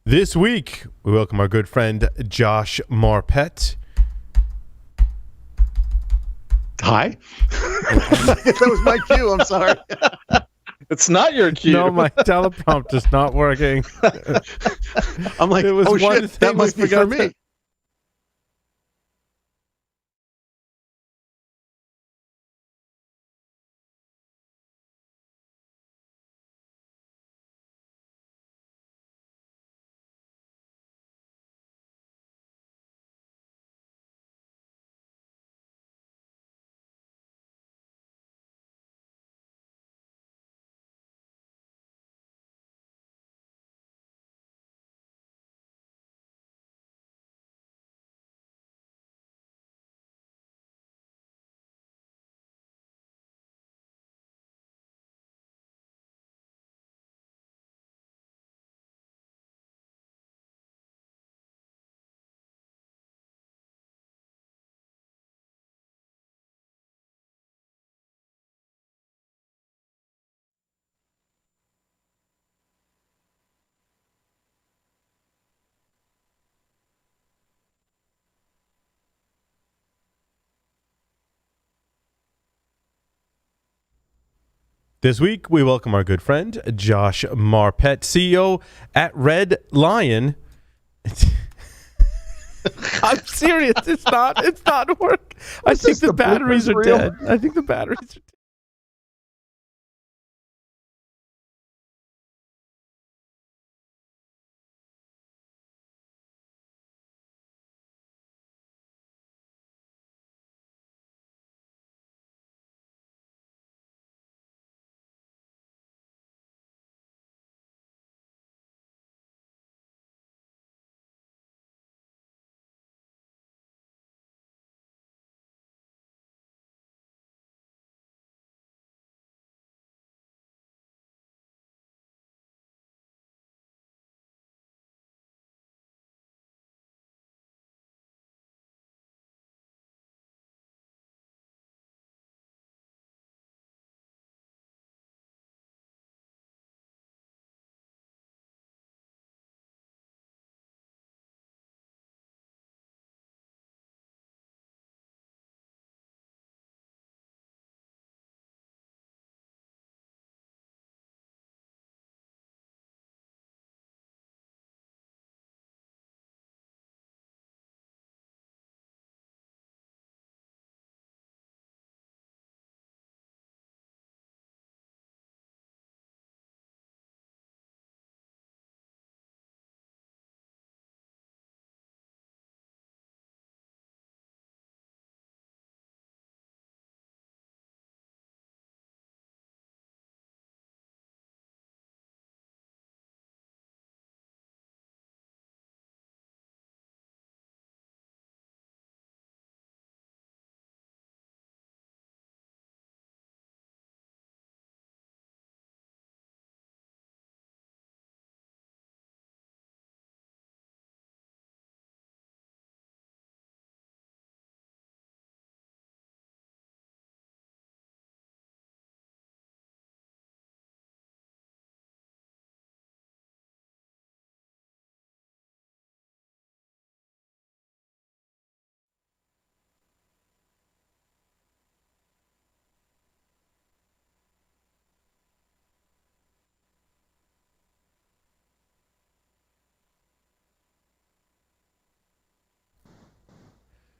This week, we welcome our good friend Josh Marpet. Hi. That was my cue. I'm sorry. It's not your cue. No, my teleprompter's not working. I'm like, It was oh one shit, thing that must we be for forgot me. to- This week, we welcome our good friend Josh Marpet, CEO at Red Lion. I'm serious. It's not working. I think this, the the batteries are blooper's reel? dead. I think the batteries are dead.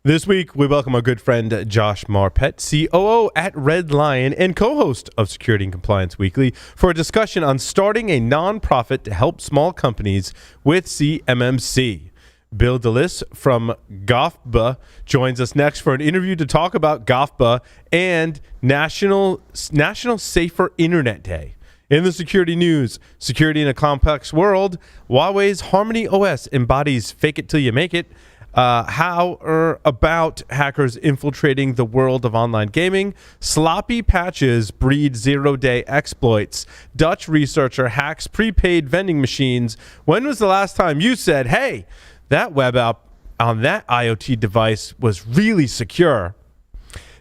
This week, we welcome our good friend Josh Marpet, COO at Red Lion and co-host of Security and Compliance Weekly, for a discussion on starting a nonprofit to help small companies with CMMC. Bill DeLisi from GOFBA joins us next for an interview to talk about GOFBA and National Safer Internet Day. In the security news, security in a complex world, Huawei's Harmony OS embodies fake it till you make it. How or about hackers infiltrating the world of online gaming. Sloppy patches breed zero-day exploits. Dutch researcher hacks prepaid vending machines. When was the last time you said, hey, that web app on that IoT device was really secure?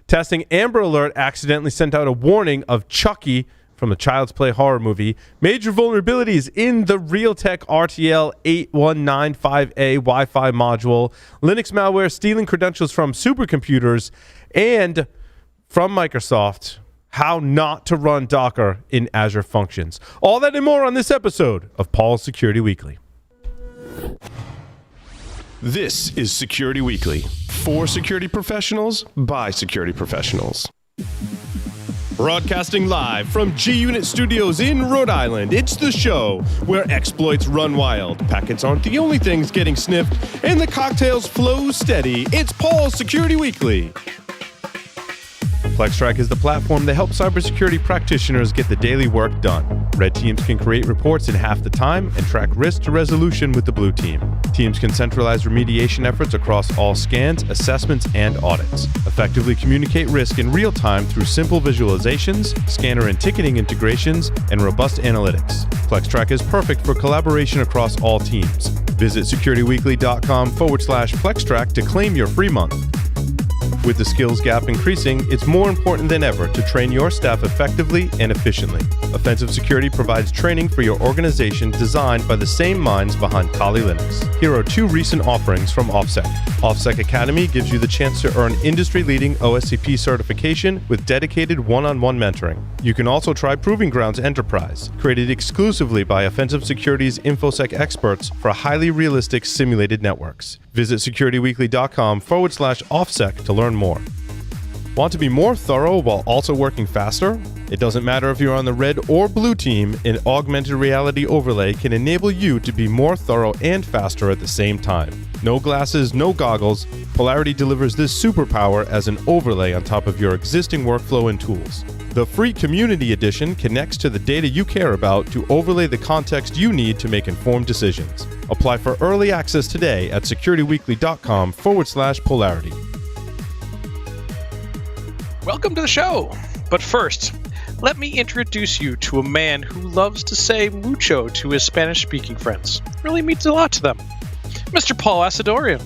Testing Amber Alert accidentally sent out a warning of Chucky from the Child's Play horror movie, major vulnerabilities in the Realtek RTL 8195A Wi-Fi module, Linux malware stealing credentials from supercomputers, and from Microsoft, how not to run Docker in Azure Functions. All that and more on this episode of Paul's Security Weekly. This is Security Weekly, for security professionals, by security professionals. Broadcasting live from G-Unit Studios in Rhode Island, it's the show where exploits run wild, packets aren't the only things getting sniffed, and the cocktails flow steady. It's Paul's Security Weekly. FlexTrack is the platform that helps cybersecurity practitioners get the daily work done. Red teams can create reports in half the time and track risk to resolution with the blue team. Teams can centralize remediation efforts across all scans, assessments, and audits. Effectively communicate risk in real time through simple visualizations, scanner and ticketing integrations, and robust analytics. FlexTrack is perfect for collaboration across all teams. Visit securityweekly.com/FlexTrack to claim your free month. With the skills gap increasing, it's more important than ever to train your staff effectively and efficiently. Offensive Security provides training for your organization designed by the same minds behind Kali Linux. Here are two recent offerings from OffSec. OffSec Academy gives you the chance to earn industry-leading OSCP certification with dedicated one-on-one mentoring. You can also try Proving Grounds Enterprise, created exclusively by Offensive Security's InfoSec experts for highly realistic simulated networks. Visit securityweekly.com/offsec to learn more. Want to be more thorough while also working faster? It doesn't matter if you're on the red or blue team, an augmented reality overlay can enable you to be more thorough and faster at the same time. No glasses, no goggles. Polarity delivers this superpower as an overlay on top of your existing workflow and tools. The free Community Edition connects to the data you care about to overlay the context you need to make informed decisions. Apply for early access today at securityweekly.com/polarity. Welcome to the show. But first, let me introduce you to a man who loves to say mucho to his Spanish-speaking friends. Really means a lot to them. Mr. Paul Asadorian.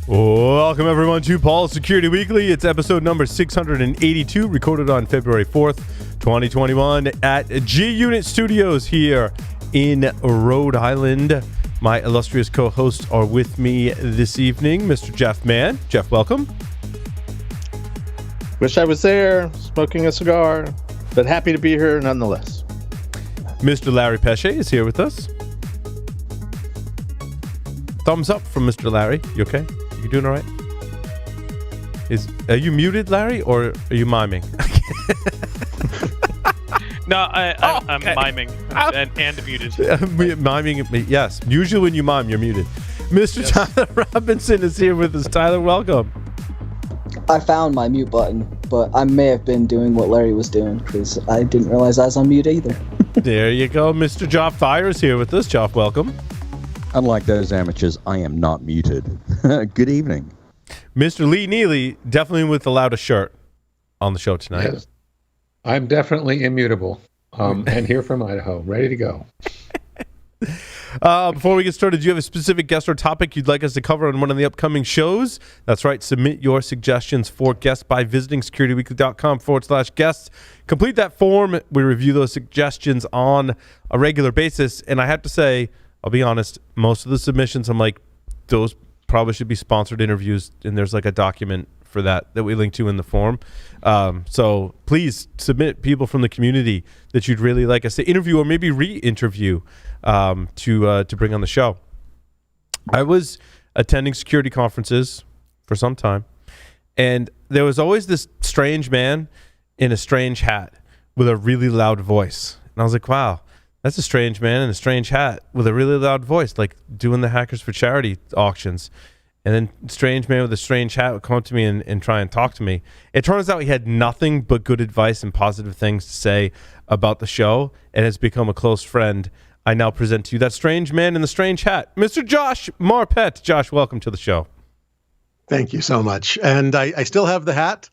Welcome, everyone, to Paul's Security Weekly. It's episode number 682, recorded on February 4th, 2021 at G-Unit Studios here in Rhode Island. My illustrious co-hosts are with me this evening, Mr. Jeff Mann. Jeff, welcome. Wish I was there, smoking a cigar, but happy to be here nonetheless. Mr. Larry Pesce is here with us. Thumbs up from Mr. Larry. You okay? You doing all right? Are you muted, Larry, or are you miming? No, I'm miming and muted. Miming, yes. Usually when you mime, you're muted. Mr. Yes. Tyler Robinson is here with us. Tyler, welcome. I found my mute button, but I may have been doing what Larry was doing because I didn't realize I was on mute either. There you go. Mr. Joff Fire is here with us. Joff, welcome. Unlike those amateurs, I am not muted. Good evening. Mr. Lee Neely, definitely with the loudest shirt on the show tonight. Yes. I'm definitely immutable. And here from Idaho, ready to go. Before we get started, do you have a specific guest or topic you'd like us to cover on one of the upcoming shows? That's right. Submit your suggestions for guests by visiting securityweekly.com/guests. Complete that form. We review those suggestions on a regular basis. And I have to say, I'll be honest, most of the submissions, I'm like, those probably should be sponsored interviews. And there's like a document for that we link to in the form. So please submit people from the community that you'd really like us to interview or maybe re-interview to bring on the show. I was attending security conferences for some time, and there was always this strange man in a strange hat with a really loud voice. And I was like, wow, that's a strange man in a strange hat with a really loud voice, like doing the Hackers for Charity auctions. And then strange man with a strange hat would come up to me and try and talk to me. It turns out he had nothing but good advice and positive things to say about the show and has become a close friend. I now present to you that strange man in the strange hat, Mr. Josh Marpet. Josh, welcome to the show. Thank you so much. And I still have the hat,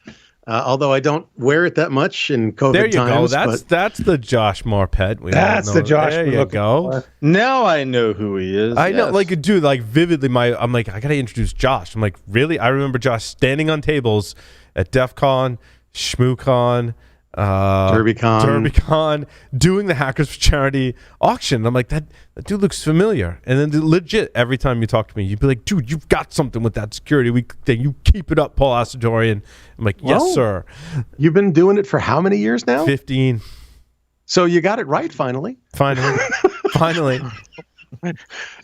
although I don't wear it that much in COVID there you times. Go. That's the Josh Marpet. That's the Josh. There you go. Now I know who he is. I know, like, dude, like vividly. I'm like, I gotta introduce Josh. I'm like, really? I remember Josh standing on tables at DEF CON, ShmooCon, DerbyCon, doing the Hackers for Charity auction. I'm like, that dude looks familiar. And then legit, every time you talk to me, you'd be like, dude, you've got something with that security week thing. You keep it up, Paul Asadorian. I'm like, yes, sir. You've been doing it for how many years now? 15. So you got it right, finally. Finally.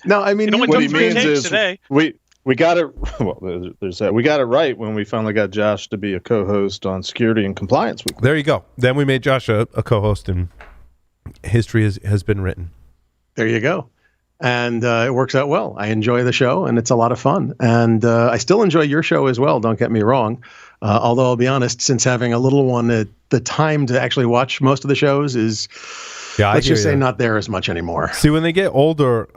No, I mean, what he means is today. We got it. Well, there's that. We got it right when we finally got Josh to be a co-host on Security and Compliance Week. There you go. Then we made Josh a co-host, and history has been written. There you go. And it works out well. I enjoy the show, and it's a lot of fun. And I still enjoy your show as well, don't get me wrong. Although I'll be honest, since having a little one, the time to actually watch most of the shows is, let's just say, not there as much anymore. See, when they get older,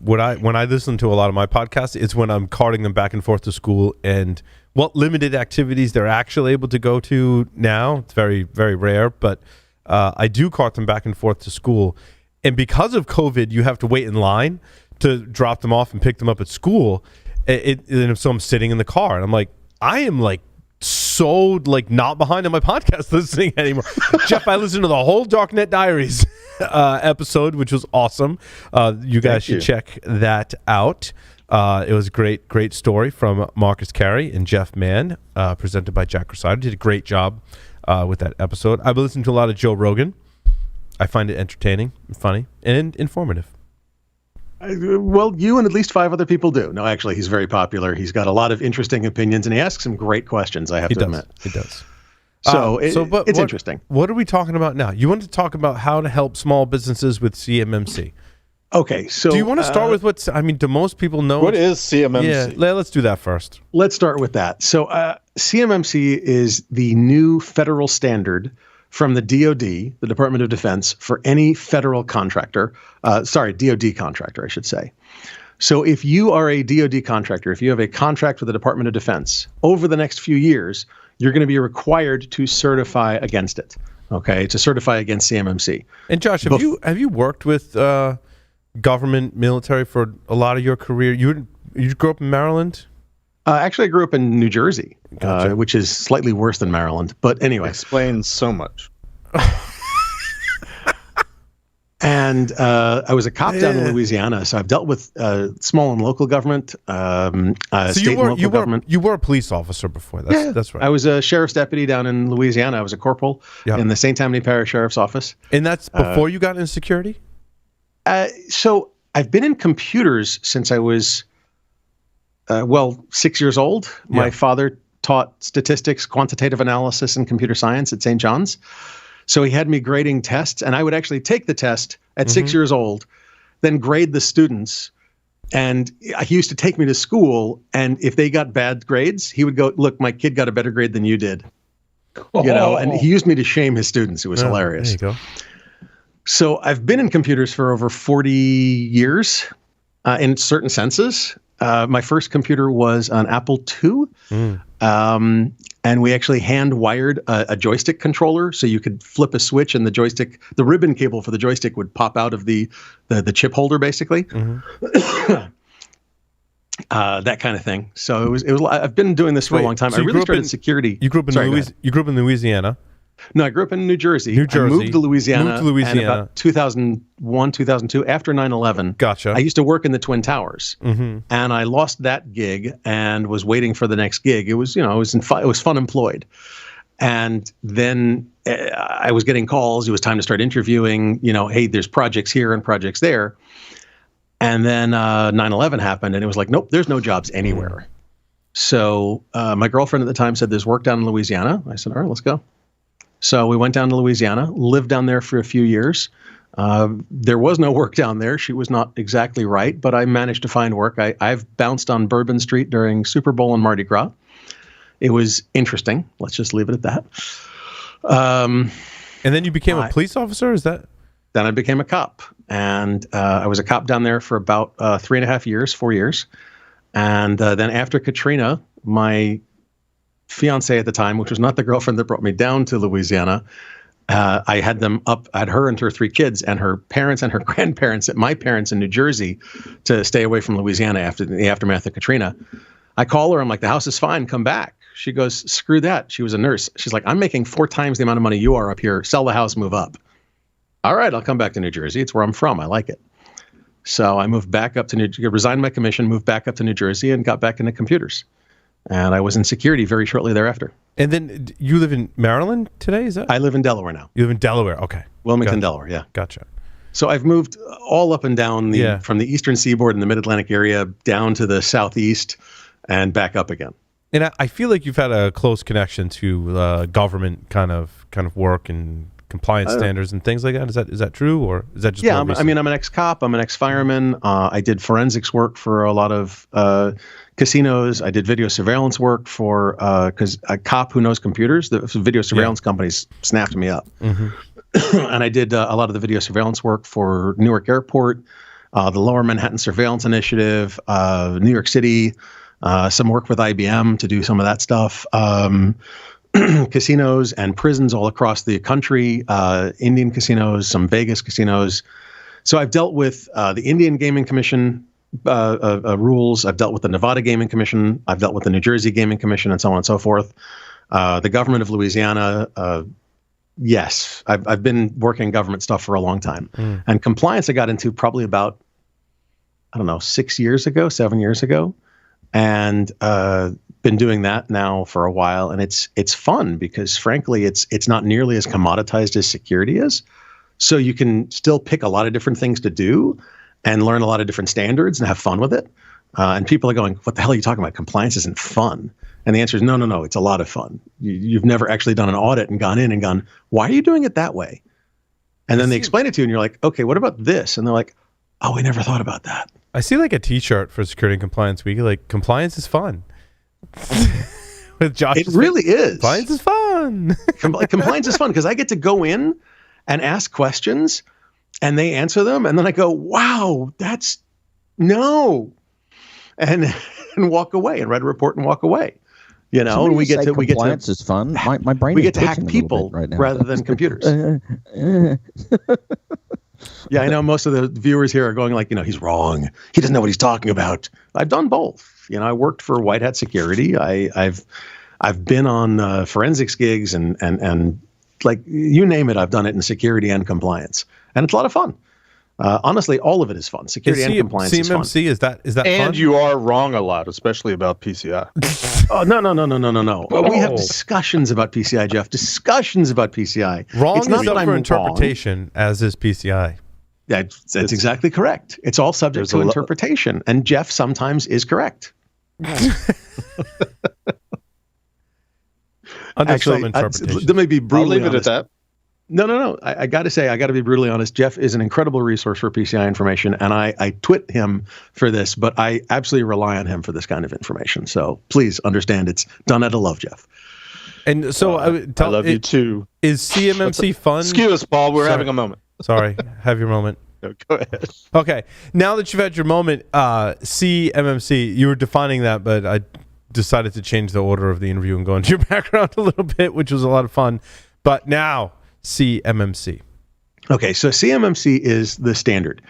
when I listen to a lot of my podcasts, it's when I'm carting them back and forth to school, and what limited activities they're actually able to go to now. It's very, very rare, but I do cart them back and forth to school. And because of COVID, you have to wait in line to drop them off and pick them up at school. And so I'm sitting in the car, and I'm like, I am like so like not behind on my podcast listening anymore. Jeff, I listened to the whole Darknet Diaries episode, which was awesome. You guys should check that out. It was a great story from Marcus Carey and Jeff Mann, presented by Jack Rosider. Did a great job with that episode. I've listened to a lot of Joe Rogan. I find it entertaining, funny, and informative. Well, you and at least 5 other people do. No, actually, he's very popular. He's got a lot of interesting opinions, and he asks some great questions, I have to admit. He does. It's interesting. What are we talking about now? You want to talk about how to help small businesses with CMMC. Okay, so... Do you want to start with do most people know... What is CMMC? Yeah, let's do that first. Let's start with that. So CMMC is the new federal standard from the DoD, the Department of Defense, for any federal contractor. DoD contractor, I should say. So if you are a DoD contractor, if you have a contract with the Department of Defense, over the next few years, you're going to be required to certify against it. Okay, to certify against CMMC. And Josh, have you worked with government, military for a lot of your career? You grew up in Maryland? Actually, I grew up in New Jersey, Gotcha. which is slightly worse than Maryland. But anyway. Explains so much. And I was a cop down in Louisiana, so I've dealt with small and local government, state and local government. You were a police officer before. That's right. I was a sheriff's deputy down in Louisiana. I was a corporal in the St. Tammany Parish Sheriff's Office. And that's before you got into security? So I've been in computers since I was, 6 years old. Yeah. My father taught statistics, quantitative analysis, and computer science at St. John's. So he had me grading tests, and I would actually take the test at 6 years old, then grade the students. And he used to take me to school, and if they got bad grades, he would go, "Look, my kid got a better grade than you did." And he used me to shame his students. It was hilarious. There you go. So I've been in computers for over 40 years in certain senses. My first computer was an Apple II. And we actually hand-wired a joystick controller, so you could flip a switch, and the ribbon cable for the joystick would pop out of the chip holder, basically. That kind of thing. So it was. I've been doing this for a long time. So I really started security. You grew up in Louisiana. No, I grew up in New Jersey. I moved to Louisiana. In about 2001, 2002, after 9/11. Gotcha. I used to work in the Twin Towers, and I lost that gig and was waiting for the next gig. It was, it was fun employed, and then I was getting calls. It was time to start interviewing. Hey, there's projects here and projects there, and then 9/11 happened, and it was like, nope, there's no jobs anywhere. So my girlfriend at the time said, "There's work down in Louisiana." I said, "All right, let's go." So we went down to Louisiana, lived down there for a few years. There was no work down there. She was not exactly right, but I managed to find work. I've bounced on Bourbon Street during Super Bowl and Mardi Gras. It was interesting. Let's just leave it at that. And then you became a police officer? Is that? Then I became a cop. And I was a cop down there for about 3.5 years, 4 years. And then after Katrina, my fiance at the time, which was not the girlfriend that brought me down to Louisiana, I had them up. I had her and her 3 kids, and her parents and her grandparents at my parents in New Jersey to stay away from Louisiana after the aftermath of Katrina. I call her. I'm like, "The house is fine. Come back." She goes, screw that. She was a nurse. She's like, I'm making 4 times the amount of money you are up here. Sell the house, move up. All right, I'll come back to New Jersey. It's where I'm from. I like it. So I moved back up to New Jersey, resigned my commission, moved back up to New Jersey, and got back into computers. And I was in security very shortly thereafter. And then you live in Maryland today, is that? I live in Delaware now. You live in Delaware, okay. Wilmington, Delaware, yeah. Gotcha. So I've moved all up and down from the eastern seaboard and the mid-Atlantic area down to the southeast and back up again. And I feel like you've had a close connection to government kind of work and compliance standards and things like that. Is that true, or is that just I'm an ex-cop. I'm an ex-fireman. I did forensics work for a lot of casinos. I did video surveillance work for because a cop who knows computers, the video surveillance companies snapped me up. And I did a lot of the video surveillance work for Newark Airport, the Lower Manhattan Surveillance Initiative, New York City, some work with IBM to do some of that stuff. Casinos and prisons all across the country, Indian casinos, some Vegas casinos. So I've dealt with the Indian Gaming Commission rules. I've dealt with the Nevada Gaming Commission. I've dealt with the New Jersey Gaming Commission, and so on and so forth. The government of Louisiana. Yes, I've been working government stuff for a long time. And compliance I got into probably about, 7 years ago. And been doing that now for a while. And it's fun because, frankly, it's not nearly as commoditized as security is. So you can still pick a lot of different things to do and learn a lot of different standards and have fun with it. And people are going, what the hell are you talking about? Compliance isn't fun. And the answer is no, it's a lot of fun. You've never actually done an audit and gone in and gone, why are you doing it that way? And then they explain it to you and you're like, okay, what about this? And they're like, oh, we never thought about that. I see like a t-shirt for Security and Compliance Week, like compliance is fun. With Josh. It really is. Compliance is fun. Compliance is fun because I get to go in and ask questions and they answer them. And then I go, wow, that's no. And walk away and write a report and walk away. And we get to compliance is fun. My brain. We get to hack people right now, rather than computers. Yeah, I know most of the viewers here are going like, he's wrong. He doesn't know what he's talking about. I've done both. I worked for White Hat Security. I've been on forensics gigs and like you name it, I've done it in security and compliance, and it's a lot of fun. Honestly, all of it is fun. Security and compliance is fun. CMMC, is that fun? And you are wrong a lot, especially about PCI. Oh, no. We have discussions about PCI, Jeff. Discussions about PCI. Wrong it's not is up that for I'm interpretation, wrong. As is PCI. That's exactly correct. It's all subject to interpretation, and Jeff sometimes is correct. Actually, let me be brutally I'll leave it honest. at that. No. I got to say, I got to be brutally honest. Jeff is an incredible resource for PCI information, and I twit him for this, but I absolutely rely on him for this kind of information. So please understand, it's done out of love, Jeff. And so I love you too. Is CMMC fun? Excuse us, Paul. We're having a moment. Sorry, have your moment. No, go ahead. Okay, now that you've had your moment, CMMC, you were defining that, but I decided to change the order of the interview and go into your background a little bit, which was a lot of fun. But now, CMMC. Okay, so CMMC is the standard.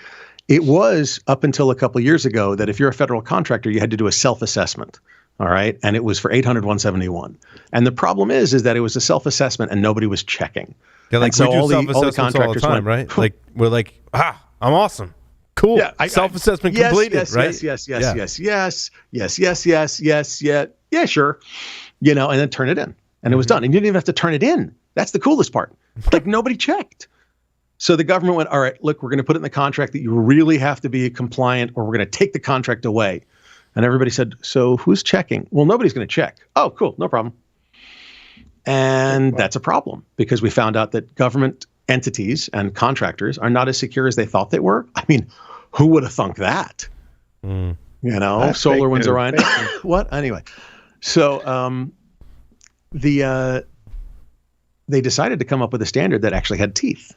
It was up until a couple of years ago that if you're a federal contractor, you had to do a self-assessment. All right, and it was for 800-171. And the problem is that it was a self-assessment and nobody was checking. Yeah, like so we do self-assessments all the time, right? Like we're like, I'm awesome. Cool. Yeah, self-assessment completed, right? Yes, yeah, sure. And then turn it in. And it was done. And you didn't even have to turn it in. That's the coolest part. Like nobody checked. So the government went, all right, look, we're going to put it in the contract that you really have to be compliant or we're going to take the contract away. And everybody said, so who's checking? Well, nobody's going to check. Oh, cool. No problem. And that's a problem because we found out that government entities and contractors are not as secure as they thought they were. I mean, who would have thunk that? SolarWinds Orion. What? Anyway. So they decided to come up with a standard that actually had teeth.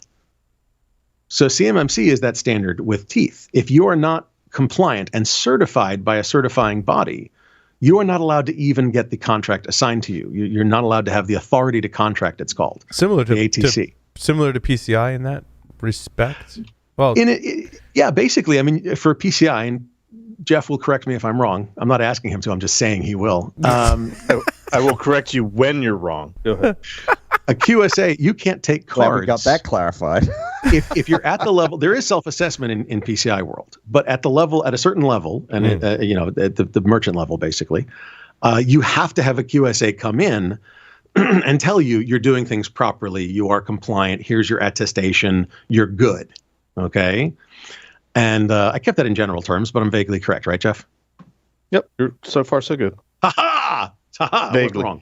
So CMMC is that standard with teeth. If you are not compliant and certified by a certifying body, you are not allowed to even get the contract assigned to you. You're not allowed to have the authority to contract, it's called. Similar to the ATC. Similar to PCI in that respect? Well, yeah, basically, I mean, for PCI, and Jeff will correct me if I'm wrong. I'm not asking him to, I'm just saying he will. I will correct you when you're wrong. Go ahead. A QSA, you can't take Glad cards. we got that clarified. if you're at the level, there is self-assessment in PCI world, but at a certain level, and at the merchant level, basically, you have to have a QSA come in and tell you you're doing things properly, you are compliant, here's your attestation, you're good, okay? And I kept that in general terms, but I'm vaguely correct, right, Jeff? Yep, you're so far so good. Ha-ha! Ha-ha! Vaguely. What's wrong?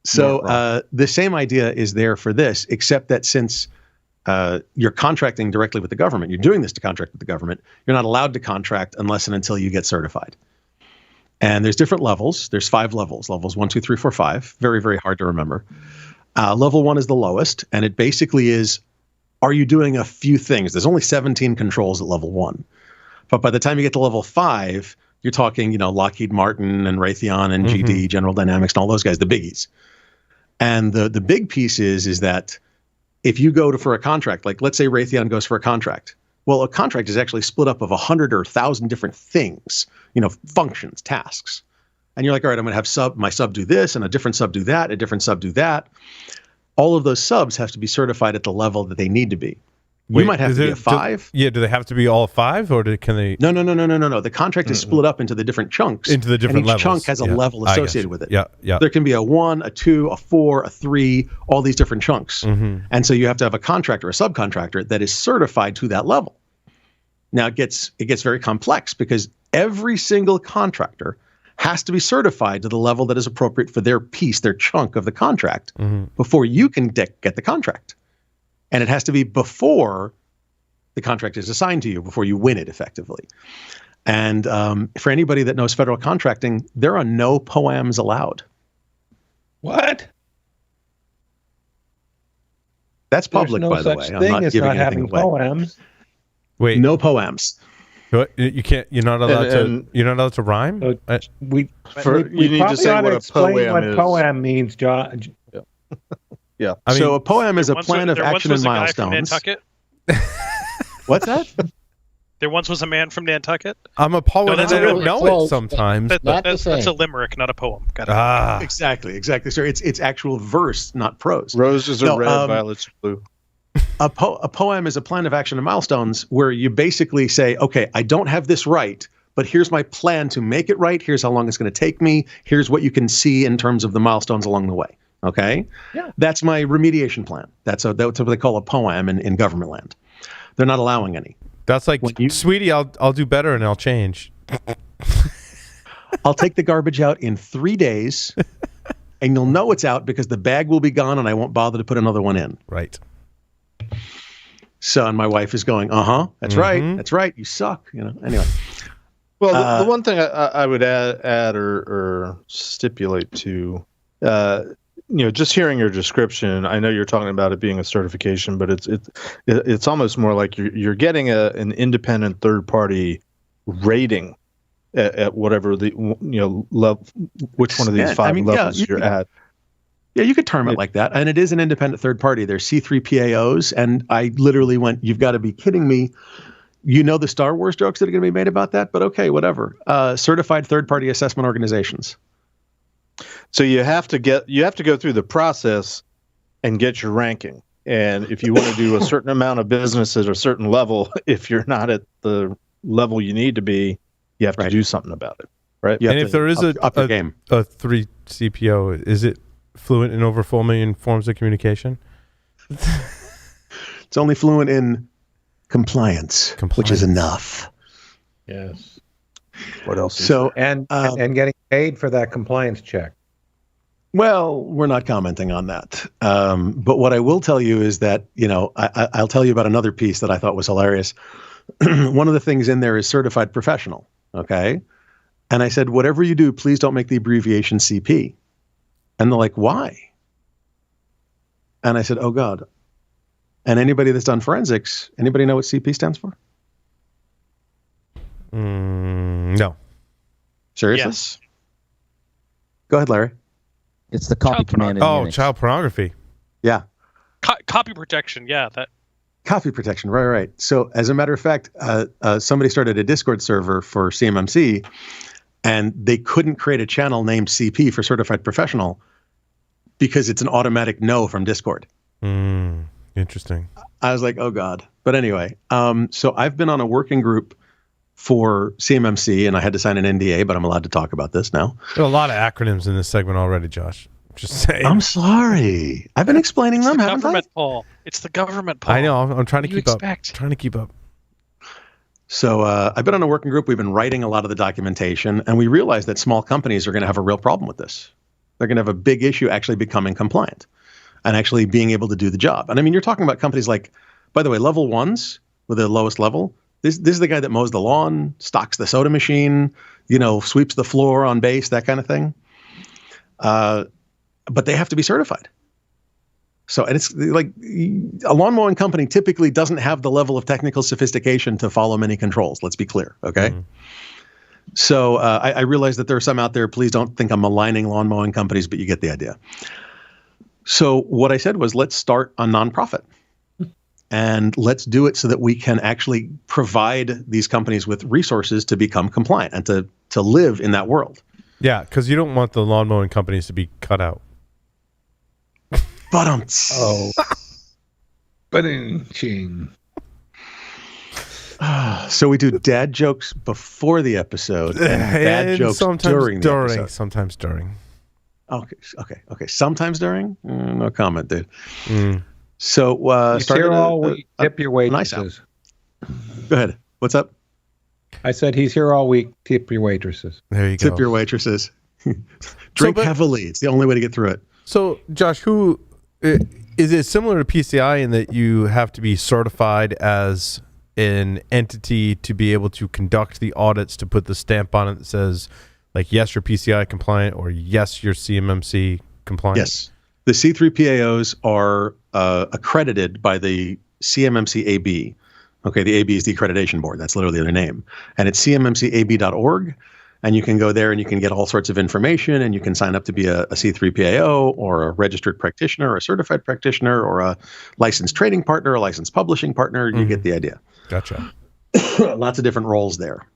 So the same idea is there for this, except that since you're contracting directly with the government, you're doing this to contract with the government, you're not allowed to contract unless and until you get certified. And there's different levels. There's 5 levels. Levels 1, 2, 3, 4, 5. Very, very hard to remember. Level 1 is the lowest, and it basically is, are you doing a few things? There's only 17 controls at level 1. But by the time you get to level 5, you're talking, Lockheed Martin and Raytheon and GD, General Dynamics, and all those guys, the biggies. And the big piece is that if you go for a contract, like let's say Raytheon goes for a contract, well, a contract is actually split up of 100 or 1,000 different things, functions, tasks. And you're like, all right, I'm going to have my sub do this, and a different sub do that, a different sub do that. All of those subs have to be certified at the level that they need to be. You might have to be a 5. Do they have to be all 5, or can they? No. The contract is split up into the different chunks. Into the different and each levels. chunk has a level associated with it. Yeah. There can be a 1, a 2, a 4, a 3, all these different chunks. And so you have to have a contractor, a subcontractor that is certified to that level. Now it gets very complex because every single contractor has to be certified to the level that is appropriate for their piece, their chunk of the contract, before you can get the contract. And it has to be before the contract is assigned to you, before you win it effectively. And for anybody that knows federal contracting, there are no POAMs allowed. What? That's public, by the way. I'm not giving anything away. Poems. Wait, no POAMs. You can't. You're not allowed to. You're not allowed to rhyme. You need to say ought what a explain poem what is. poem means, John. Yeah. So a POAM is a plan of action and milestones. What's that? There once was a man from Nantucket. I'm a poet and that's I a don't really know close. it sometimes. That's a limerick, not a poem. Got it. Exactly, sir. It's actual verse, not prose. Roses are red, violets are blue. A poem is a plan of action and milestones where you basically say, okay, I don't have this right, but here's my plan to make it right. Here's how long it's going to take me. Here's what you can see in terms of the milestones along the way. Okay? Yeah. That's my remediation plan. That's what they call a poem in government land. They're not allowing any. That's like, sweetie, I'll do better and I'll change. I'll take the garbage out in 3 days, and you'll know it's out because the bag will be gone and I won't bother to put another one in. Right. So, and my wife is going, that's right. That's right. You suck. Anyway. Well, the one thing I would add or stipulate to, just hearing your description, I know you're talking about it being a certification, but it's almost more like you're getting an independent third party rating at whatever the level, which one of these 5 levels you're at. Yeah, you could term it like that. And it is an independent third party. They're C3PAOs. And I literally went, you've got to be kidding me. You know the Star Wars jokes that are going to be made about that? But okay, whatever. Certified third party assessment organizations. So you have to go through the process and get your ranking. And if you want to do a certain amount of business at a certain level, if you're not at the level you need to be, you have to do something about it. Right. And if there is up your game. a 3 CPO, is it fluent in over 4 million forms of communication? It's only fluent in compliance, which is enough. Yes. What else? So and getting paid for that compliance check. Well, we're not commenting on that. But what I will tell you is that, I'll tell you about another piece that I thought was hilarious. One of the things in there is certified professional. Okay. And I said, whatever you do, please don't make the abbreviation CP. And they're like, why? And I said, oh, God. And anybody that's done forensics, anybody know what CP stands for? No. Seriously? Yes. Go ahead, Larry. It's the copy command in Unix. Child pornography. Yeah. Copy protection. Yeah. That. Copy protection. Right. So as a matter of fact, somebody started a Discord server for CMMC. And they couldn't create a channel named CP for certified professional because it's an automatic no from Discord. Interesting. I was like, oh God. But anyway, so I've been on a working group for CMMC, and I had to sign an NDA, but I'm allowed to talk about this now. There are a lot of acronyms in this segment already, Josh. Just saying. I'm sorry. I've been explaining them, haven't I? Government, Paul. It's the government, Paul. I know. I'm trying to keep up. Trying to keep up. So I've been on a working group. We've been writing a lot of the documentation, and we realized that small companies are going to have a real problem with this. They're going to have a big issue actually becoming compliant and actually being able to do the job. And I mean, you're talking about companies like, by the way, level ones with the lowest level. This is the guy that mows the lawn, stocks the soda machine, sweeps the floor on base, that kind of thing. But they have to be certified. So, and it's like a lawn mowing company typically doesn't have the level of technical sophistication to follow many controls. Let's be clear. Okay. Mm-hmm. So I realize that there are some out there. Please don't think I'm maligning lawn mowing companies, but you get the idea. So what I said was, let's start a nonprofit. And let's do it so that we can actually provide these companies with resources to become compliant and to live in that world. Yeah, because you don't want the lawn mowing companies to be cut out. Ching. So we do dad jokes before the episode and dad jokes during the episode. Sometimes during. Okay. Sometimes during? No comment, dude. So he's here all week. Tip your waitresses. Go ahead. What's up? I said he's here all week. Tip your waitresses. There you go. Tip your waitresses. Drink heavily. It's the only way to get through it. So, Josh, is it similar to PCI in that you have to be certified as an entity to be able to conduct the audits, to put the stamp on it that says, like, yes, you're PCI compliant, or yes, you're CMMC compliant? Yes. The C3PAOs are accredited by the CMMC AB. Okay, the AB is the accreditation board. That's literally their name. And it's cmmcab.org. And you can go there and you can get all sorts of information, and you can sign up to be a C3PAO or a registered practitioner or a certified practitioner or a licensed trading partner, a licensed publishing partner. You get the idea. Gotcha. Lots of different roles there.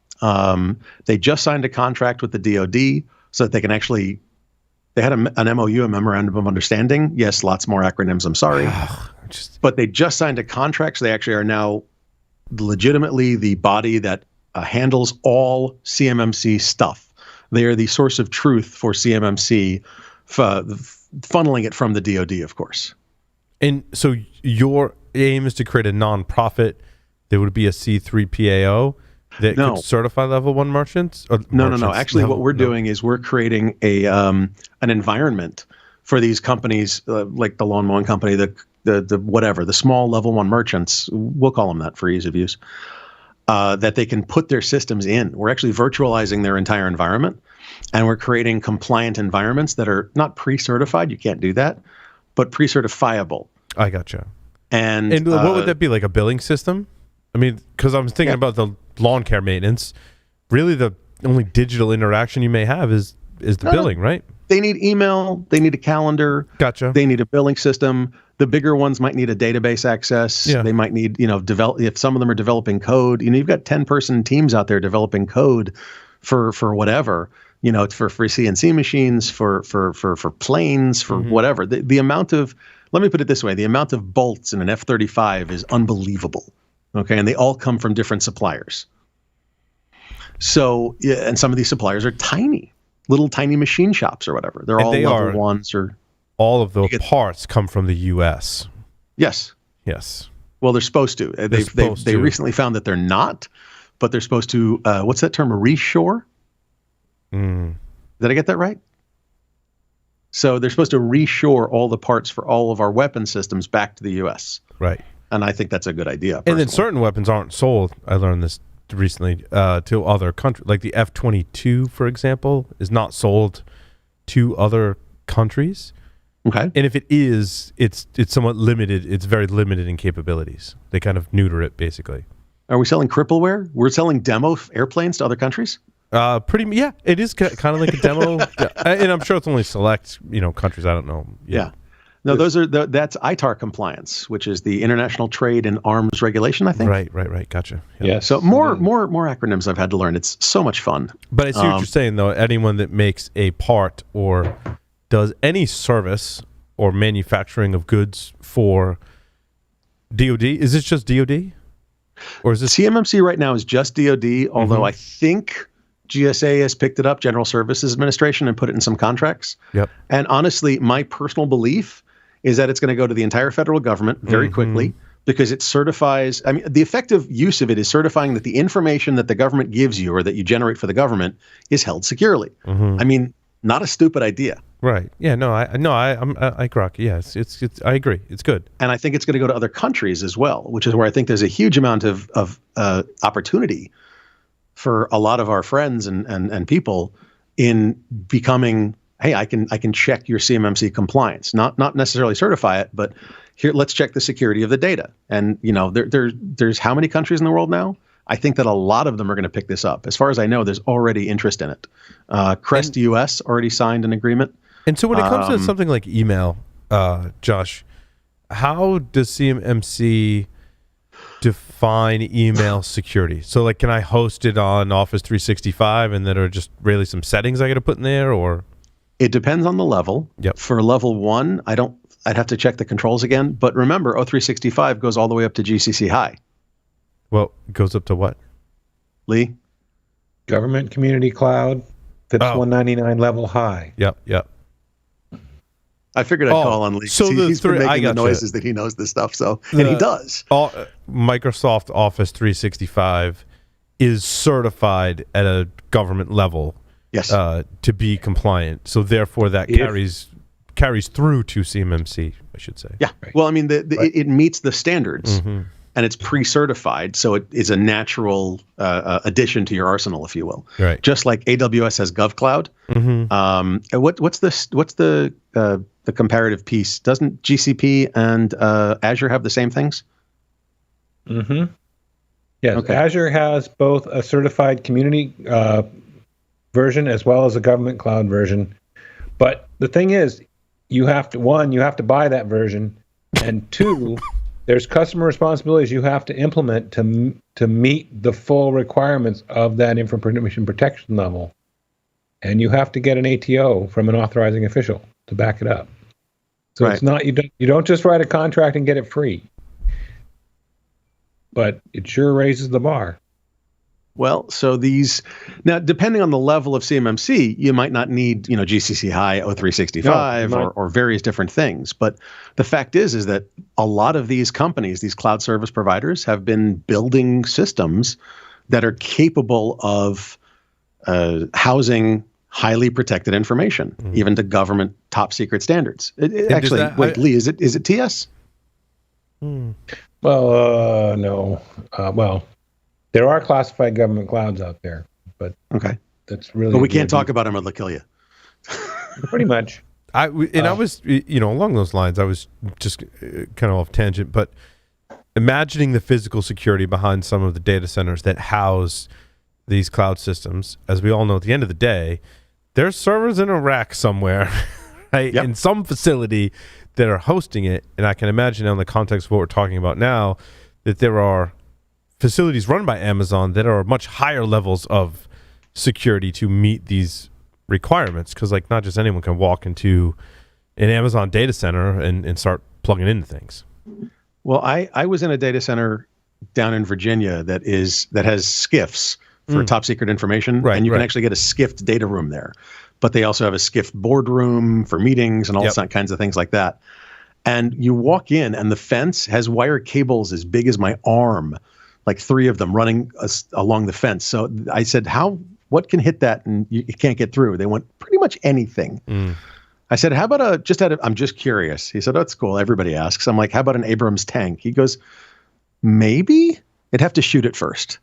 They just signed a contract with the DoD so that they can actually, they had an MOU, a memorandum of understanding. Yes, lots more acronyms. I'm sorry. But they just signed a contract. So they actually are now legitimately the body that handles all CMMC stuff. They are the source of truth for CMMC, funneling it from the DoD, of course. And so your aim is to create a nonprofit that would be a C3PAO that could certify level 1 merchants? No. Actually, what we're doing is we're creating an environment for these companies, like the lawn mowing company, the whatever, the small level 1 merchants. We'll call them that for ease of use. That they can put their systems in. We're actually virtualizing their entire environment, and we're creating compliant environments that are not pre-certified. You can't do that, but pre-certifiable. I gotcha. And what would that be, like a billing system? I mean, because I'm thinking about the lawn care maintenance. Really, the only digital interaction you may have is the billing, right? They need email. They need a calendar. Gotcha. They need a billing system. The bigger ones might need a database access. Yeah. They might need, develop. If some of them are developing code, you've got 10-person teams out there developing code for whatever, for CNC machines, for planes, for whatever. The amount of, let me put it this way, the amount of bolts in an F-35 is unbelievable. Okay, and they all come from different suppliers. So, yeah, and some of these suppliers are tiny, little tiny machine shops or whatever. They're all level ones or. All of the parts come from the U.S. Yes. Well, they're supposed to. They recently found that they're not, but they're supposed to. What's that term? Reshore? Did I get that right? So they're supposed to reshore all the parts for all of our weapon systems back to the U.S. Right. And I think that's a good idea. Personally. And then certain weapons aren't sold. I learned this recently to other countries, like the F-22, for example, is not sold to other countries. Okay. And if it is, it's somewhat limited. It's very limited in capabilities. They kind of neuter it, basically. Are we selling crippleware? We're selling demo airplanes to other countries? Yeah. It is kind of like a demo. And I'm sure it's only select, countries. I don't know. Yeah. No, that's ITAR compliance, which is the International Trade in Arms Regulation, I think. Right. Gotcha. Yep. Yes. So more acronyms I've had to learn. It's so much fun. But I see what you're saying, though. Anyone that makes a part or does any service or manufacturing of goods for DoD, is this just DoD? Or is this CMMC right now is just DoD, although I think GSA has picked it up, General Services Administration, and put it in some contracts. Yep. And honestly, my personal belief is that it's going to go to the entire federal government very quickly, because it certifies, I mean, the effective use of it is certifying that the information that the government gives you or that you generate for the government is held securely. I mean, not a stupid idea. Right. Yeah. I grok. Yes. It's. I agree. It's good. And I think it's going to go to other countries as well, which is where I think there's a huge amount of opportunity for a lot of our friends and people in becoming, hey, I can check your CMMC compliance, not necessarily certify it, but here, let's check the security of the data. And there's how many countries in the world now? I think that a lot of them are going to pick this up. As far as I know, there's already interest in it. Crest US already signed an agreement. And so when it comes to something like email, Josh, how does CMMC define email security? So like, can I host it on Office 365 and then are just really some settings I got to put in there, or? It depends on the level. Yep. For level 1, I'd have to check the controls again. But remember, O365 goes all the way up to GCC high. Well, it goes up to what? Lee? Government Community Cloud, FIPS 199 level high. Yep. I figured I'd call on Lee. So he's been making the noises that he knows this stuff. And he does. Microsoft Office 365 is certified at a government level. Yes. To be compliant. So therefore, that carries through to CMMC, I should say. Yeah. Right. Well, I mean, it meets the standards, and it's pre-certified, so it is a natural addition to your arsenal, if you will. Right. Just like AWS has GovCloud. What's the comparative piece? Doesn't GCP and Azure have the same things? Yes. Okay. Azure has both a certified community version as well as a government cloud version. But the thing is, you have to buy that version, and 2, there's customer responsibilities you have to implement to meet the full requirements of that information protection level. And you have to get an ATO from an authorizing official to back it up. So It's not, you don't just write a contract and get it free. But it sure raises the bar. Well, so now, depending on the level of CMMC, you might not need, GCC high, O365, or various different things. But the fact is that a lot of these companies, these cloud service providers, have been building systems that are capable of housing highly protected information, even to government top secret standards. Lee, is it TS? Well, no. There are classified government clouds out there, but that's really. But we can't talk about them or they'll kill you. Pretty much. I was, along those lines, I was just kind of off tangent, but imagining the physical security behind some of the data centers that house these cloud systems, as we all know, at the end of the day, there's servers in a rack somewhere, right? Yep. In some facility that are hosting it. And I can imagine in the context of what we're talking about now, that there are facilities run by Amazon that are much higher levels of security to meet these requirements, because not just anyone can walk into an Amazon data center and start plugging into things. Well, I was in a data center down in Virginia that has SCIFs for top secret information, and you can actually get a SCIFed data room there. But they also have a SCIFed boardroom for meetings and all kinds of things like that. And you walk in, and the fence has wire cables as big as my arm, like 3 of them running along the fence. So I said, what can hit that and you can't get through? They want pretty much anything. I said, how about I'm just curious. He said, that's cool. Everybody asks. I'm like, how about an Abrams tank? He goes, maybe. It'd have to shoot it first.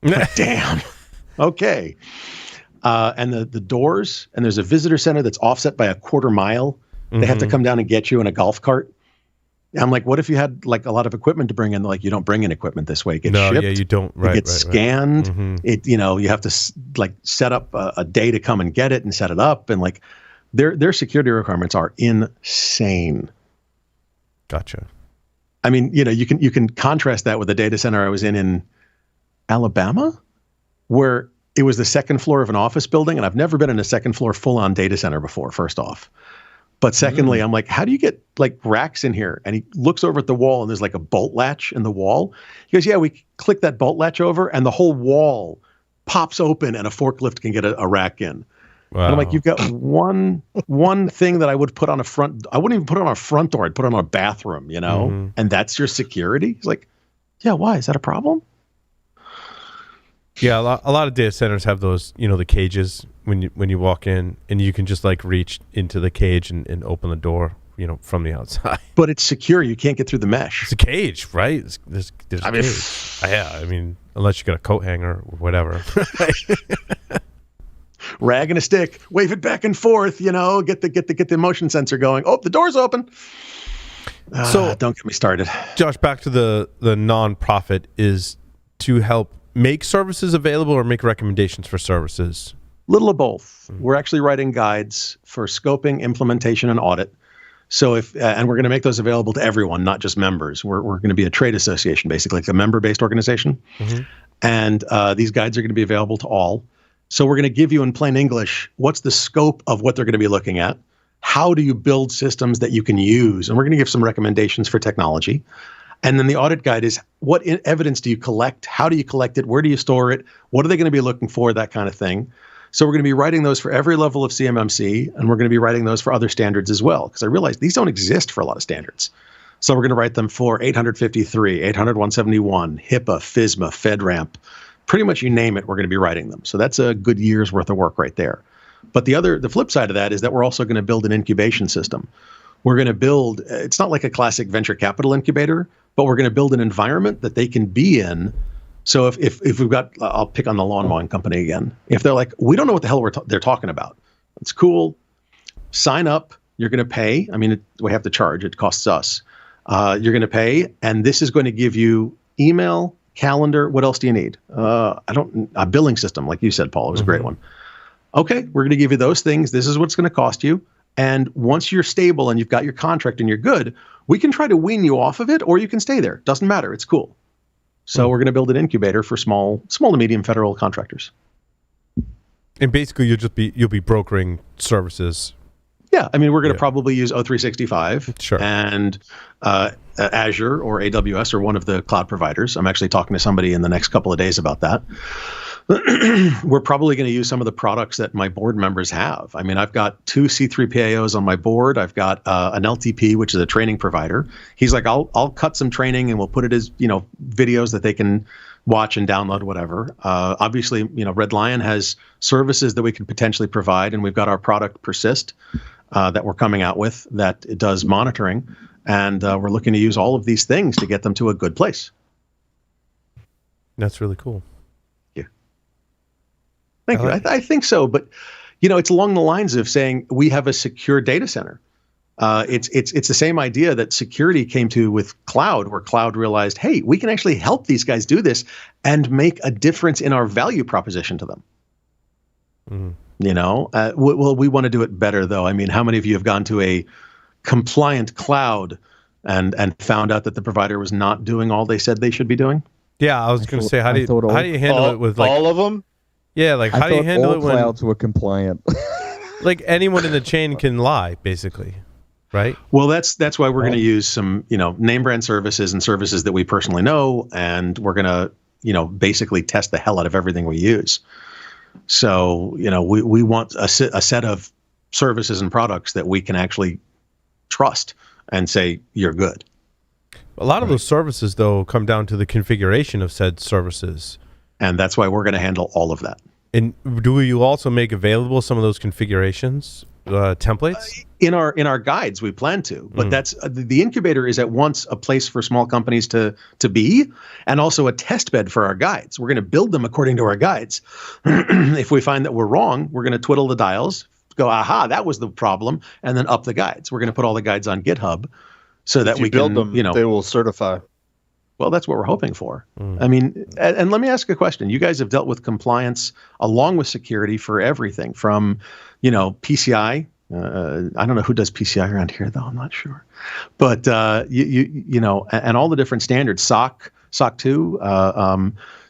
Like, damn. Okay. And the doors, and there's a visitor center that's offset by a 1/4 mile. They have to come down and get you in a golf cart. I'm like, what if you had a lot of equipment to bring in? Like, you don't bring in equipment this way. It gets shipped. Yeah, you don't. Right, it gets scanned. It, you have to set up a day to come and get it and set it up. And their security requirements are insane. Gotcha. I mean, you can contrast that with the data center I was in Alabama, where it was the second floor of an office building, and I've never been in a second floor full-on data center before, first off. But secondly, I'm like, how do you get like racks in here? And he looks over at the wall, and there's like a bolt latch in the wall. He goes, yeah, we click that bolt latch over, and the whole wall pops open, and a forklift can get a rack in. Wow. And I'm like, you've got one thing that I would put on a front. I wouldn't even put it on a front door. I'd put it on a bathroom, and that's your security. He's like, yeah, why? Is that a problem? Yeah, a lot of data centers have those, the cages when you walk in, and you can just like reach into the cage and open the door, from the outside. But it's secure. You can't get through the mesh. It's a cage, right? There's a cage. Yeah, I mean, unless you got a coat hanger or whatever. Rag and a stick, wave it back and forth, get the motion sensor going. Oh, the door's open. So don't get me started. Josh, back to the nonprofit is to help make services available or make recommendations for services? Little of both. We're actually writing guides for scoping, implementation, and audit. So and we're going to make those available to everyone, not just members. We're going to be a trade association, basically, like a member-based organization. And these guides are going to be available to all. So we're going to give you in plain English, what's the scope of what they're going to be looking at? How do you build systems that you can use? And we're going to give some recommendations for technology. And then the audit guide is what evidence do you collect? How do you collect it? Where do you store it? What are they going to be looking for? That kind of thing. So we're going to be writing those for every level of CMMC, and we're going to be writing those for other standards as well, because I realize these don't exist for a lot of standards. So we're going to write them for 853, 800-171, HIPAA, FISMA, FedRAMP. Pretty much you name it, we're going to be writing them. So that's a good year's worth of work right there. But the flip side of that is that we're also going to build an incubation system. We're going to build, it's not like a classic venture capital incubator, but we're going to build an environment that they can be in. So if we've got, I'll pick on the lawn mowing company again. If they're like, we don't know what the hell they're talking about. It's cool. Sign up. You're going to pay. I mean, we have to charge. It costs us. You're going to pay. And this is going to give you email, calendar. What else do you need? A billing system, like you said, Paul. It was a great one. Okay, we're going to give you those things. This is what's going to cost you. And once you're stable and you've got your contract and you're good, we can try to wean you off of it, or you can stay there. Doesn't matter. It's cool. So we're going to build an incubator for small to medium federal contractors. And basically, you'll be brokering services. Yeah, I mean, we're going to probably use O365 sure. and Azure or AWS or one of the cloud providers. I'm actually talking to somebody in the next couple of days about that. We're probably going to use some of the products that my board members have. I mean, I've got 2 C3PAOs on my board. I've got an LTP, which is a training provider. He's like, I'll cut some training and we'll put it as, videos that they can watch and download, whatever. Obviously, Red Lion has services that we can potentially provide, and we've got our product Persist that we're coming out with that it does monitoring, and we're looking to use all of these things to get them to a good place. That's really cool. Thank you. I think so, but it's along the lines of saying we have a secure data center. It's the same idea that security came to with cloud, where cloud realized, hey, we can actually help these guys do this and make a difference in our value proposition to them. Well, we want to do it better, though. I mean, how many of you have gone to a compliant cloud and found out that the provider was not doing all they said they should be doing? Yeah, I was going to say, how do you handle it with like all of them? Yeah, like how do you handle it when clouds were compliant? Like anyone in the chain can lie, basically, right? Well, that's why we're going to use some, name brand services and services that we personally know, and we're going to, basically test the hell out of everything we use. So, we want a set of services and products that we can actually trust and say you're good. A lot of those services, though, come down to the configuration of said services. And that's why we're going to handle all of that. And do you also make available some of those configurations templates? In our guides, we plan to. But that's the incubator is at once a place for small companies to be, and also a test bed for our guides. We're going to build them according to our guides. If we find that we're wrong, we're going to twiddle the dials, go, aha, that was the problem, and then up the guides. We're going to put all the guides on GitHub so that we build can, them. They will certify. Well, that's what we're hoping for. I mean, and let me ask a question. You guys have dealt with compliance along with security for everything from, PCI I don't know who does PCI around here, though. I'm not sure. But, you know, and all the different standards, SOC 2.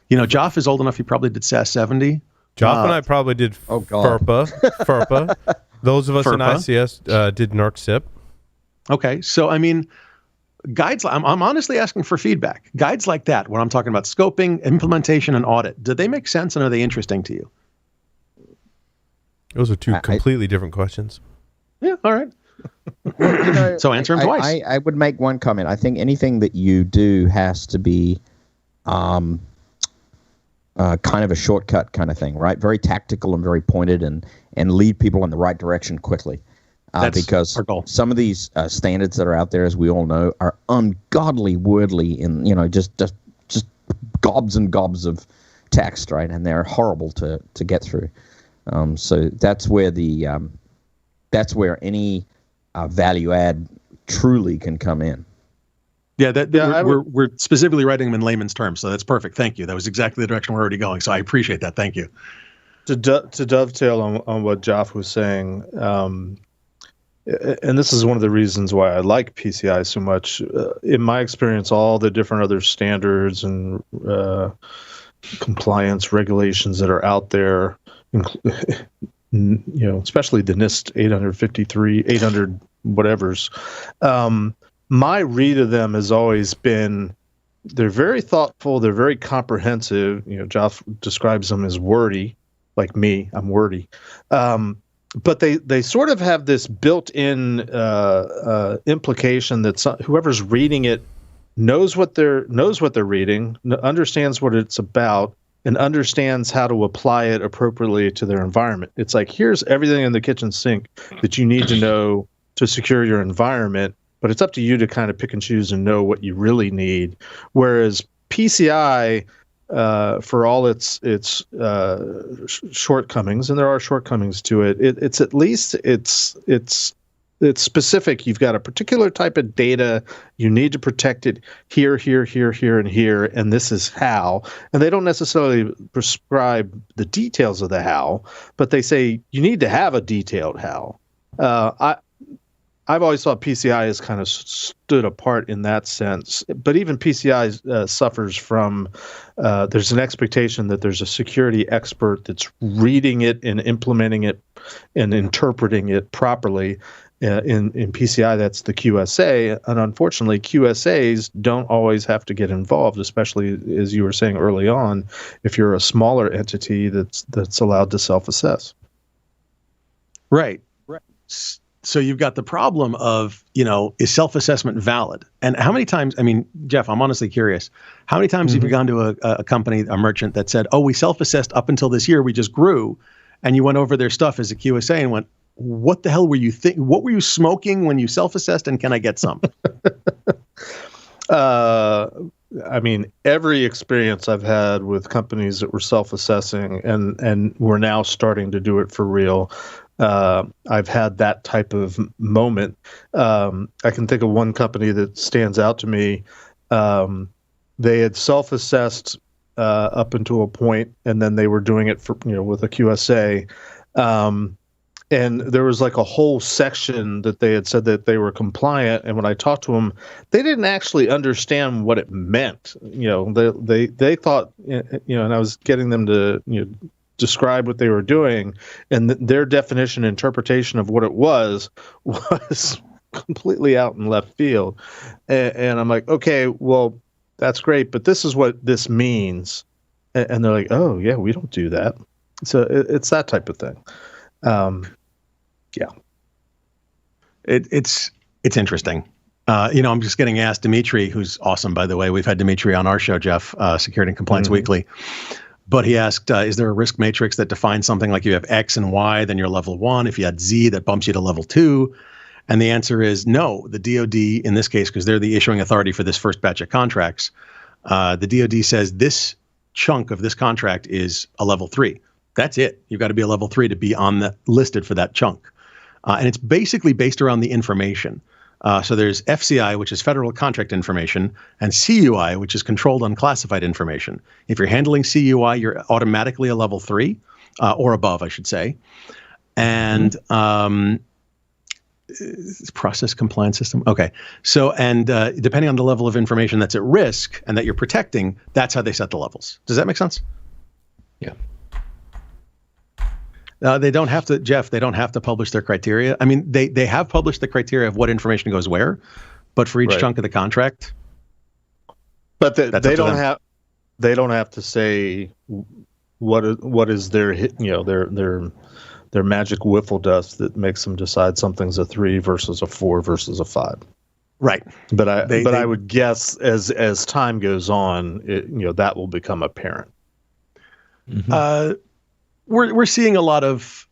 You know, Joff is old enough. He probably did SAS 70. Joff and I probably did FERPA. Those of us in ICS did NERC-CIP. Okay. So, I mean, guides, I'm honestly asking for feedback. Guides like that, when I'm talking about scoping, implementation, and audit, do they make sense and are they interesting to you? Those are two completely different questions. Yeah, all right. Well, you know, so answer them twice. I would make one comment. I think anything that you do has to be kind of a shortcut kind of thing, right? Very tactical and very pointed and lead people in the right direction quickly. Because some of these standards that are out there, as we all know, are ungodly wordly in, you know, just gobs and gobs of text, right? And they're horrible to get through. So that's where any value add truly can come in. Yeah, we're specifically writing them in layman's terms, so that's perfect. Thank you. That was exactly the direction we're already going, so I appreciate that. Thank you. To dovetail on what Joff was saying, and this is one of the reasons why I like PCI so much. In my experience, all the different other standards and compliance regulations that are out there, you know, especially the NIST 853, 800 whatevers. My read of them has always been they're very thoughtful, they're very comprehensive. You know, Joff describes them as wordy, like me, I'm wordy. But they sort of have this built-in implication that whoever's reading it knows what they're reading, understands what it's about, and understands how to apply it appropriately to their environment. It's like, here's everything in the kitchen sink that you need to know to secure your environment, but it's up to you to kind of pick and choose and know what you really need. Whereas PCI, for all its shortcomings, and there are shortcomings to it, it's at least it's specific. You've got a particular type of data. You need to protect it here, and here, and this is how. And they don't necessarily prescribe the details of the how, but they say you need to have a detailed how. I've always thought PCI has kind of stood apart in that sense, but even PCI suffers from there's an expectation that there's a security expert that's reading it and implementing it and interpreting it properly. In PCI, that's the QSA, and unfortunately, QSAs don't always have to get involved, especially as you were saying early on, if you're a smaller entity that's allowed to self-assess. Right. So you've got the problem of, you know, is self-assessment valid? And how many times, I mean, Jeff, I'm honestly curious, how many times have you gone to a company, a merchant that said, oh, we self-assessed up until this year, we just grew, and you went over their stuff as a QSA and went, what the hell were you what were you smoking when you self-assessed, and can I get some? I mean, every experience I've had with companies that were self-assessing and we're now starting to do it for real, I've had that type of moment. I can think of one company that stands out to me. They had self-assessed up until a point, and then they were doing it for, you know, with a QSA. And there was like a whole section that they had said that they were compliant. And when I talked to them, they didn't actually understand what it meant. You know, they thought, you know, and I was getting them to, you know, describe what they were doing, and their definition and interpretation of what it was completely out in left field. And I'm like, okay, well, that's great, but this is what this means. And they're like, oh yeah, we don't do that. So it's that type of thing. Yeah. It's interesting. You know, I'm just getting asked, Dimitri, who's awesome, by the way. We've had Dimitri on our show, Jeff, Security and Compliance Weekly. But he asked, is there a risk matrix that defines something like you have X and Y, then you're level 1? If you had Z, that bumps you to level 2? And the answer is no. The DoD, in this case, because they're the issuing authority for this first batch of contracts, the DoD says this chunk of this contract is a level 3. That's it. You've got to be a level 3 to be on the listed for that chunk. And it's basically based around the information. So there's FCI, which is federal contract information, and CUI, which is controlled unclassified information. If you're handling CUI, you're automatically a level 3, or above, I should say. And process compliance system. Okay. So, and depending on the level of information that's at risk and that you're protecting, that's how they set the levels. Does that make sense? Yeah. They don't have to, Jeff, they don't have to publish their criteria. I mean, they have published the criteria of what information goes where, but for each chunk of the contract. But they don't have to say what is their their magic wiffle dust that makes them decide something's a 3 versus a 4 versus a 5. Right. But I would guess as time goes on, that will become apparent. Mm-hmm. We're seeing a lot of,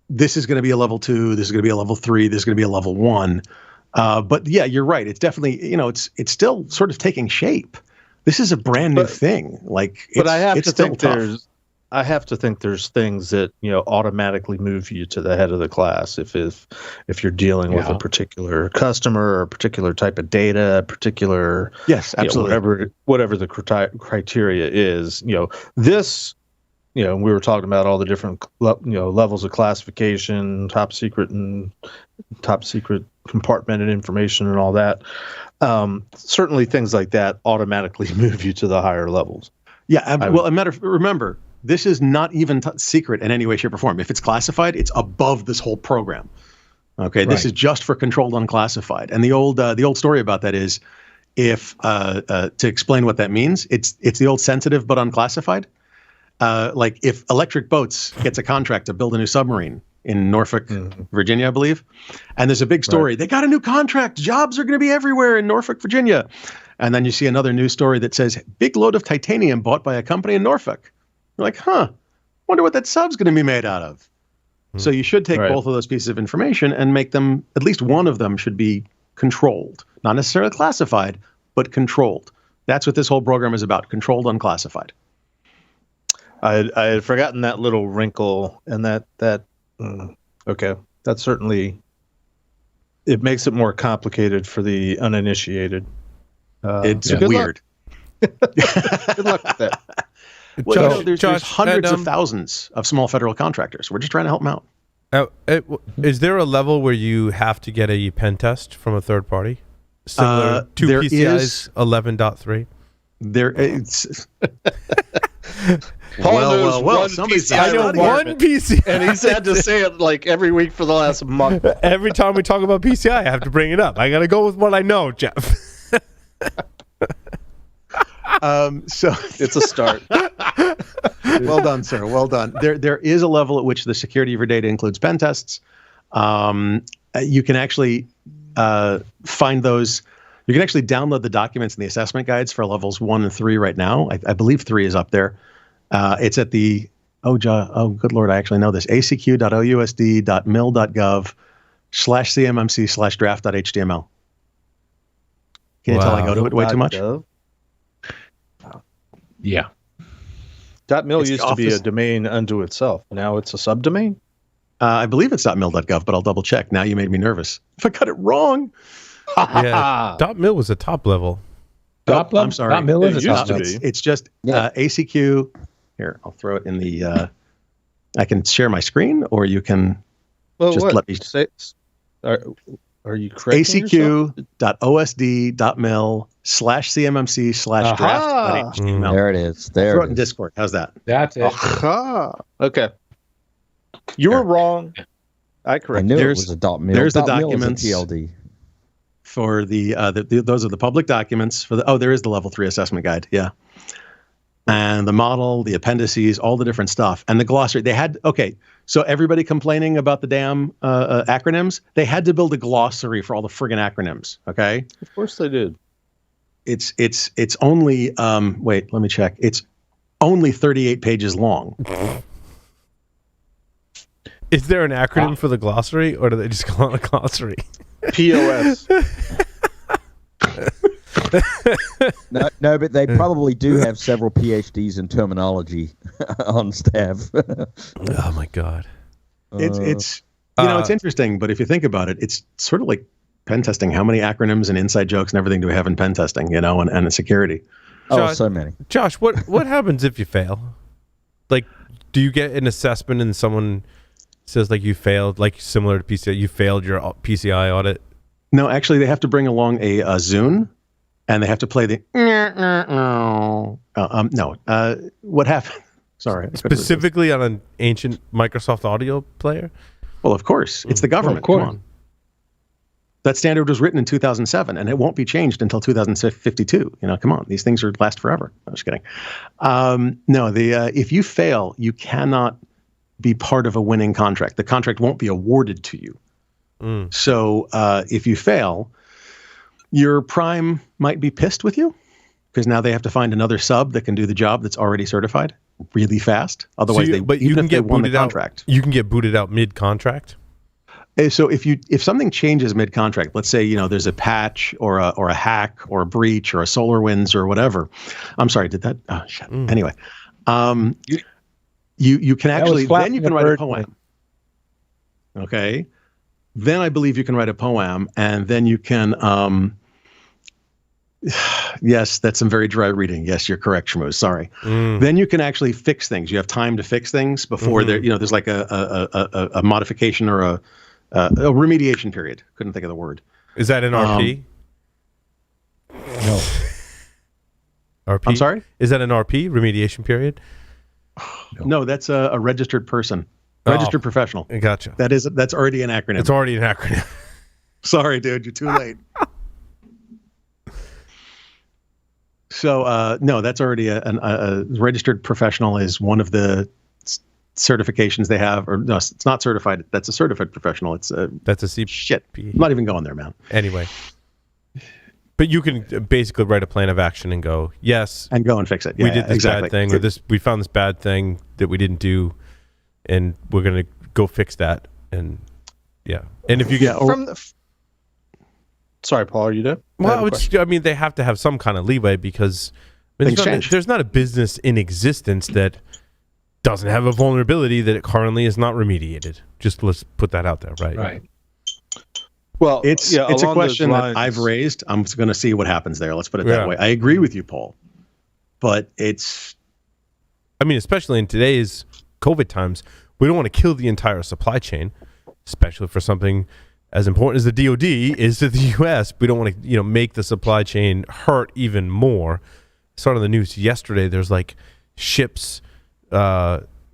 this is going to be a level 2, this is going to be a level 3, this is going to be a level 1. But yeah, you're right. It's definitely, it's still sort of taking shape. This is a brand new thing. But I have to think there's things that automatically move you to the head of the class if you're dealing with a particular customer or a particular type of data, particular absolutely whatever the criteria is. This, we were talking about all the different levels of classification, top secret compartmented information and all that. Certainly things like that automatically move you to the higher levels. Yeah. Remember, this is not even secret in any way, shape, or form. If it's classified, it's above this whole program. Okay, this is just for controlled unclassified. And the old story about that is, if to explain what that means, it's the old sensitive but unclassified. Like if Electric Boats gets a contract to build a new submarine in Norfolk, Virginia, I believe, and there's a big story. They got a new contract. Jobs are going to be everywhere in Norfolk, Virginia. And then you see another news story that says big load of titanium bought by a company in Norfolk. You're like, wonder what that sub's going to be made out of. So you should take both of those pieces of information and make them, at least one of them should be controlled. Not necessarily classified, but controlled. That's what this whole program is about, controlled unclassified. I had forgotten that little wrinkle, and that certainly, it makes it more complicated for the uninitiated. It's weird. Good luck with that. Well, there's hundreds of thousands of small federal contractors. We're just trying to help them out. Is there a level where you have to get a pen test from a third party, similar to PCI's 11.3? Well. I know one PCI, and he's had to say it like every week for the last month. Every time we talk about PCI, I have to bring it up. I got to go with what I know, Jeff. So it's a start. Well done, sir. Well done. There is a level at which the security of your data includes pen tests. You can actually find those. You can actually download the documents and the assessment guides for levels 1 and 3 right now. I believe 3 is up there. It's at the good Lord, I actually know this. acq.ousd.mil.gov/cmmc/draft.html. Can you tell I go to it way too much? Yeah. .mil used to be a domain unto itself. Now it's a subdomain? I believe it's .mil.gov, but I'll double check. Now you made me nervous. If I got it wrong. Yeah. .mil was a top level. I'm sorry. .mil is a top level. It's just ACQ. Here, I'll throw it in the. I can share my screen, or you can let me say. Are you correcting acq.osd.mil/cmmc/draft.html. There it is. Throw it in Discord. How's that? That's it. Okay. You were wrong. I corrected. I knew it was a .mil. There's the .mil documents. is a TLD. For those are the public documents for there is the level 3 assessment guide. Yeah. And the model, the appendices, all the different stuff, and the glossary. So everybody complaining about the damn acronyms, they had to build a glossary for all the friggin' acronyms. Okay. Of course they did. It's only wait, let me check. It's only 38 pages long. Is there an acronym for the glossary, or do they just call it a glossary? POS. No, but they probably do have several PhDs in terminology on staff. Oh my God. It's interesting, but if you think about it, it's sort of like pen testing. How many acronyms and inside jokes and everything do we have in pen testing, and security? Josh, so many. Josh, what happens if you fail? Like, do you get an assessment and someone says like you failed, like similar to PCI, you failed your PCI audit? No, actually, they have to bring along a Zune, and they have to play the. What happened? Sorry. Specifically on an ancient Microsoft audio player? Well, of course, it's the government. Come on. That standard was written in 2007, and it won't be changed until 2052. Come on, these things last forever. I'm just kidding. If you fail, you cannot be part of a winning contract. The contract won't be awarded to you. So if you fail, your prime might be pissed with you because now they have to find another sub that can do the job that's already certified really fast. Otherwise, you can get booted out. You can get booted out mid-contract. So if something changes mid-contract, let's say there's a patch or a hack or a breach or a SolarWinds or whatever. I'm sorry, did that? Oh shit. Anyway, you can actually then you can write a poem. Okay, then I believe you can write a poem, and then you can. Yes, that's some very dry reading. Yes, you're correct, Shmooze. Sorry. Then you can actually fix things. You have time to fix things before there's like a modification or a remediation period. Couldn't think of the word. Is that an RP? No. RP? I'm sorry? Is that an RP, remediation period? No, that's a registered person. Registered professional. I gotcha. That's already an acronym. It's already an acronym. Sorry, dude. You're too late. So, no, that's already a registered professional is one of the certifications they have, or no, it's not certified. That's a certified professional. That's a CP. Shit. I'm not even going there, man. Anyway, but you can basically write a plan of action and go, yes, and go and fix it. We did this bad thing, or we found this bad thing that we didn't do, and we're gonna go fix that. And and if you get sorry, Paul, are you there? Well, they have to have some kind of leeway because there's not a business in existence that doesn't have a vulnerability that it currently is not remediated. Just let's put that out there, right? Right. Well, it's a question that I've raised. I'm going to see what happens there. Let's put it that way. I agree with you, Paul, but especially in today's COVID times, we don't want to kill the entire supply chain, especially for something as important as the DoD is to the U.S. We don't want to, make the supply chain hurt even more. I saw on the news yesterday. There's like ships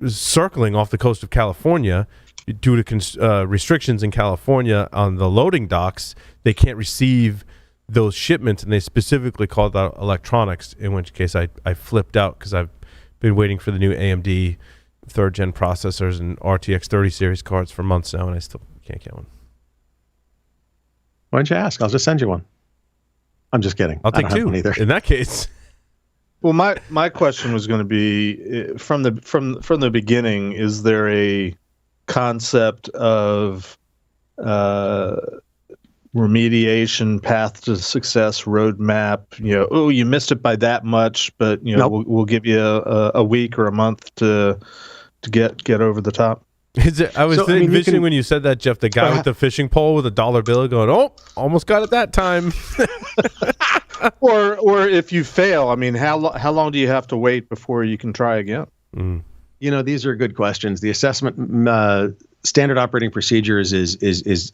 circling off the coast of California due to restrictions in California on the loading docks. They can't receive those shipments, and they specifically called out electronics. In which case, I flipped out because I've been waiting for the new AMD 3rd gen processors and RTX 30 series cards for months now, and I still can't get one. Why don't you ask? I'll just send you one. I'm just kidding. I'll take two. In that case. Well, my question was going to be from the beginning. Is there a concept of remediation, path to success, roadmap? You missed it by that much, but Nope. we'll give you a week or a month to get over the top. I was envisioning when you said that, Jeff, the guy with the fishing pole with a dollar bill going, "Oh, almost got it that time." or if you fail, how long do you have to wait before you can try again? These are good questions. The assessment standard operating procedures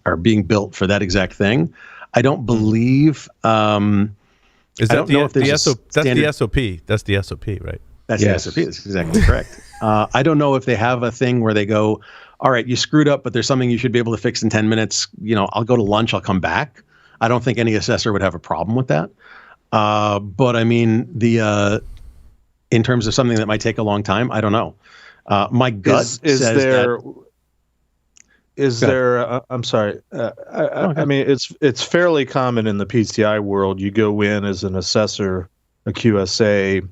are being built for that exact thing. I don't believe. Is that the SOP? That's the SOP, right? That's the SOP. That's exactly correct. I don't know if they have a thing where they go, all right, you screwed up, but there's something you should be able to fix in 10 minutes. I'll go to lunch. I'll come back. I don't think any assessor would have a problem with that. But in terms of something that might take a long time, I don't know. My gut says I'm sorry. It's fairly common in the PCI world. You go in as an assessor, a QSA,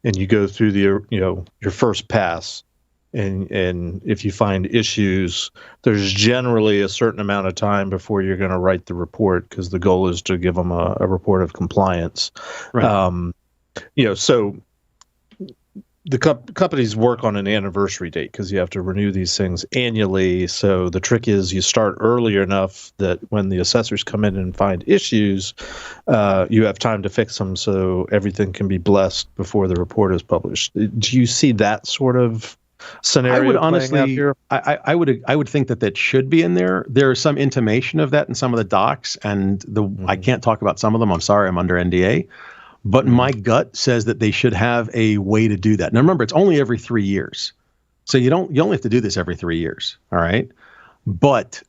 and you go through your first pass, and if you find issues, there's generally a certain amount of time before you're going to write the report, because the goal is to give them a report of compliance. Right. So the companies work on an anniversary date because you have to renew these things annually. So the trick is you start early enough that when the assessors come in and find issues, you have time to fix them so everything can be blessed before the report is published. Do you see that sort of scenario I would playing out honestly, here? I would think that should be in there. There is some intimation of that in some of the docs, and I can't talk about some of them. I'm sorry, I'm under NDA. But my gut says that they should have a way to do that. Now remember, it's only every 3 years, so you only have to do this every 3 years. All right, but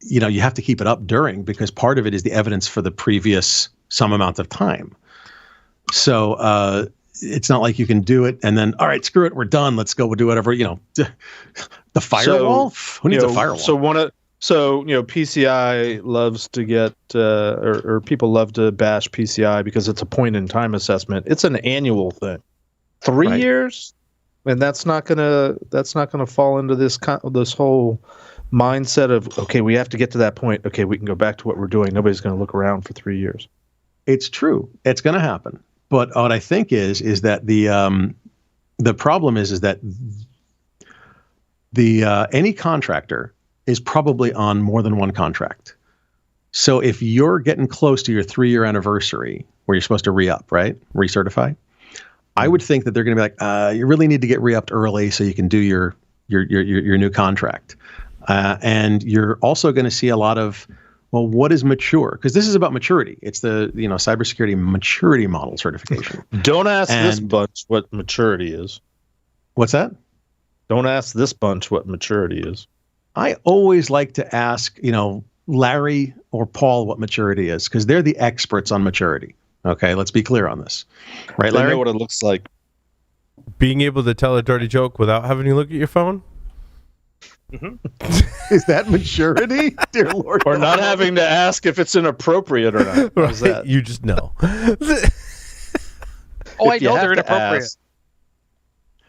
you have to keep it up during, because part of it is the evidence for the previous some amount of time. So it's not like you can do it and then, all right, screw it, we're done. Let's go. We'll do whatever, the firewall. Who needs a firewall? So PCI loves to get, or people love to bash PCI because it's a point in time assessment. It's an annual thing. 3 years, and that's not gonna fall into this whole mindset of, okay, we have to get to that point. Okay, we can go back to what we're doing. Nobody's going to look around for 3 years. It's true. It's going to happen. But what I think is that the problem is that any contractor is probably on more than one contract. So if you're getting close to your 3-year anniversary where you're supposed to re-up, right? Recertify. I would think that they're going to be like, you really need to get re-upped early so you can do your new contract. And you're also going to see a lot of, well, what is mature? Because this is about maturity. It's the cybersecurity maturity model certification. Don't ask this bunch what maturity is. What's that? Don't ask this bunch what maturity is. I always like to ask, Larry or Paul what maturity is, because they're the experts on maturity. Okay, let's be clear on this. Right, Larry? They know what it looks like. Being able to tell a dirty joke without having to look at your phone? Mm-hmm. Is that maturity? Dear Lord. Or not having to ask if it's inappropriate or not. Right. That? You just know. I know they're inappropriate.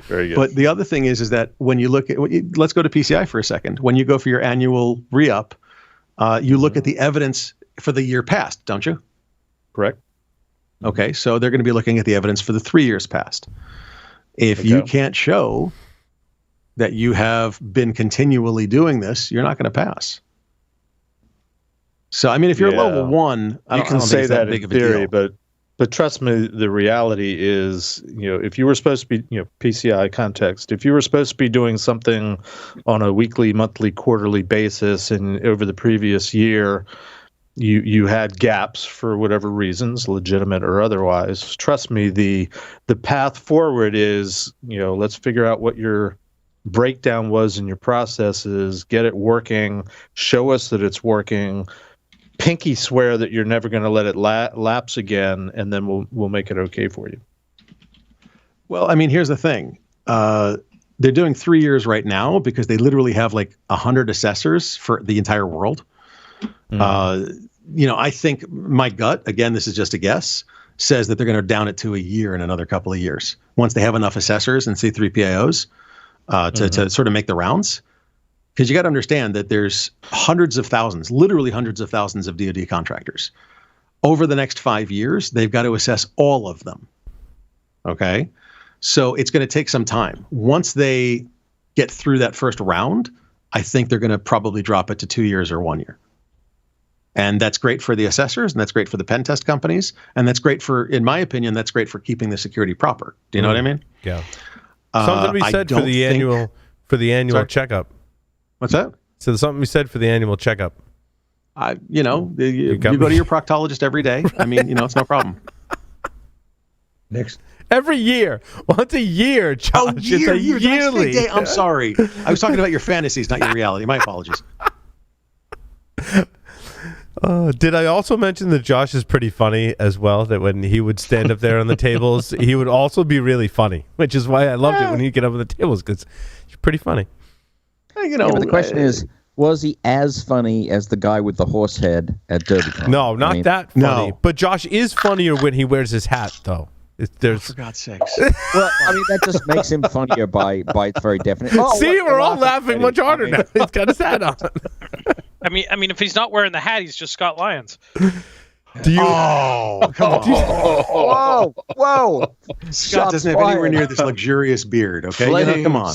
Very good. But the other thing is that when you look at, let's go to PCI for a second. When you go for your annual re-up, you look at the evidence for the year past, don't you? Correct. Okay, so they're going to be looking at the evidence for the 3 years past. If you can't show that you have been continually doing this, you're not going to pass. So, I mean, if you're level 1, you can say that in theory, but trust me, the reality is, if you were supposed to be, PCI context, if you were supposed to be doing something on a weekly, monthly, quarterly basis, and over the previous year, you had gaps for whatever reasons, legitimate or otherwise, trust me, the path forward is, let's figure out what your breakdown was in your processes, get it working, show us that it's working, pinky swear that you're never going to let it lapse again, and then we'll make it okay for you. Well, I mean, here's the thing. They're doing 3 years right now because they literally have like 100 assessors for the entire world. I think my gut, again, this is just a guess, says that they're going to down it to a year in another couple of years once they have enough assessors and C3PAOs to sort of make the rounds. Because you got to understand that there's hundreds of thousands, literally hundreds of thousands of DoD contractors. Over the next 5 years, they've got to assess all of them. Okay? So it's going to take some time. Once they get through that first round, I think they're going to probably drop it to 2 years or 1 year. And that's great for the assessors, and that's great for the pen test companies, and that's great for, in my opinion, that's great for keeping the security proper. Do you know what I mean? Yeah. Something to be said for the annual checkup. What's that? So there's something to be said for the annual checkup. You go to your proctologist every day. I mean, it's no problem. Every year. Once a year, Josh. Oh, it's a yearly. Day. I'm sorry. I was talking about your fantasies, not your reality. My apologies. Did I also mention that Josh is pretty funny as well? That when he would stand up there on the tables, he would also be really funny, which is why I loved it when he'd get up on the tables, because he's pretty funny. But the question is, was he as funny as the guy with the horse head at DerbyCon? No, not that funny. No. But Josh is funnier when he wears his hat, though. For God's sakes. Well, I mean, that just makes him funnier by its very definition. See, we're all laughing much harder now. He's got his hat on. I mean, if he's not wearing the hat, he's just Scott Lyons. Come on. Whoa. Scott doesn't have anywhere near this luxurious beard, okay? Come on.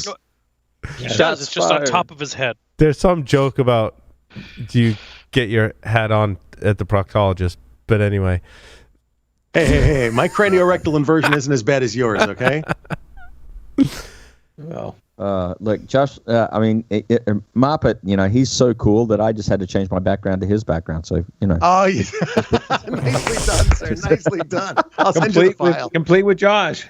He does. It's just on top of his head. There's some joke about, do you get your hat on at the proctologist? But anyway. Hey, my craniorectal inversion isn't as bad as yours, okay? Well, Look, Josh. Marpet. He's so cool that I just had to change my background to his background. So Oh, yeah. Nicely done, sir. Nicely done. I'll send you the file. complete with Josh.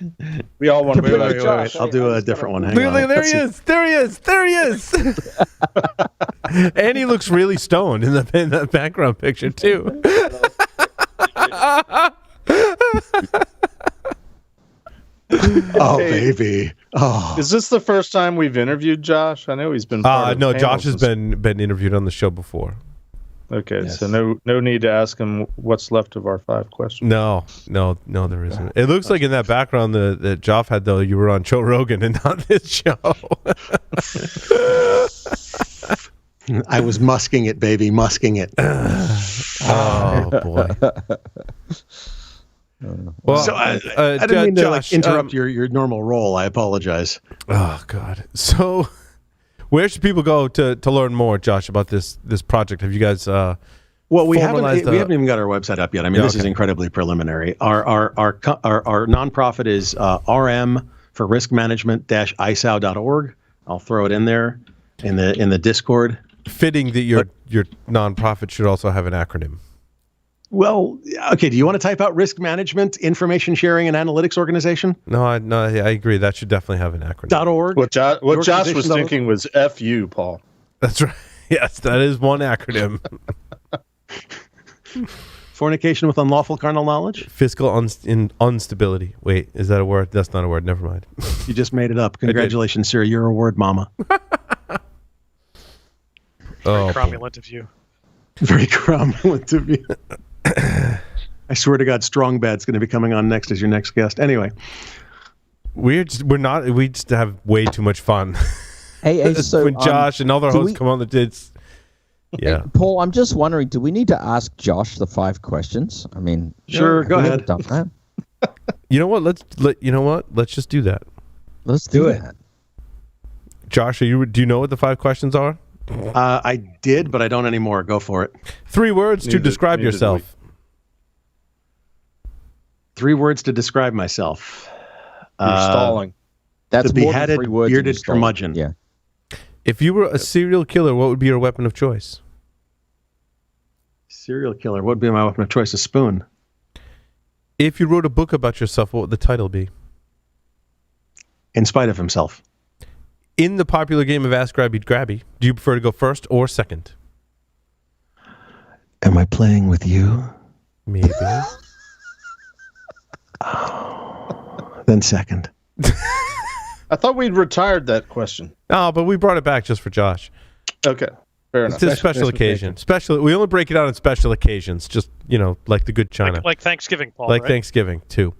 We all want to Wait, be wait, wait. I'll do a different one. Hang Look, on. look, there Let's he see. is. There he is. There he is. And he looks really stoned in the background picture too. Oh, Hey. baby. Oh, Is this the first time we've interviewed Josh? I know he's been. Part of No, panels Josh has and been interviewed on the show before. Okay, Yes. so no need to ask him what's left of our 5 questions. No, there isn't. It looks like in that background that Joff had, though, you were on Joe Rogan and not this show. I was musking it, baby, musking it. Oh, boy. Well, So I didn't mean to Josh, interrupt your normal role. I apologize. Oh, God. So where should people go to learn more, Josh, about this project? Have you guys Well, we haven't formalized even got our website up yet. I mean, this is incredibly preliminary. Our nonprofit is RM for risk management-isao.org. I'll throw it in there in the Discord. fitting that your nonprofit should also have an acronym? Well, okay. Do you want to type out risk management, information sharing, and analytics organization? No, I agree. That should definitely have an acronym. .org. What Josh was organization thinking was FU, Paul. That's right. Yes, that is one acronym. Fornication with unlawful carnal knowledge. Fiscal instability. Wait, is that a word? That's not a word. Never mind. You just made it up. Congratulations, sir. You're a word mama. Oh, Cromulent of you. Very cromulent of you. I swear to God, Strong Bad's going to be coming on next as your next guest. Anyway, we just have way too much fun. Hey, so when Josh and other do hosts we- come on, yeah. Hey, Paul, I'm just wondering, do we need to ask Josh the 5 questions? I mean, Sure, have go we ever ahead. done that? You know what? Let's just do that. Let's do it. that. Josh, do you know what the 5 questions are? I did, but I don't anymore. Go for it. 3 words to Neither- describe neither do yourself. 3 words to describe myself. You're stalling. That's The more than beheaded, 3 words. in bearded the stall. curmudgeon. Yeah. If you were a serial killer, what would be your weapon of choice? Serial killer. What would be my weapon of choice? A spoon. If you wrote a book about yourself, what would the title be? In spite of himself. In the popular game of Ask Grabby Grabby, do you prefer to go first or second? Am I playing with you? Maybe. Then second. I thought we'd retired that question. Oh, but we brought it back just for Josh. Okay, fair enough. It's a special occasion. We only break it out on special occasions, just, like the good China. Like Thanksgiving, Paul. Like right? Thanksgiving, too.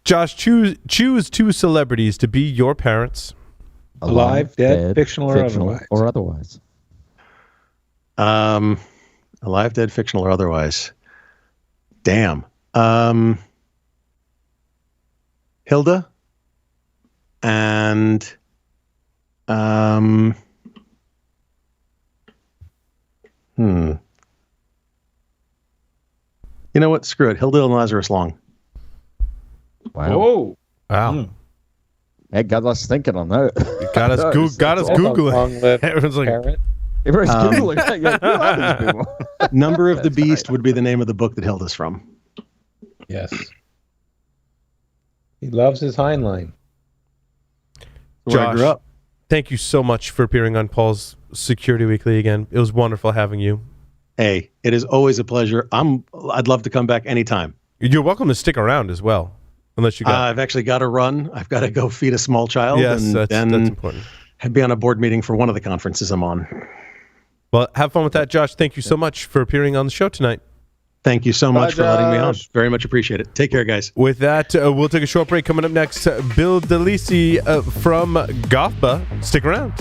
Josh, choose 2 celebrities to be your parents. Alive, dead, fictional or otherwise. Alive, dead, fictional, or otherwise. Damn. Hilda and You know what? Screw it. Hilda and Lazarus Long. Wow. Oh, Wow. That got us thinking on that. Got us Googling. long-lived Everyone's like, parrot. Everybody's Googling. Who are these people? Number of the Beast would be the name of the book that Hilda's from. Yes. He loves his Heinlein. Where I grew Josh, up. thank you so much for appearing on Paul's Security Weekly again. It was wonderful having you. Hey, it is always a pleasure. I'd love to come back anytime. You're welcome to stick around as well, unless you got. I've actually got to run. I've got to go feed a small child. Yes, and that's then important. be on a board meeting for one of the conferences I'm on. Well, have fun with that, Josh. Thank you so much for appearing on the show tonight. Thank you so much Bye, for letting me on. Josh. Very much appreciate it. Take care, guys. With that, we'll take a short break. Coming up next, Bill DeLisi from GOFBA. Stick around.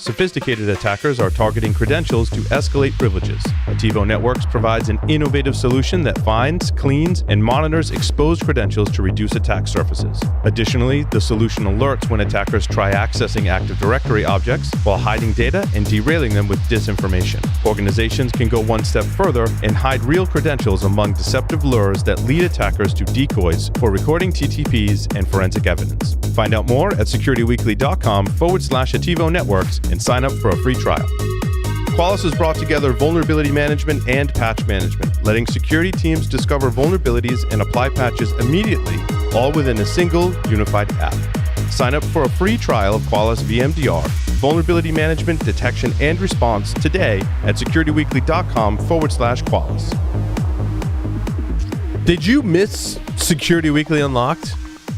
sophisticated attackers are targeting credentials to escalate privileges. Ativo Networks provides an innovative solution that finds, cleans, and monitors exposed credentials to reduce attack surfaces. Additionally, the solution alerts when attackers try accessing Active Directory objects while hiding data and derailing them with disinformation. Organizations can go one step further and hide real credentials among deceptive lures that lead attackers to decoys for recording TTPs and forensic evidence. Find out more at securityweekly.com/Ativo Networks and sign up for a free trial. Qualys has brought together vulnerability management and patch management, letting security teams discover vulnerabilities and apply patches immediately, all within a single, unified app. Sign up for a free trial of Qualys VMDR, vulnerability management, detection, and response today at securityweekly.com/Qualys. Did you miss Security Weekly Unlocked?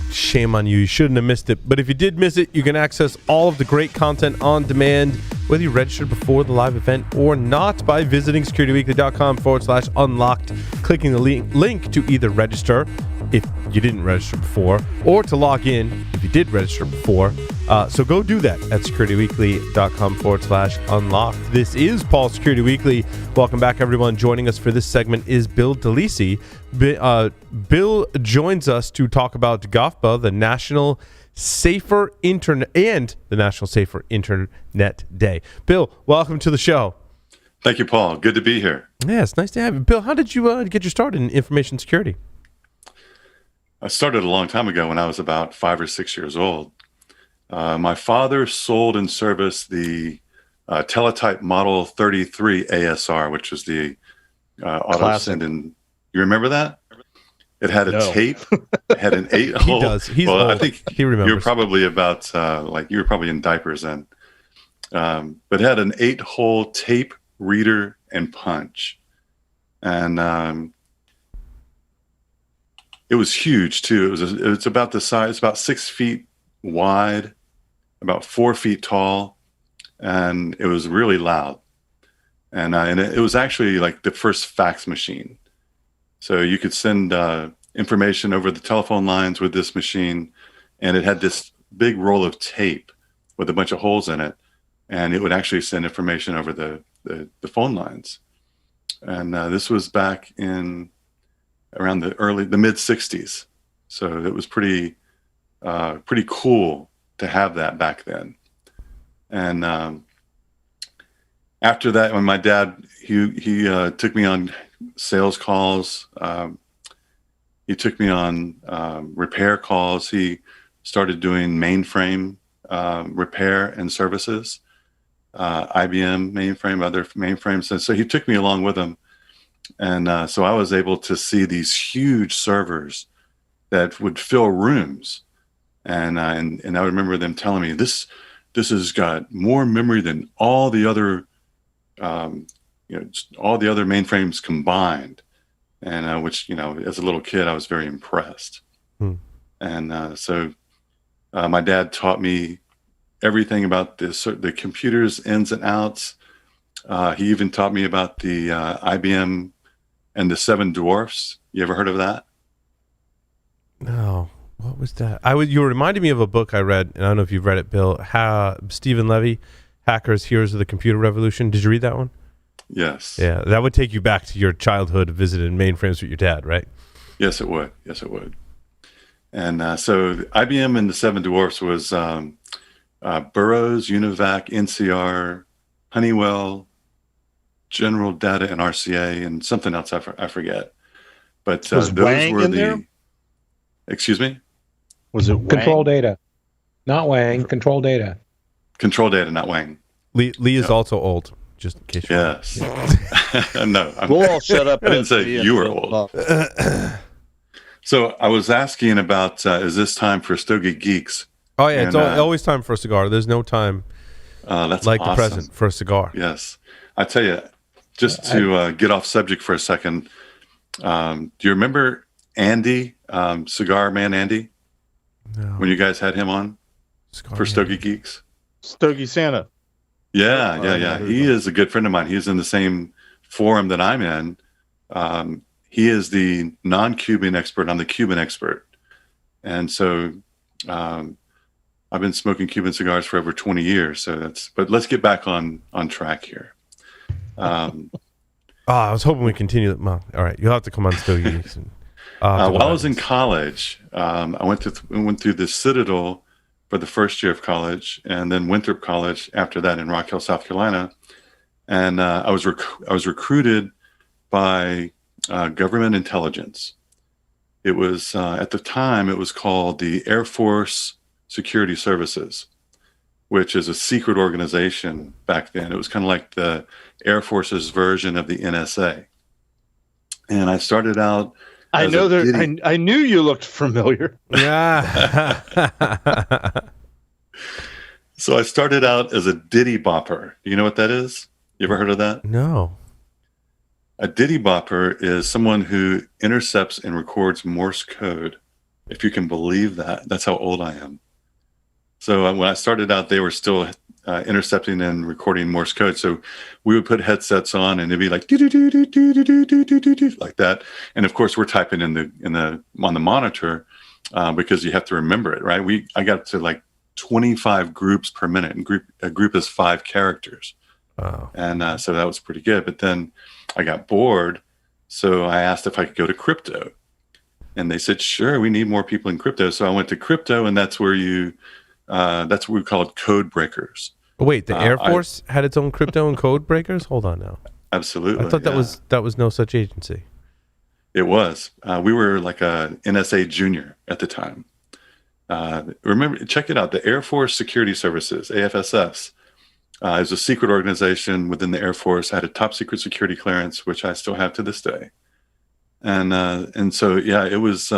Shame on you. You shouldn't have missed it. But if you did miss it, you can access all of the great content on demand, whether you registered before the live event or not, by visiting securityweekly.com/unlocked, clicking the link to either register if you didn't register before, or to log in if you did register before. So go do that at securityweekly.com/unlocked. This is Paul Security Weekly. Welcome back, everyone. Joining us for this segment is Bill DeLisi. Bill joins us to talk about GOFBA, the National Safer Internet, and the National Safer Internet Day. Bill, welcome to the show. Thank you, Paul. Good to be here. Yeah, it's nice to have you. Bill, how did you get your start in information security? I started a long time ago when I was about 5 or 6 years old. My father sold and serviced the Teletype Model 33 ASR, which was the auto send in. You remember that? It had a tape. It had an 8-hole. He does. He's old. I think he remembers. You were probably about you were probably in diapers then. But it had an 8-hole tape reader and punch, and it was huge too. It's about the size, about 6 feet wide, about 4 feet tall, and it was really loud. And it was actually like the first fax machine. So you could send information over the telephone lines with this machine, and it had this big roll of tape with a bunch of holes in it, and it would actually send information over the phone lines. And this was back in around the mid 60s. So it was pretty cool to have that back then. And after that, when my dad, he took me on sales calls, he took me on repair calls. He started doing mainframe repair and services, IBM mainframe, other mainframes. And so he took me along with him. And so I was able to see these huge servers that would fill rooms. And I remember them telling me, this has got more memory than all the other all the other mainframes combined. And which, as a little kid, I was very impressed. And so my dad taught me everything about the computer's ins and outs. He even taught me about the IBM and the 7 Dwarfs. You ever heard of that? No. What was that? You reminded me of a book I read, and I don't know if you've read it, Bill. Stephen Levy, Hackers, Heroes of the Computer Revolution. Did you read that one? Yes. Yeah, that would take you back to your childhood visiting mainframes with your dad, right? Yes, it would. Yes, it would. And so IBM and the 7 Dwarfs was Burroughs, Univac, NCR, Honeywell, General Data, and RCA, and something else I forget. But those Wang were in the. there? Excuse me? Was it Wang? Control Data, not Wang. Control Data. Control Data, not Wang. Lee is also old, just in case. Yes. No. We'll all shut up. I didn't say you were old. So I was asking about, is this time for Stogie Geeks? Oh, yeah. It's always time for a cigar. There's no time that's like awesome. the present for a cigar. Yes. I tell you, just to get off subject for a second, do you remember Andy, Cigar Man Andy? No. When you guys had him on for Stogie Geeks? Stogie Santa. Yeah. He is a good friend of mine. He's in the same forum that I'm in. He is the non-Cuban expert. I'm the Cuban expert. And so I've been smoking Cuban cigars for over 20 years. So but let's get back on track here. I was hoping we continue. Well, all right, you'll have to come on still. While I was in college, I went through the Citadel for the first year of college, and then Winthrop College after that in Rock Hill, South Carolina. And I was recruited by government intelligence. It was at the time it was called the Air Force Security Services, which is a secret organization back then. It was kind of like the Air Force's version of the NSA. And I started out. I knew you looked familiar. Yeah. So I started out as a ditty bopper. Do you know what that is? You ever heard of that? No. A ditty bopper is someone who intercepts and records Morse code. If you can believe that. That's how old I am. So when I started out, they were still intercepting and recording Morse code. So we would put headsets on, and it'd be like like that. And of course, we're typing on the monitor because you have to remember it, right? I got to like 25 groups per minute, and a group is 5 characters. Wow. And so that was pretty good. But then I got bored, so I asked if I could go to crypto, and they said, "Sure, we need more people in crypto." So I went to crypto, and that's where that's what we called code breakers. Oh, wait, the Air Force had its own crypto and code breakers? Hold on now. Absolutely. I thought that was no such agency. It was. We were like a NSA junior at the time. Remember, check it out. The Air Force Security Services, AFSS, is a secret organization within the Air Force. I had a top secret security clearance, which I still have to this day. And so, yeah, it was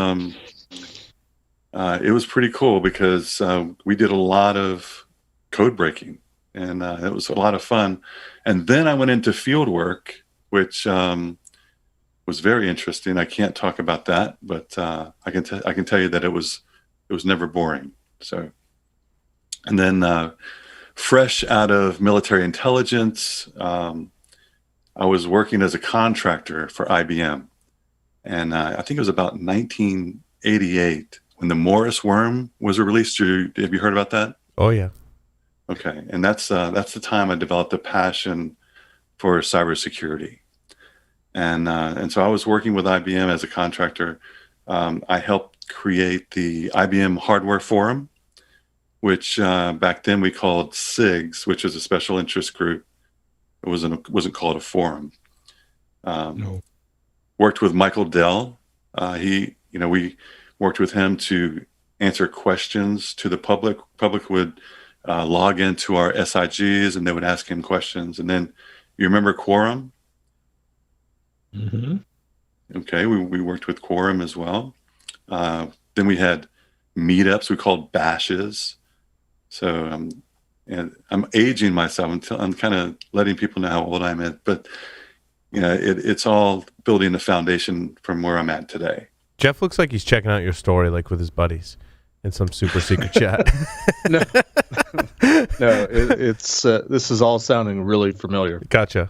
pretty cool because we did a lot of code breaking, and it was a lot of fun. And then I went into field work, which was very interesting. I can't talk about that, but I can tell you that it was never boring. So, and then fresh out of military intelligence, I was working as a contractor for IBM, and I think it was about 1988 when the Morris worm was released. Have you heard about that? Oh yeah. Okay, and that's the time I developed a passion for cybersecurity, and so I was working with IBM as a contractor. I helped create the IBM Hardware Forum, which back then we called SIGs, which is a special interest group. It wasn't called a forum. No. Worked with Michael Dell. We worked with him to answer questions to the public. Public would log into our SIGs, and they would ask him questions. And then, you remember Quorum? Mm-hmm. Okay, we worked with Quorum as well. Then we had meetups we called bashes. So and I'm aging myself until I'm kind of letting people know how old I'm at. But it's all building the foundation from where I'm at today. Jeff looks like he's checking out your story, like with his buddies in some super secret chat. No, it's this is all sounding really familiar. Gotcha.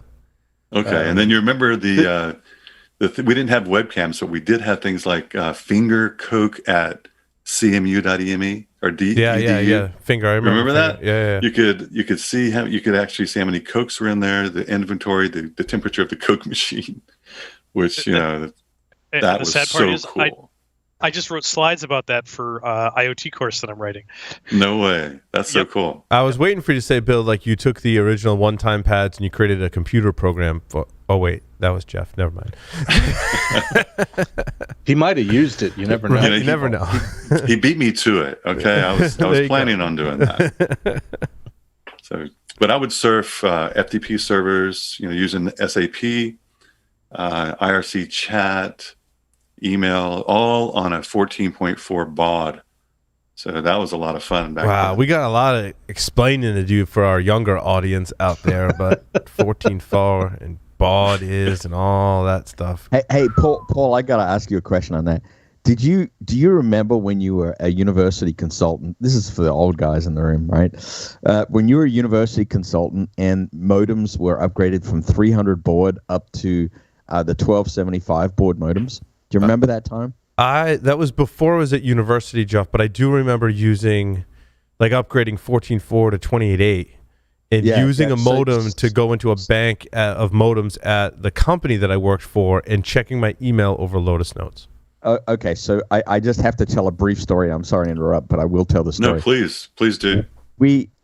Okay, and then you remember we didn't have webcams, so we did have things like finger coke at cmu.eme or D. Yeah. Finger. I remember that? Yeah. You could see you could actually see how many cokes were in there, the inventory, the temperature of the coke machine, which that was so cool. I just wrote slides about that for IoT course that I'm writing. No way. That's so cool. I was waiting for you to say, Bill, like you took the original one-time pads and you created a computer program for... Oh, wait. That was Jeff. Never mind. He might have used it. You never know. You never know. He beat me to it. Okay. I was planning on doing that. So, but I would surf FTP servers, using SAP, IRC chat, email, all on a 14.4 baud. So that was a lot of fun back then. We got a lot of explaining to do for our younger audience out there, but 14.4 and baud is and all that stuff. Hey, Paul, I got to ask you a question on that. Do you remember when you were a university consultant? This is for the old guys in the room, right? When you were a university consultant and modems were upgraded from 300 baud up to the 1275 baud modems. Do you remember that time? That was before I was at university, Jeff, but I do remember using like upgrading 14.4 to 28.8 and using a modem to go into a bank of modems at the company that I worked for and checking my email over Lotus Notes. Okay, so I just have to tell a brief story. I'm sorry to interrupt, but I will tell the story. No, please do.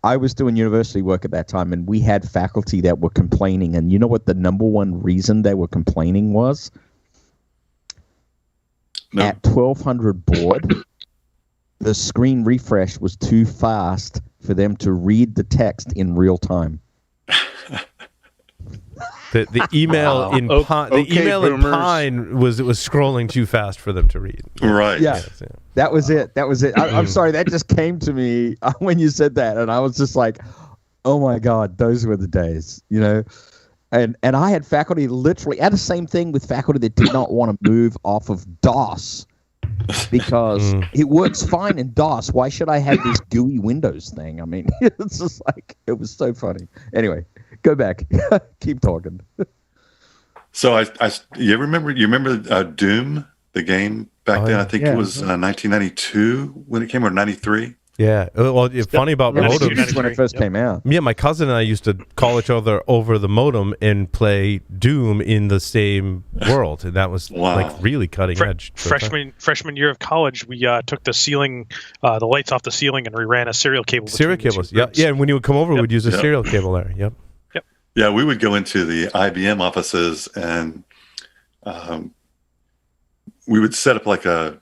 I was doing university work at that time, and we had faculty that were complaining. And you know what the number one reason they were complaining was? No. At 1200 baud, the screen refresh was too fast for them to read the text in real time. The email in Pine was scrolling too fast for them to read. Right. Yeah. That was it. I'm sorry. That just came to me when you said that, and I was just like, "Oh my God, those were the days," you know. And I had faculty literally. I had the same thing with faculty that did not want to move off of DOS because it works fine in DOS. Why should I have this GUI Windows thing? I mean, it's just like it was so funny. Anyway. Go back. Keep talking. So you remember Doom, the game back then? I think it was 1992 when it came, or 93. Yeah. Well, it's funny about modems. When it first came out. Yeah, my cousin and I used to call each other over the modem and play Doom in the same world, and that was like really cutting edge. Freshman year of college, we took the ceiling, the lights off the ceiling, and we ran a serial cable. Serial cables. Yeah. And when you would come over, we'd use a serial cable there. Yep. Yeah, we would go into the IBM offices and we would set up like a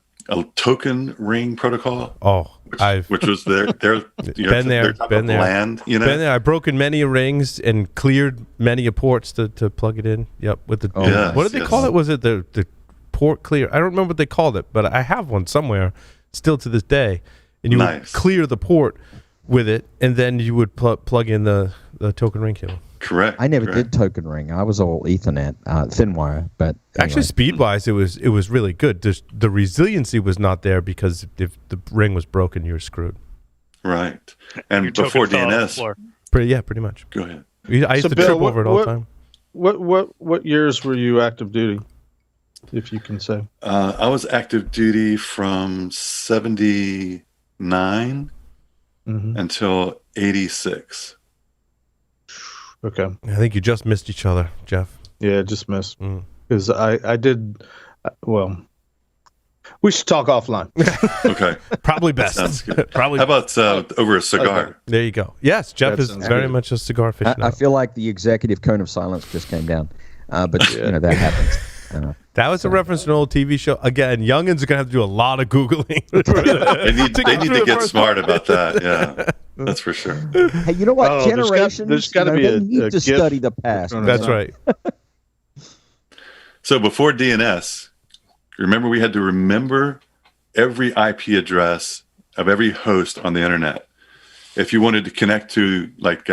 token ring protocol. Which was their been there. Land, you know. Been there. I've broken many rings and cleared many ports to plug it in. Yep, with the what did they call it? Was it the port clear? I don't remember what they called it, but I have one somewhere still to this day. And you would clear the port with it, and then you would plug in the token ring cable. Correct. I never did token ring. I was all Ethernet, thin wire. But anyway. Actually, speed wise, it was really good. The resiliency was not there because if the ring was broken, you were screwed. Right. And before DNS, pretty much. Go ahead. I used to trip over it all the time. What years were you active duty, if you can say? I was active duty from 79 until 86. Okay. I think you just missed each other, Jeff. Yeah, just missed. Because I did, well, we should talk offline. Okay. Probably best. Sounds good. Probably. How about over a cigar? Okay. There you go. Yes, Jeff is very much a cigar aficionado. I feel like the executive cone of silence just came down. But, you know, that happens. That was a reference to an old TV show. Again, youngins are going to have to do a lot of Googling. They need to get smart about that. Yeah, that's for sure. Hey, you know what? Generations, there's got to be they need to study the past. That's right. So before DNS, remember we had to remember every IP address of every host on the internet. If you wanted to connect to like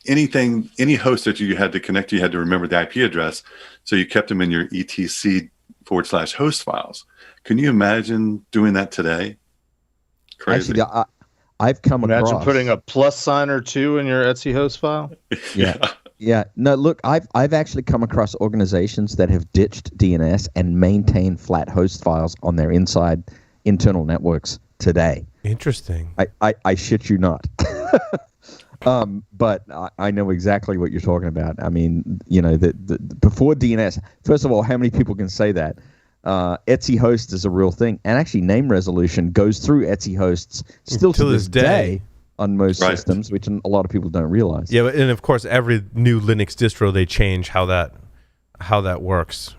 any host that you had to connect to, you had to remember the IP address. So you kept them in your etc/host files. Can you imagine doing that today? Crazy. Actually, I've come across. Imagine putting a plus sign or two in your Etsy host file. Yeah. No, look, I've actually come across organizations that have ditched DNS and maintain flat host files on their internal networks today. Interesting. I shit you not. But I know exactly what you're talking about. I mean, you know, the before DNS, first of all, how many people can say that? Etsy host is a real thing. And actually, name resolution goes through Etsy hosts still to this day on most systems, which a lot of people don't realize. Yeah, and of course, every new Linux distro, they change how that works.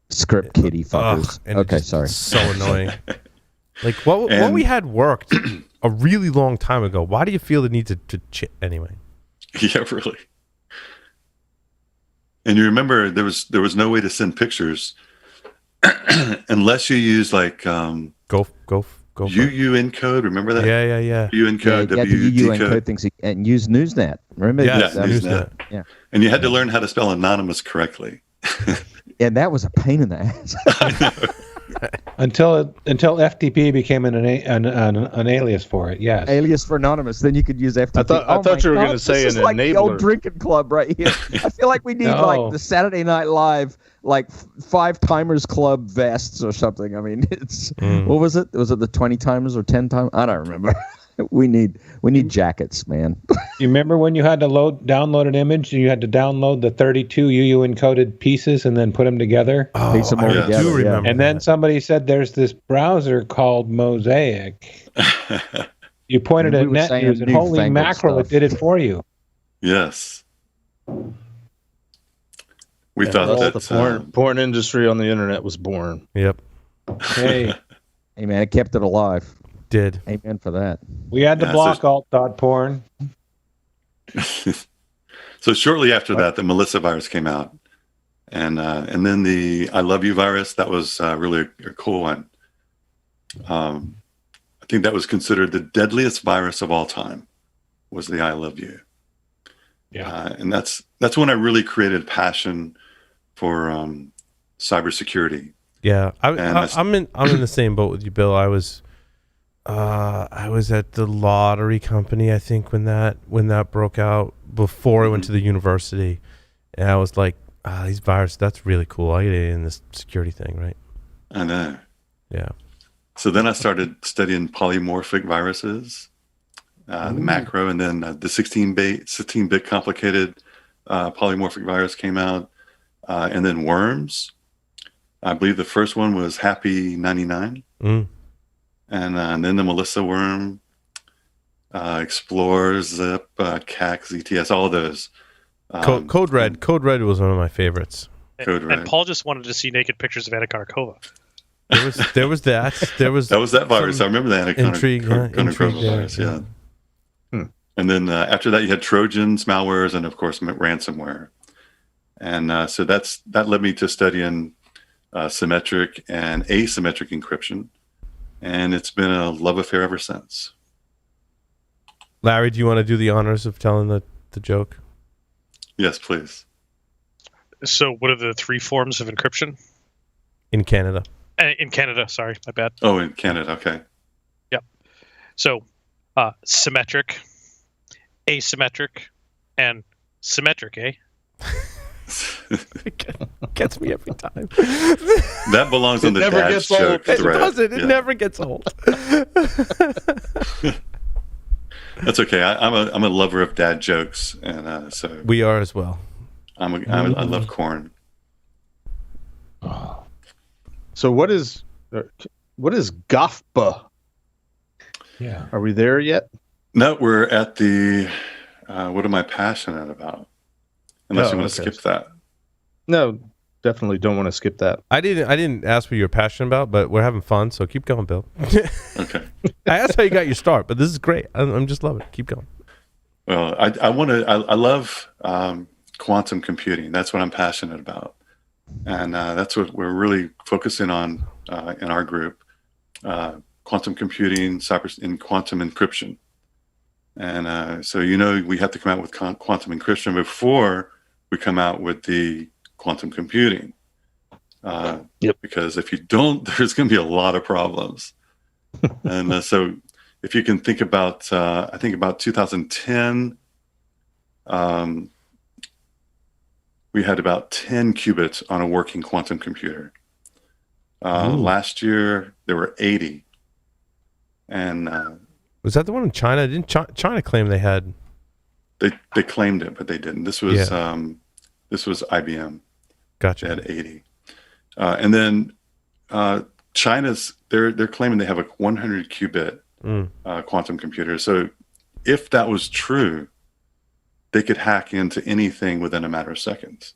Script kiddie fuckers. Okay, sorry. It's so annoying. Like, what we had worked a really long time ago. Why do you feel the need to anyway? Yeah, really. And you remember there was no way to send pictures unless you use like go UU encode. Remember that? Yeah. UU encode, WU encode things and use Newsnet. Remember? Newsnet. Yeah. And you had to learn how to spell anonymous correctly. And that was a pain in the ass. Until FTP became an alias for it. Yes. Alias for anonymous. Then you could use FTP. I thought you were going to say an like enabler. The old drinking club right here. I feel like we need like the Saturday Night Live like 5 timers club vests or something. I mean, it's what was it? Was it the 20 timers or 10 timers? I don't remember. We need jackets, man. You remember when you had to download an image and you had to download the 32 UU encoded pieces and then put them together? Piece them all I together, do remember. And then somebody said there's this browser called Mosaic. You pointed We at were net saying news and holy newfangled mackerel, stuff. it did it for you. Yes. We Yeah, thought that's that the porn industry on the internet was born. Yep. Hey, Hey, man, it kept it alive. Did. Amen for that. we had to Yeah, block alt.porn. So shortly after that, the Melissa virus came out, and then the I Love You virus. That was really a cool one. I think that was considered the deadliest virus of all time. Was the I Love You? Yeah. And that's when I really created passion for cybersecurity. Yeah, And I'm in the same boat with you, Bill. I was at the lottery company, I think, when that broke out before I went to the university, and I was like, these viruses, that's really cool. I get in this security thing, right? I know. Yeah. So then I started studying polymorphic viruses, the macro, and then the 16-bit complicated polymorphic virus came out, and then worms. I believe the first one was Happy 99, and then the Melissa worm, Explorer, Zip, CAC, ZTS, all of those. Code Red. Code Red was one of my favorites. Code Red. And Paul just wanted to see naked pictures of Anna Kournikova. There was that. There was that was that virus. I remember that. intrigue there. Virus, yeah. And then after that, you had Trojans, malwares, and of course ransomware. And so that led me to studying symmetric and asymmetric encryption, and it's been a love affair ever since. Larry, do you want to do the honors of telling the joke? Yes, please. So, what are the three forms of encryption? In Canada. In Canada, sorry, my bad. Oh, in Canada, okay. Yep. So, symmetric, asymmetric, and symmetric, eh? It gets me every time. That belongs on the never dad's gets old. joke It thread. doesn't. It Yeah. never gets old. That's okay. I'm a lover of dad jokes, and so We are as well. I love corn. So what is GOFBA? Yeah. Are we there yet? No, we're at the what am I passionate about? Unless Oh, you want to okay. skip that. No, definitely don't want to skip that. I didn't ask what you're passionate about, but we're having fun, so keep going, Bill. Okay. I asked how you got your start, but this is great. I'm just loving it. Keep going. Well, I love quantum computing. That's what I'm passionate about, and that's what we're really focusing on in our group: quantum computing, and quantum encryption. And so we have to come out with quantum encryption before we come out with the quantum computing. Yep. Because if you don't, there's going to be a lot of problems. And so if you can think about, I think about 2010, we had about 10 qubits on a working quantum computer. Last year, there were 80. And Was that the one in China? Didn't China claim they had? they claimed it, but they didn't. This was IBM. Gotcha. They had 80. And then China's they're claiming they have a 100 qubit quantum computer. So if that was true, they could hack into anything within a matter of seconds.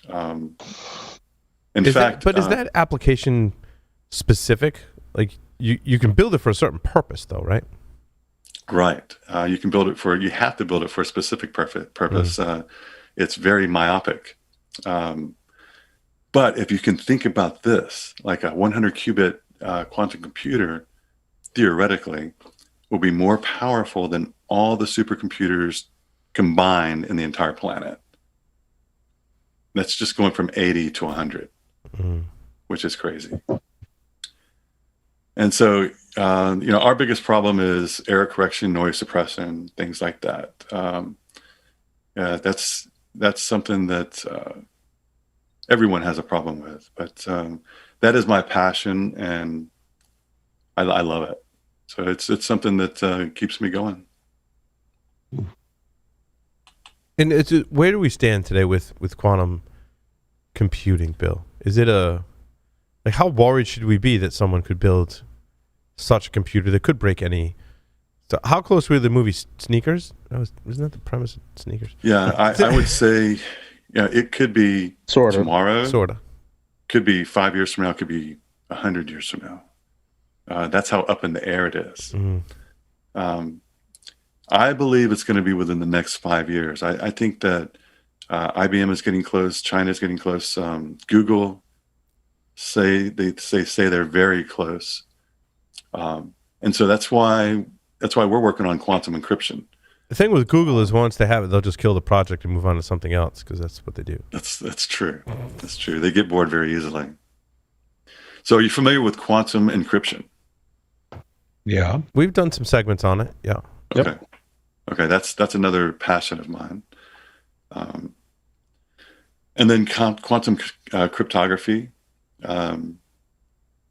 Is that application specific? Like you can build it for a certain purpose, though, right? Right. You can build it you have to build it for a specific purpose. It's very myopic. But if you can think about this, like a 100 qubit quantum computer, theoretically, will be more powerful than all the supercomputers combined in the entire planet. That's just going from 80 to 100, which is crazy. And so, our biggest problem is error correction, noise suppression, things like that. That's something that everyone has a problem with. But that is my passion, and I love it. So it's something that keeps me going. And where do we stand today with quantum computing, Bill? Is it how worried should we be that someone could build such a computer that could break any? So how close were the movie Sneakers? Wasn't that the premise of Sneakers? Yeah, I would say, it could be tomorrow. Sort of. Could be 5 years from now. Could be 100 years from now. That's how up in the air it is. Mm-hmm. I believe it's going to be within the next 5 years. I think that IBM is getting close. China is getting close. Google say they're very close, and so that's why we're working on quantum encryption. The thing with Google is once they have it, they'll just kill the project and move on to something else because that's what they do. That's true. That's true. They get bored very easily. So, are you familiar with quantum encryption? Yeah, we've done some segments on it. Yeah. Okay. Yep. Okay, that's another passion of mine. And then quantum cryptography,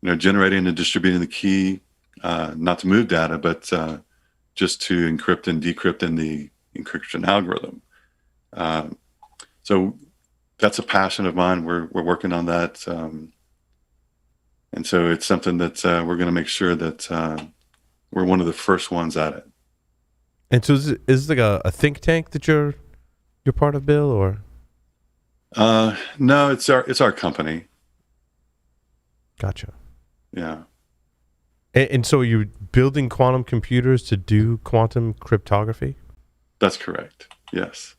generating and distributing the key, not to move data, but just to encrypt and decrypt in the encryption algorithm. So that's a passion of mine. We're working on that, and so it's something that we're going to make sure that we're one of the first ones at it. And so is it like a think tank that you're part of, Bill, or? No, it's our company. Gotcha. Yeah. And so you're building quantum computers to do quantum cryptography? That's correct. Yes.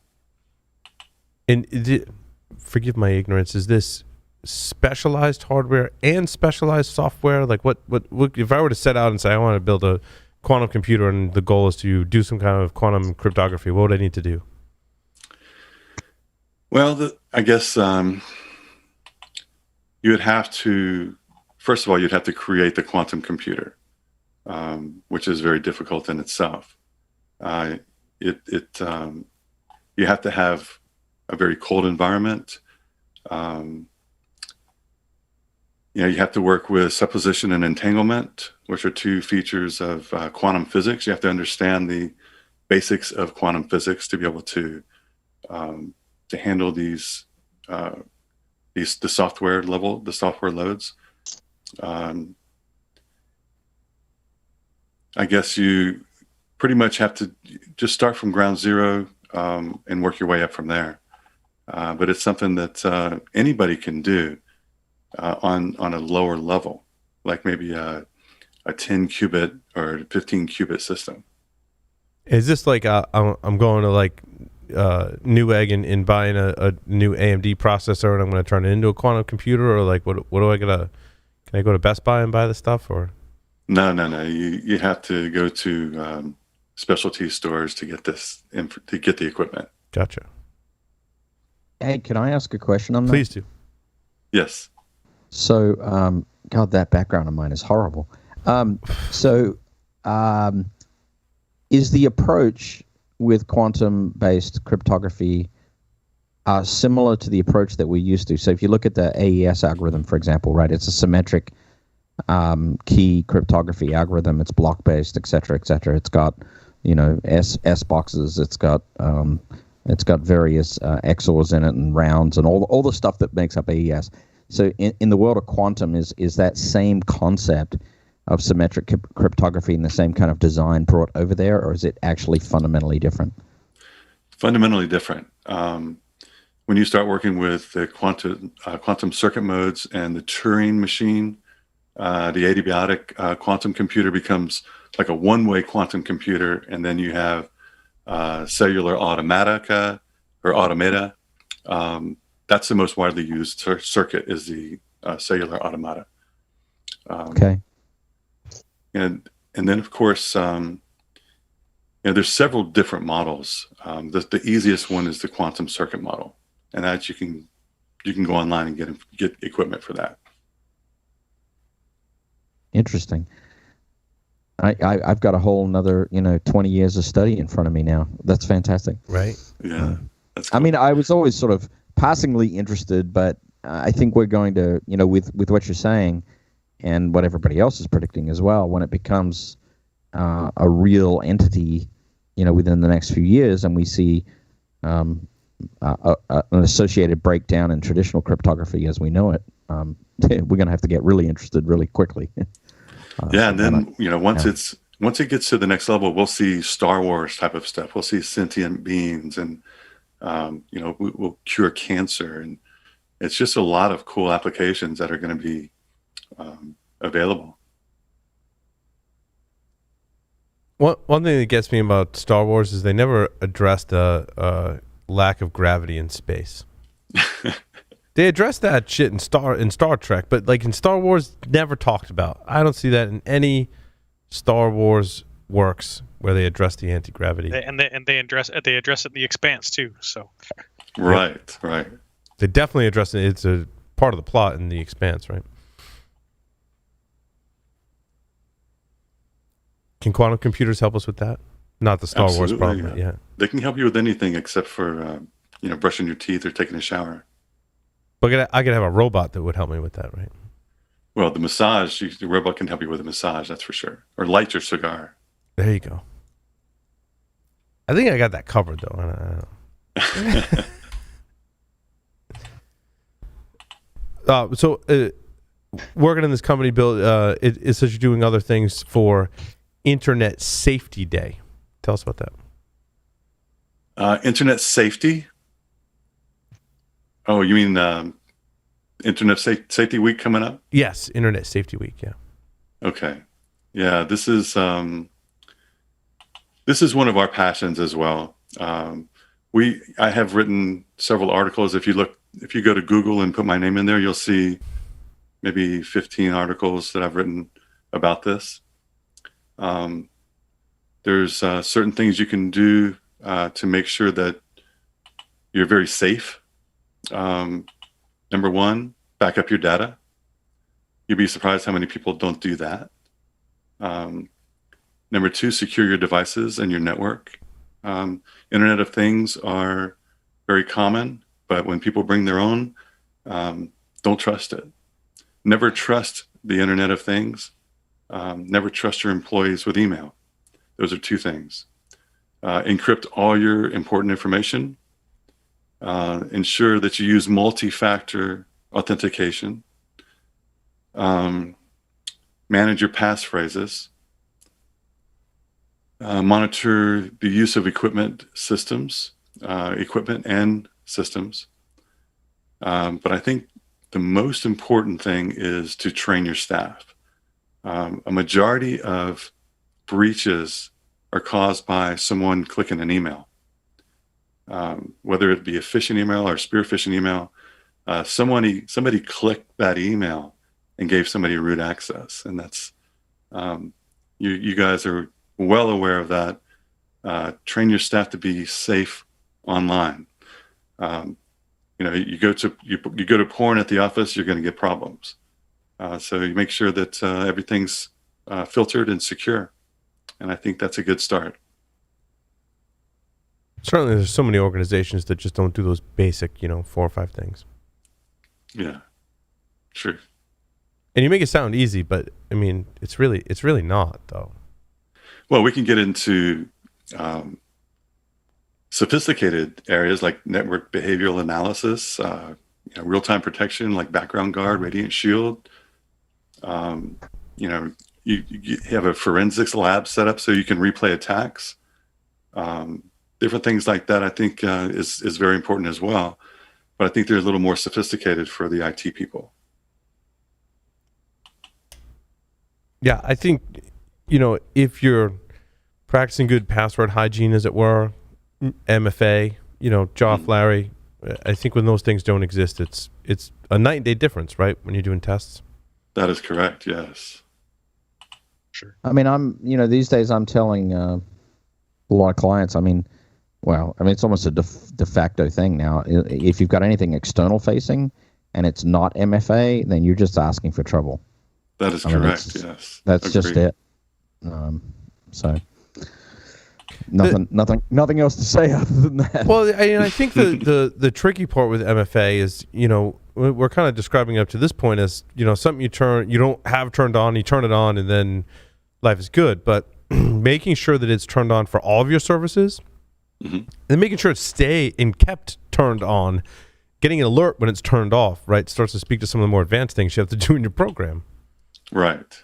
And forgive my ignorance, is this specialized hardware and specialized software? Like what if I were to set out and say I want to build a quantum computer and the goal is to do some kind of quantum cryptography, what would I need to do? Well, I guess you would have to, first of all, you'd have to create the quantum computer, which is very difficult in itself. You have to have a very cold environment. You have to work with supposition and entanglement, which are two features of quantum physics. You have to understand the basics of quantum physics to be able to handle the software loads. I guess you pretty much have to just start from ground zero and work your way up from there. But it's something that anybody can do on a lower level, like maybe a 10 qubit or 15 qubit system. Is this like I'm going to like Newegg and buying a new AMD processor and I'm going to turn it into a quantum computer, or like what do I gotta? Can I go to Best Buy and buy the stuff, or? No. You have to go to specialty stores to get to get the equipment. Gotcha. Hey, can I ask a question on that? Please do. Yes. So, God, that background of mine is horrible. Is the approach with quantum-based cryptography similar to the approach that we used to? So if you look at the AES algorithm, for example, right, it's a symmetric key cryptography algorithm. It's block-based, et cetera, et cetera. It's got, S boxes. It's got various XORs in it and rounds and all the stuff that makes up AES. So in the world of quantum, is that same concept of symmetric cryptography and the same kind of design brought over there, or is it actually fundamentally different? Fundamentally different. When you start working with the quantum circuit modes and the Turing machine, the adiabatic quantum computer becomes like a one-way quantum computer, and then you have cellular automata. That's the most widely used circuit is the cellular automata. Okay. And then of course, there's several different models. The easiest one is the quantum circuit model, and that you can go online and get equipment for that. Interesting. I've got a whole another 20 years of study in front of me now. That's fantastic. Right. Yeah. That's cool. I mean, I was always sort of passingly interested, but I think we're going to, with what you're saying and what everybody else is predicting as well, when it becomes a real entity, within the next few years, and we see an associated breakdown in traditional cryptography as we know it, we're going to have to get really interested really quickly. And then once it gets to the next level, we'll see Star Wars type of stuff. We'll see sentient beings, and we'll cure cancer, and it's just a lot of cool applications that are going to be available. One thing that gets me about Star Wars is they never addressed the lack of gravity in space. They addressed that shit in Star Trek, but like in Star Wars, never talked about. I don't see that in any Star Wars works where they address the anti-gravity. And they address it in The Expanse too. So right. They definitely address it. It's a part of the plot in The Expanse, right? Can quantum computers help us with that? Not the Star Wars problem. Yeah. They can help you with anything except for brushing your teeth or taking a shower. But I could have a robot that would help me with that, right? Well, the massage, the robot can help you with a massage, that's for sure. Or light your cigar. There you go. I think I got that covered, though. I don't know. So working in this company, Bill, it says you're doing other things for Internet Safety Day. Tell us about that. Internet safety? Oh, you mean Internet Safety Week coming up? Yes, Internet Safety Week, yeah. Okay. Yeah, this is one of our passions as well. I have written several articles. If you go to Google and put my name in there, you'll see maybe 15 articles that I've written about this. There's certain things you can do to make sure that you're very safe. Number one, back up your data. You'd be surprised how many people don't do that. Number two, secure your devices and your network. Internet of Things are very common, but when people bring their own, don't trust it. Never trust the Internet of Things. Never trust your employees with email. Those are two things. Encrypt all your important information. Ensure that you use multi-factor authentication. Manage your passphrases. Monitor the use of equipment and systems. But I think the most important thing is to train your staff. A majority of breaches are caused by someone clicking an email. Whether it be a phishing email or spear phishing email, somebody clicked that email and gave somebody root access, and that's you guys are well aware of that. Train your staff to be safe online. You go to porn at the office, you're going to get problems. So you make sure that everything's filtered and secure, and I think that's a good start. Certainly, there's so many organizations that just don't do those basic, 4 or 5 things. Yeah, sure. And you make it sound easy, but I mean, it's really not, though. Well, we can get into sophisticated areas like network behavioral analysis, real-time protection like Background Guard, Radiant Shield. You have a forensics lab set up so you can replay attacks. Different things like that, I think, is very important as well. But I think they're a little more sophisticated for the IT people. Yeah, I think, if you're practicing good password hygiene, as it were, MFA, Joff, Larry, I think when those things don't exist, it's a night and day difference, right? When you're doing tests. That is correct. Yes. Sure. I mean, these days I'm telling a lot of clients, it's almost a de facto thing now. If you've got anything external facing and it's not MFA, then you're just asking for trouble. That is correct. Yes. That's just it. So nothing else to say other than that. Well, I think the tricky part with MFA is, we're kind of describing up to this point as, something you don't have turned on, you turn it on, and then life is good. But making sure that it's turned on for all of your services, and making sure it's kept turned on, getting an alert when it's turned off, right? Starts to speak to some of the more advanced things you have to do in your program. Right.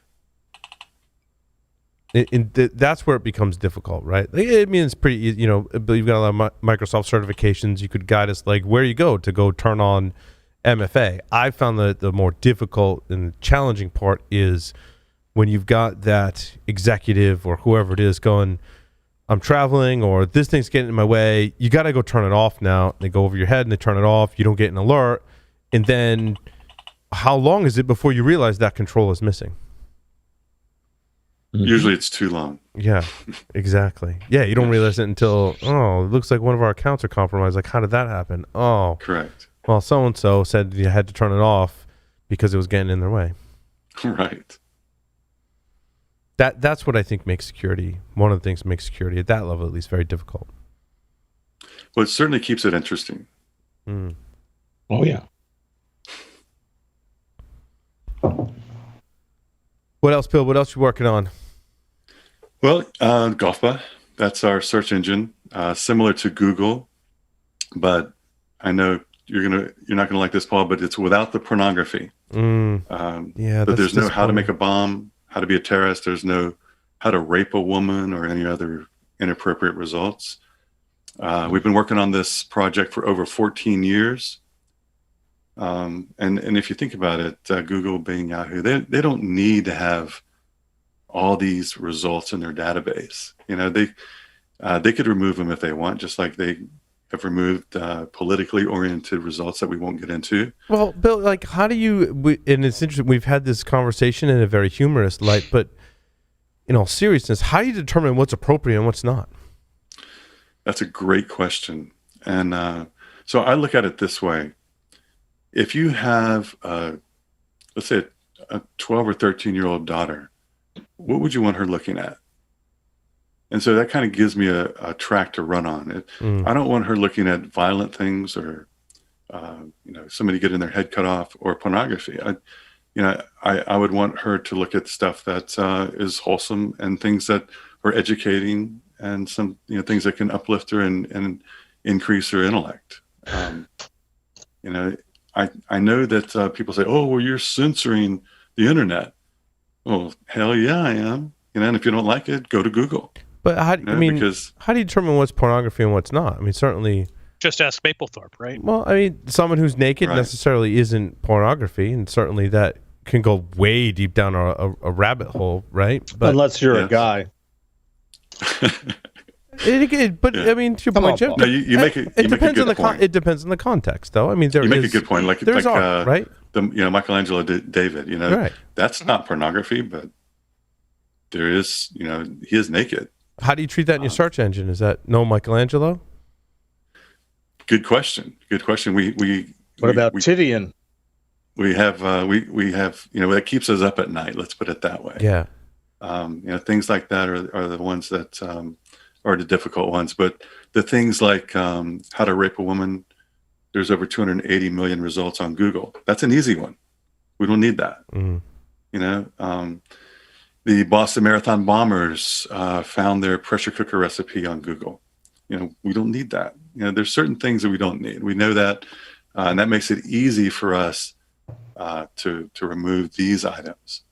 That's where it becomes difficult, right? I mean, it's pretty easy, but you've got a lot of Microsoft certifications. You could guide us, like, where you go to go turn on MFA. I found the more difficult and challenging part is when you've got that executive or whoever it is going, I'm traveling, or this thing's getting in my way. You got to go turn it off now. They go over your head and they turn it off. You don't get an alert. And then how long is it before you realize that control is missing? Usually it's too long. Yeah, exactly. Yeah, you don't realize it until, it looks like one of our accounts are compromised. Like, how did that happen? Oh, correct. Well, so-and-so said you had to turn it off because it was getting in their way. Right. That's what I think makes security, one of the things that makes security at that level at least very difficult. Well, it certainly keeps it interesting. Oh, yeah. What else, Bill? What else you working on? Well, GOFBA, that's our search engine, similar to Google, but I know you're not gonna like this, Paul, but it's without the pornography. But there's no how to make a bomb, how to be a terrorist. There's no how to rape a woman or any other inappropriate results. We've been working on this project for over 14 years. And if you think about it, Google, Bing, Yahoo, they don't need to have all these results in their database. They could remove them if they want, just like they have removed politically oriented results that we won't get into. Well, Bill, like, how do you? And it's interesting. We've had this conversation in a very humorous light, but in all seriousness, how do you determine what's appropriate and what's not? That's a great question, and so I look at it this way. If you have, let's say, a 12 or 13-year-old daughter, what would you want her looking at? And so that kind of gives me a track to run on. I don't want her looking at violent things or, somebody getting their head cut off or pornography. I would want her to look at stuff that is wholesome and things that are educating and some things that can uplift her and increase her intellect. I know that people say, "Oh, well, you're censoring the internet." Well, hell yeah, I am. And if you don't like it, go to Google. But how do you determine what's pornography and what's not? I mean, certainly. Just ask Maplethorpe, right? Well, I mean, someone who's naked necessarily isn't pornography, and certainly that can go way deep down a rabbit hole, right? But, unless you're a guy. I mean, to your point, Jim. No, you make it. It depends on the it depends on the context, though. I mean, you make a good point. Like art, right? Michelangelo David. Right. That's not pornography, but there is. He is naked. How do you treat that in your search engine? Is that no Michelangelo? Good question. What about Titian? We have that keeps us up at night. Let's put it that way. Yeah. Things like that are the ones that are the difficult ones. But the things like how to rape a woman, there's over 280 million results on Google. That's an easy one. We don't need that. The Boston Marathon bombers found their pressure cooker recipe on Google. We don't need that. There's certain things that we don't need. We know that, and that makes it easy for us to remove these items.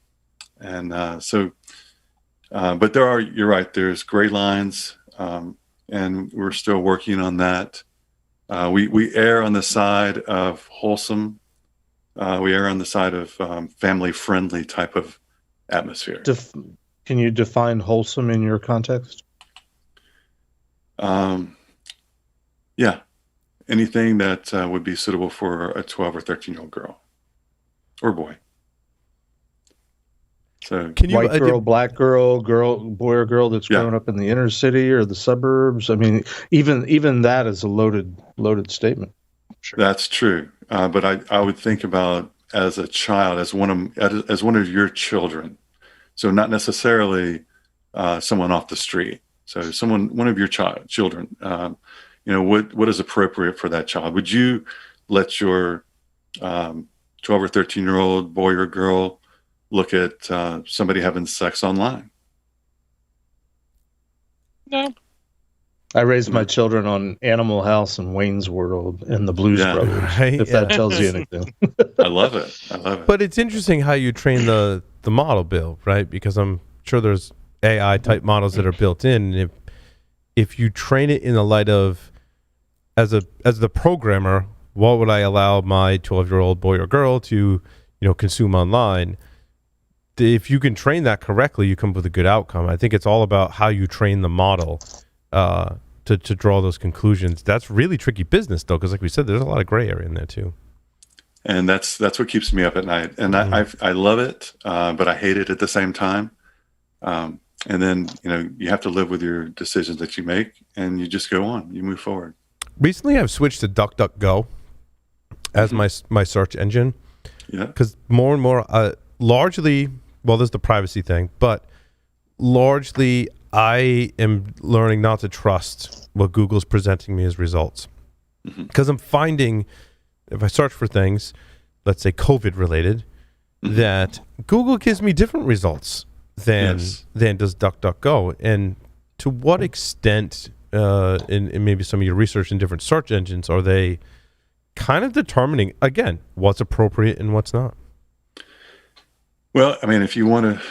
And but you're right, there's gray lines, and we're still working on that. We err on the side of wholesome. We err on the side of family-friendly type of atmosphere. Can you define wholesome in your context? Yeah, anything that would be suitable for a 12 or 13-year-old girl or boy. So white girl, black girl, boy or girl that's grown up in the inner city or the suburbs. I mean, even that is a loaded statement. Sure. That's true. But I would think about as a child, as one of your children. So not necessarily someone off the street. So one of your children. What is appropriate for that child? Would you let your 12 or 13-year-old boy or girl look at somebody having sex online? No. I raised my children on Animal House and Wayne's World and the Blues Yeah. Brothers. Right? If that tells you anything. I love it. I love it. But it's interesting how you train the model, Bill, right? Because I'm sure there's AI type models that are built in. And if you train it in the light of, as the programmer, what would I allow my 12-year-old boy or girl to, consume online? If you can train that correctly, you come up with a good outcome. I think it's all about how you train the model to draw those conclusions. That's really tricky business, though, because like we said, there's a lot of gray area in there too. And that's what keeps me up at night. And I love it, but I hate it at the same time. And then you have to live with your decisions that you make, and you just go on. You move forward. Recently, I've switched to DuckDuckGo as my search engine. Yeah. Because more and more, largely, well, there's the privacy thing, but largely, I am learning not to trust what Google's presenting me as results. Because I'm finding, if I search for things, let's say COVID related, that Google gives me different results than does DuckDuckGo. And to what extent, in maybe some of your research in different search engines, are they kind of determining, again, what's appropriate and what's not? Well, I mean, if you want to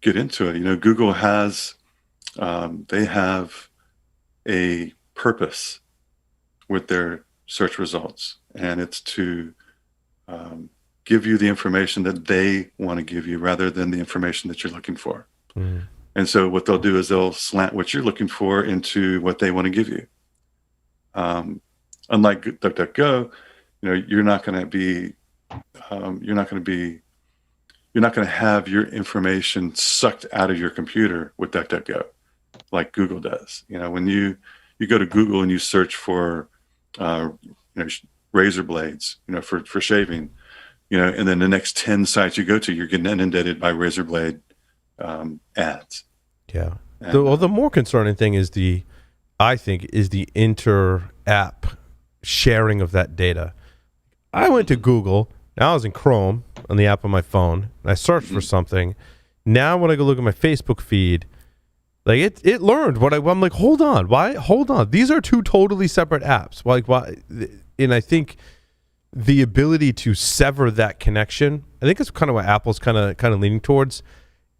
get into it, Google has, they have a purpose with their search results, and it's to give you the information that they want to give you rather than the information that you're looking for. And so what they'll do is they'll slant what you're looking for into what they want to give you. Unlike DuckDuckGo, you're not going to have your information sucked out of your computer with DuckDuckGo like Google does. When you go to Google and you search for razor blades, for shaving, and then the next 10 sites you go to, you're getting inundated by razor blade ads. Yeah. The more concerning thing is the inter-app sharing of that data. I went to Google. Now I was in Chrome on the app on my phone. And I searched for something. Now when I go look at my Facebook feed, like it learned what I'm like, hold on. Why? Hold on. These are two totally separate apps. Like why? And I think the ability to sever that connection, I think it's kind of what Apple's kind of leaning towards.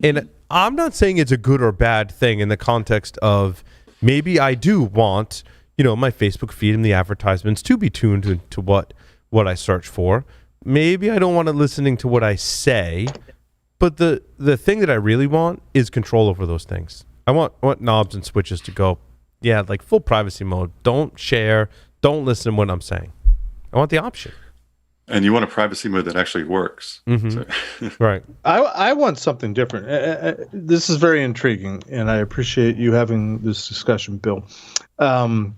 And I'm not saying it's a good or bad thing in the context of maybe I do want, my Facebook feed and the advertisements to be tuned to what I search for. Maybe I don't want it listening to what I say, but the thing that I really want is control over those things. I want knobs and switches to go, like full privacy mode. Don't share. Don't listen to what I'm saying. I want the option. And you want a privacy mode that actually works. So. Right. I want something different. This is very intriguing, and I appreciate you having this discussion, Bill. I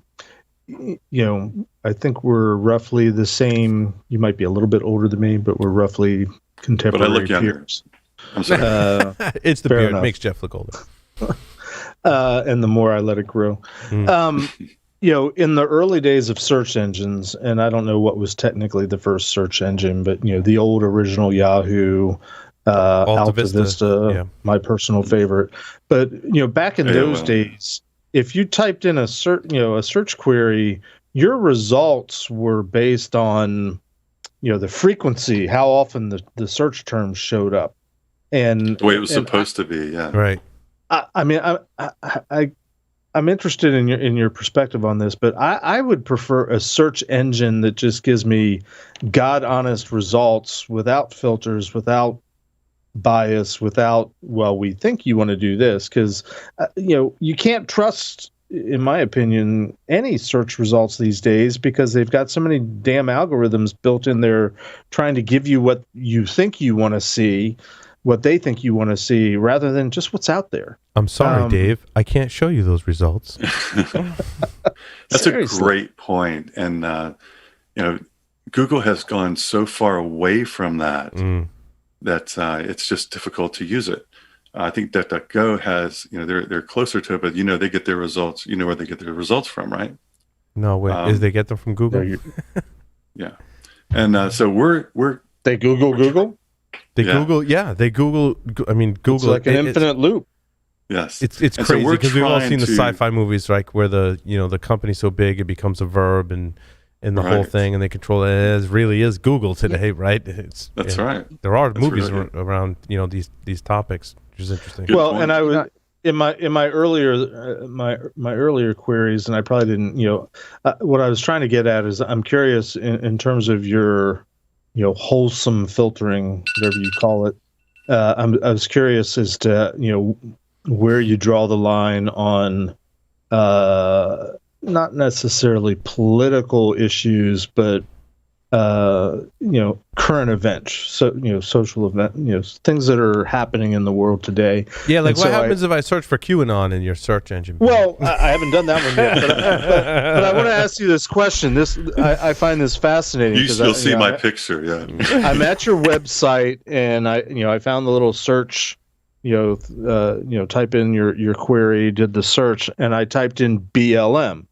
think we're roughly the same. You might be a little bit older than me, but we're roughly contemporary But I look younger. peers. I'm sorry. It's the Fair beard. enough. It makes Jeff look older. And the more I let it grow. In the early days of search engines, and I don't know what was technically the first search engine, but the old original Yahoo, Alta Vista, my personal favorite. But back in those days, if you typed in a search query, your results were based on the frequency, how often the search terms showed up, and the way it was supposed to be. Yeah. Right. I'm interested in your perspective on this, but I would prefer a search engine that just gives me God honest results without filters, without bias, without, we think you want to do this, because you can't trust, in my opinion, any search results these days because they've got so many damn algorithms built in there trying to give you what you think you want to see, what they think you want to see, rather than just what's out there. I'm sorry, Dave. I can't show you those results. That's Seriously. A great point. And, Google has gone so far away from that that it's just difficult to use it. I think DuckDuckGo has, they're closer to it, but they get their results. You know where they get their results from, right? No, wait, is they get them from Google? Yeah, and so we're they Google. They Google. I mean, Google. It's like an infinite loop. Yes. It's And so crazy we're because we've all trying seen the to- sci-fi movies, right, where the company's so big it becomes a verb and the whole Right. thing, and they control it. It really is Google today, right? That's right. There are That's movies really good. around these topics, which is interesting. Good Well, point. and I was in my earlier my earlier queries, and I probably didn't. What I was trying to get at is I'm curious in terms of your wholesome filtering, whatever you call it. I was curious as to where you draw the line on not necessarily political issues, but current events, social event, things that are happening in the world today. Yeah, like And what so happens if I search for QAnon in your search engine? Well, I haven't done that one yet, but I want to ask you this question. I find this fascinating. You'll see my picture. Yeah. I'm at your website, and I found the little search. Type in your query, did the search, and I typed in BLM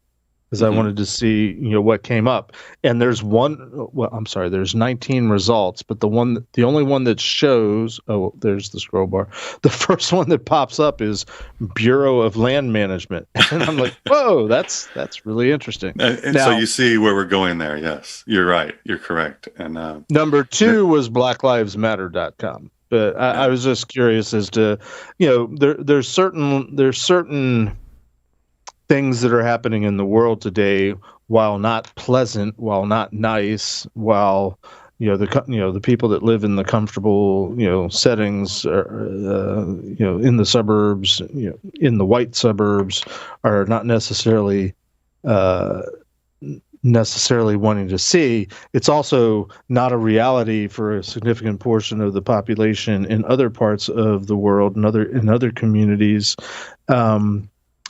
because I wanted to see what came up. And there's 19 results, but the only one that shows, there's the scroll bar. The first one that pops up is Bureau of Land Management, and I'm like, whoa, that's really interesting. And Now, so you see where we're going there. Yes, you're right. You're correct. And number 2 was BlackLivesMatter.com. But I was just curious as to, there's certain things that are happening in the world today, while not pleasant, while not nice, while the people that live in the comfortable settings, in the suburbs, in the white suburbs, are not necessarily wanting to see. It's also not a reality for a significant portion of the population in other parts of the world and in other communities.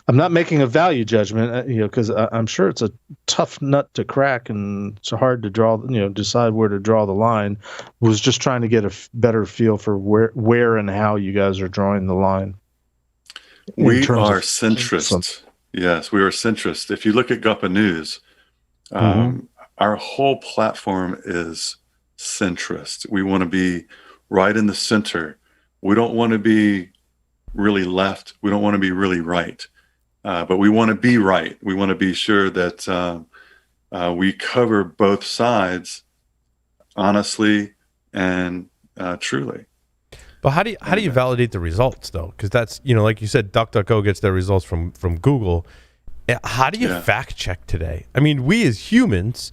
I'm not making a value judgment, because I'm sure it's a tough nut to crack and it's hard to decide where to draw the line. Was just trying to get a better feel for where and how you guys are drawing the line. We are centrist. Yes, we are centrist. If you look at GOFBA News, our whole platform is centrist. We want to be right in the center. We don't want to be really left. We don't want to be really right. But we want to be right. We want to be sure that we cover both sides honestly and truly. But how do you validate the results though? Because that's like you said, DuckDuckGo gets their results from Google. How do you fact check today? I mean, we as humans,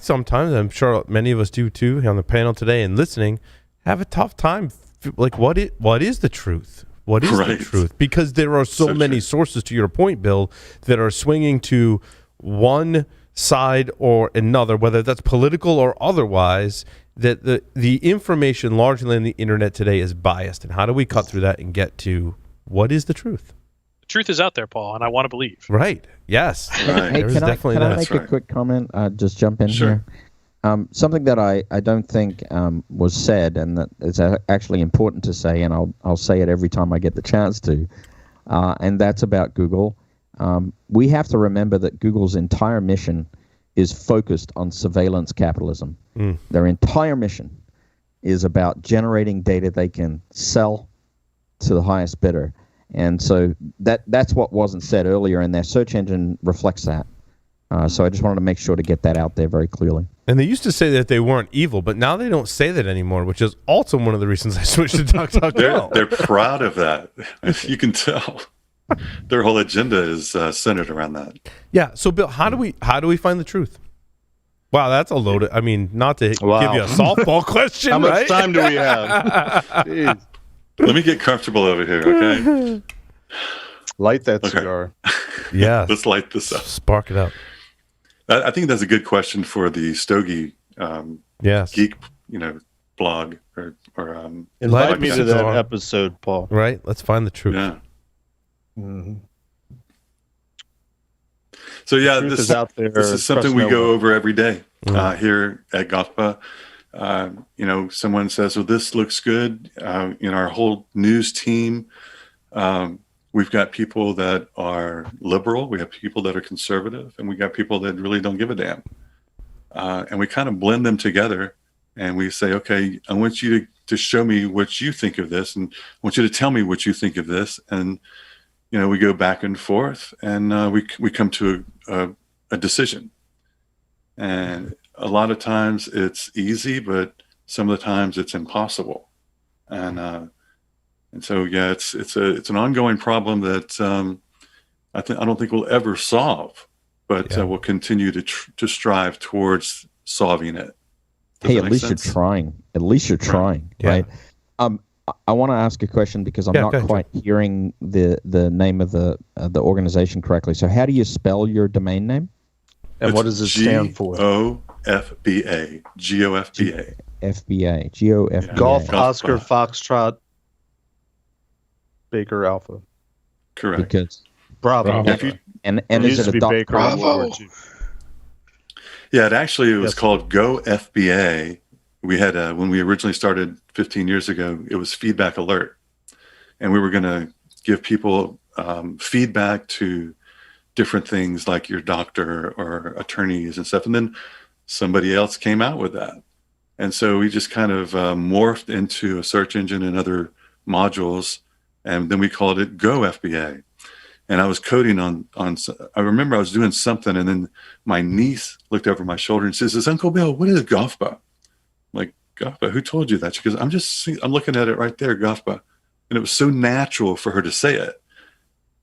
sometimes, I'm sure many of us do too, on the panel today and listening, have a tough time. Like, what is the truth? What is the truth? Because there are so many sources, to your point, Bill, that are swinging to one side or another, whether that's political or otherwise, that the information largely on the internet today is biased. And how do we cut through that and get to what is the truth? The truth is out there, Paul, and I want to believe. Right. Yes. Right. Hey, can I make a quick comment? Just jump in here. Something that I don't think was said, and that is actually important to say, and I'll say it every time I get the chance to, and that's about Google. We have to remember that Google's entire mission is focused on surveillance capitalism. Their entire mission is about generating data they can sell to the highest bidder. And so that's what wasn't said earlier, and their search engine reflects that. So I just wanted to make sure to get that out there very clearly. And they used to say that they weren't evil, but now they don't say that anymore, which is also one of the reasons I switched to DuckDuckGo. They're proud of that. You can tell. Their whole agenda is centered around that. Yeah. So, Bill, how do we find the truth? Wow, that's a loaded. I mean, not to give you a softball question. How much right? time do we have? Jeez. Let me get comfortable over here, okay? Light that cigar. Yeah. Let's light this up. Spark it up. I think that's a good question for the Stogie Geek, blog or invite me to that episode, Paul. Right. Let's find the truth. Yeah. Mm-hmm. So this is out there. This is something we go over every day here at GOFBA. Someone says, "Well, this looks good." In our whole news team, we've got people that are liberal, we have people that are conservative, and we got people that really don't give a damn. And we kind of blend them together, and we say, "Okay, I want you to to show me what you think of this, and I want you to tell me what you think of this. And, we go back and forth, and we come to a decision. And a lot of times it's easy, but some of the times it's impossible. And so, yeah, it's an ongoing problem that I don't think we'll ever solve, but we'll continue to strive towards solving it. Hey, at least you're trying. At least you're trying, right? I want to ask a question because I'm not quite hearing the name of the organization correctly. So, how do you spell your domain name? And what does it stand for? GOFBA. GOFBA. FBA. GOFBA. Golf Oscar Foxtrot Baker Alpha. Correct. Because Bravo. And is it a Baker Bravo. Yeah, it was called GoFBA. We had when we originally started 15 years ago, it was Feedback Alert, and we were going to give people feedback to different things like your doctor or attorneys and stuff. And then somebody else came out with that, and so we just kind of morphed into a search engine and other modules, and then we called it GoFBA. And I was coding on. I remember I was doing something, and then my niece looked over my shoulder and says, "Uncle Bill, what is GOFBA?" I'm like, GOFBA? Who told you that? She goes, I'm looking at it right there, GOFBA. And it was so natural for her to say it.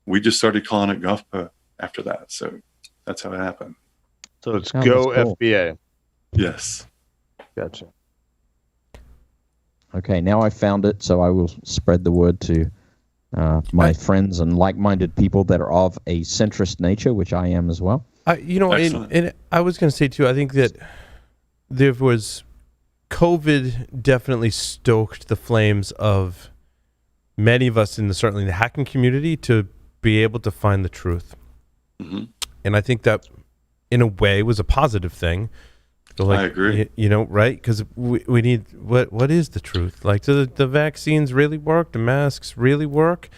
We just started calling it GOFBA after that. So that's how it happened. So it's Go cool. FBA. Yes. Gotcha. Okay, now I found it, so I will spread the word to my friends and like-minded people that are of a centrist nature, which I am as well. And I was going to say too, I think that there was COVID definitely stoked the flames of many of us certainly in the hacking community to be able to find the truth. Mm-hmm. And I think that in a way was a positive thing. So I agree. Right? Because we need, what is the truth? Like, do the vaccines really work? Do masks really work?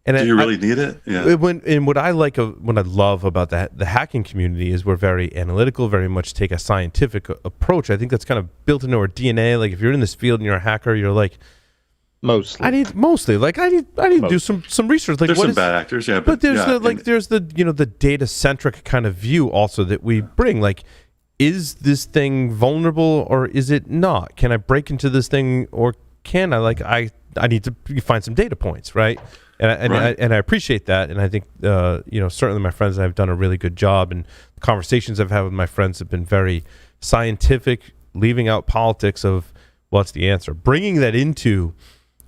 And do you really need it? Yeah. What I love about the hacking community is we're very analytical, very much take a scientific approach. I think that's kind of built into our DNA. Like, if you're in this field and you're a hacker, you're like, I need to do some research. Like, there's some bad actors, yeah. But there's the data centric kind of view also that we bring. Like, is this thing vulnerable or is it not? Can I break into this thing or can I? Like, I need to find some data points, right? And I appreciate that, and I think certainly my friends and I have done a really good job, and the conversations I've had with my friends have been very scientific, leaving out politics of what's the answer. Bringing that into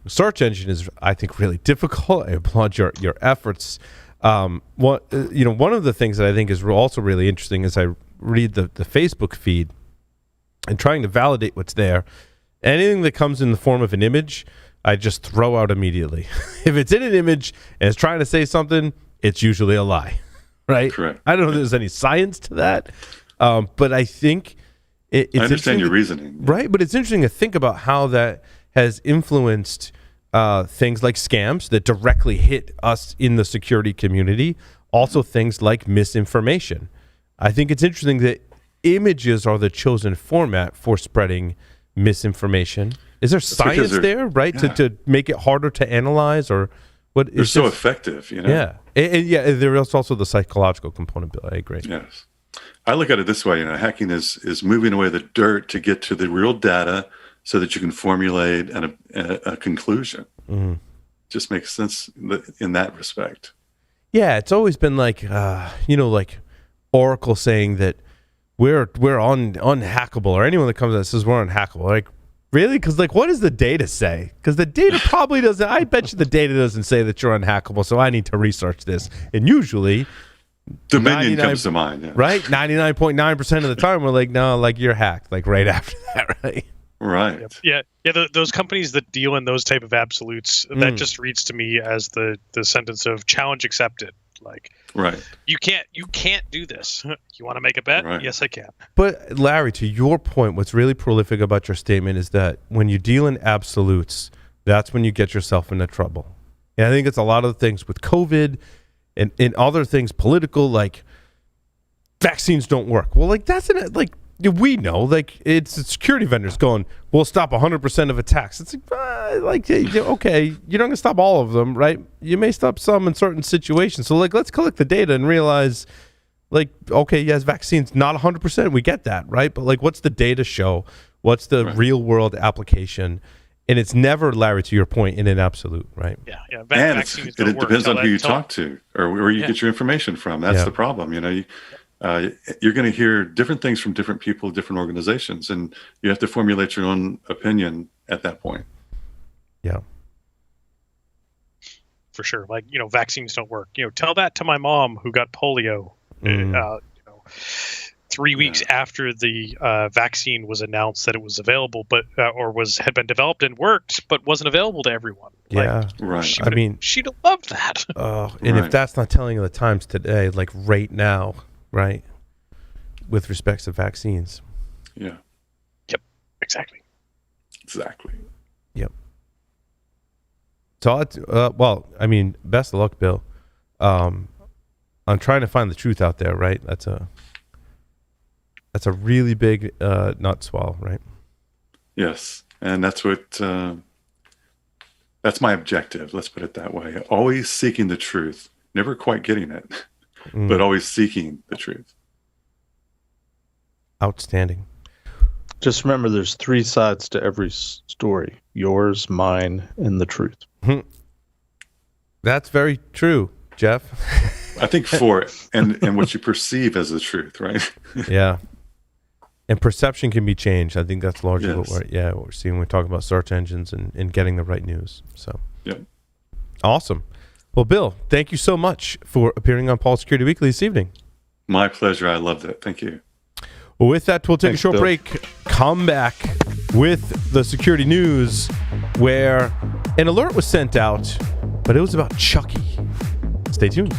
the search engine is, I think, really difficult. I applaud your efforts. One of the things that I think is also really interesting is I read the Facebook feed and trying to validate what's there. Anything that comes in the form of an image, I just throw out immediately. If it's in an image and it's trying to say something, it's usually a lie, right? Correct. I don't know if there's any science to that, but I think it's I understand your reasoning. Right, but it's interesting to think about how that has influenced things like scams that directly hit us in the security community, also things like misinformation. I think it's interesting that images are the chosen format for spreading misinformation. Is there science there, right, to make it harder to analyze, or what? They're so effective, Yeah, and there is also the psychological component. Bill, I agree. Yes, I look at it this way. Hacking is moving away the dirt to get to the real data, so that you can formulate a conclusion. Mm-hmm. Just makes sense in that respect. Yeah, it's always been like like Oracle saying that we're unhackable, or anyone that comes out and says we're unhackable, like. Really? Because, what does the data say? Because the data probably doesn't. I bet you the data doesn't say that you're unhackable, so I need to research this. And usually, Dominion comes to mind, yeah. Right? 99.9% of the time, we're like, no, you're hacked, right after that, right? Right. Yeah. Those companies that deal in those type of absolutes, that just reads to me as the sentence of challenge accepted. Right. You can't do this. You want to make a bet? Right. Yes, I can. But Larry, to your point, what's really prolific about your statement is that when you deal in absolutes, that's when you get yourself into trouble. And I think it's a lot of the things with COVID and other things political, like vaccines don't work. Well, that's we know, like, it's the security vendors going, we'll stop 100% of attacks. It's okay, you're not going to stop all of them, right? You may stop some in certain situations. So, like, let's collect the data and realize, like, okay, yes, vaccines, not 100%. We get that, right? But, like, what's the data show? What's the real world application? And it's never, Larry, to your point, in an absolute, right? Yeah. And it depends on who you talk to or where you get your information from. That's the problem. You know, you're going to hear different things from different people, different organizations, and you have to formulate your own opinion at that point. Yeah. For sure. Like, vaccines don't work. Tell that to my mom who got polio, 3 weeks after the vaccine was announced that it was available, but had been developed and worked, but wasn't available to everyone. Yeah, right. She'd have loved that. And if that's not telling you the times today, like right now, right, with respect to vaccines. Yeah. Yep. Exactly. Yep. So, best of luck, Bill. I'm trying to find the truth out there, right? That's a really big nut swallow, right? Yes, and that's my objective. Let's put it that way. Always seeking the truth, never quite getting it, but always seeking the truth. Outstanding. Just remember, there's 3 sides to every story: yours, mine, and the truth. That's very true, Jeff. I think 4 and what you perceive as the truth, right? Yeah. And perception can be changed. I think that's largely what we're seeing when we talk about search engines and getting the right news. So, awesome. Well, Bill, thank you so much for appearing on Paul Security Weekly this evening. My pleasure. I loved it. Thank you. Well, with that, we'll take a short break. Come back with the security news, where an alert was sent out, but it was about Chucky. Stay tuned.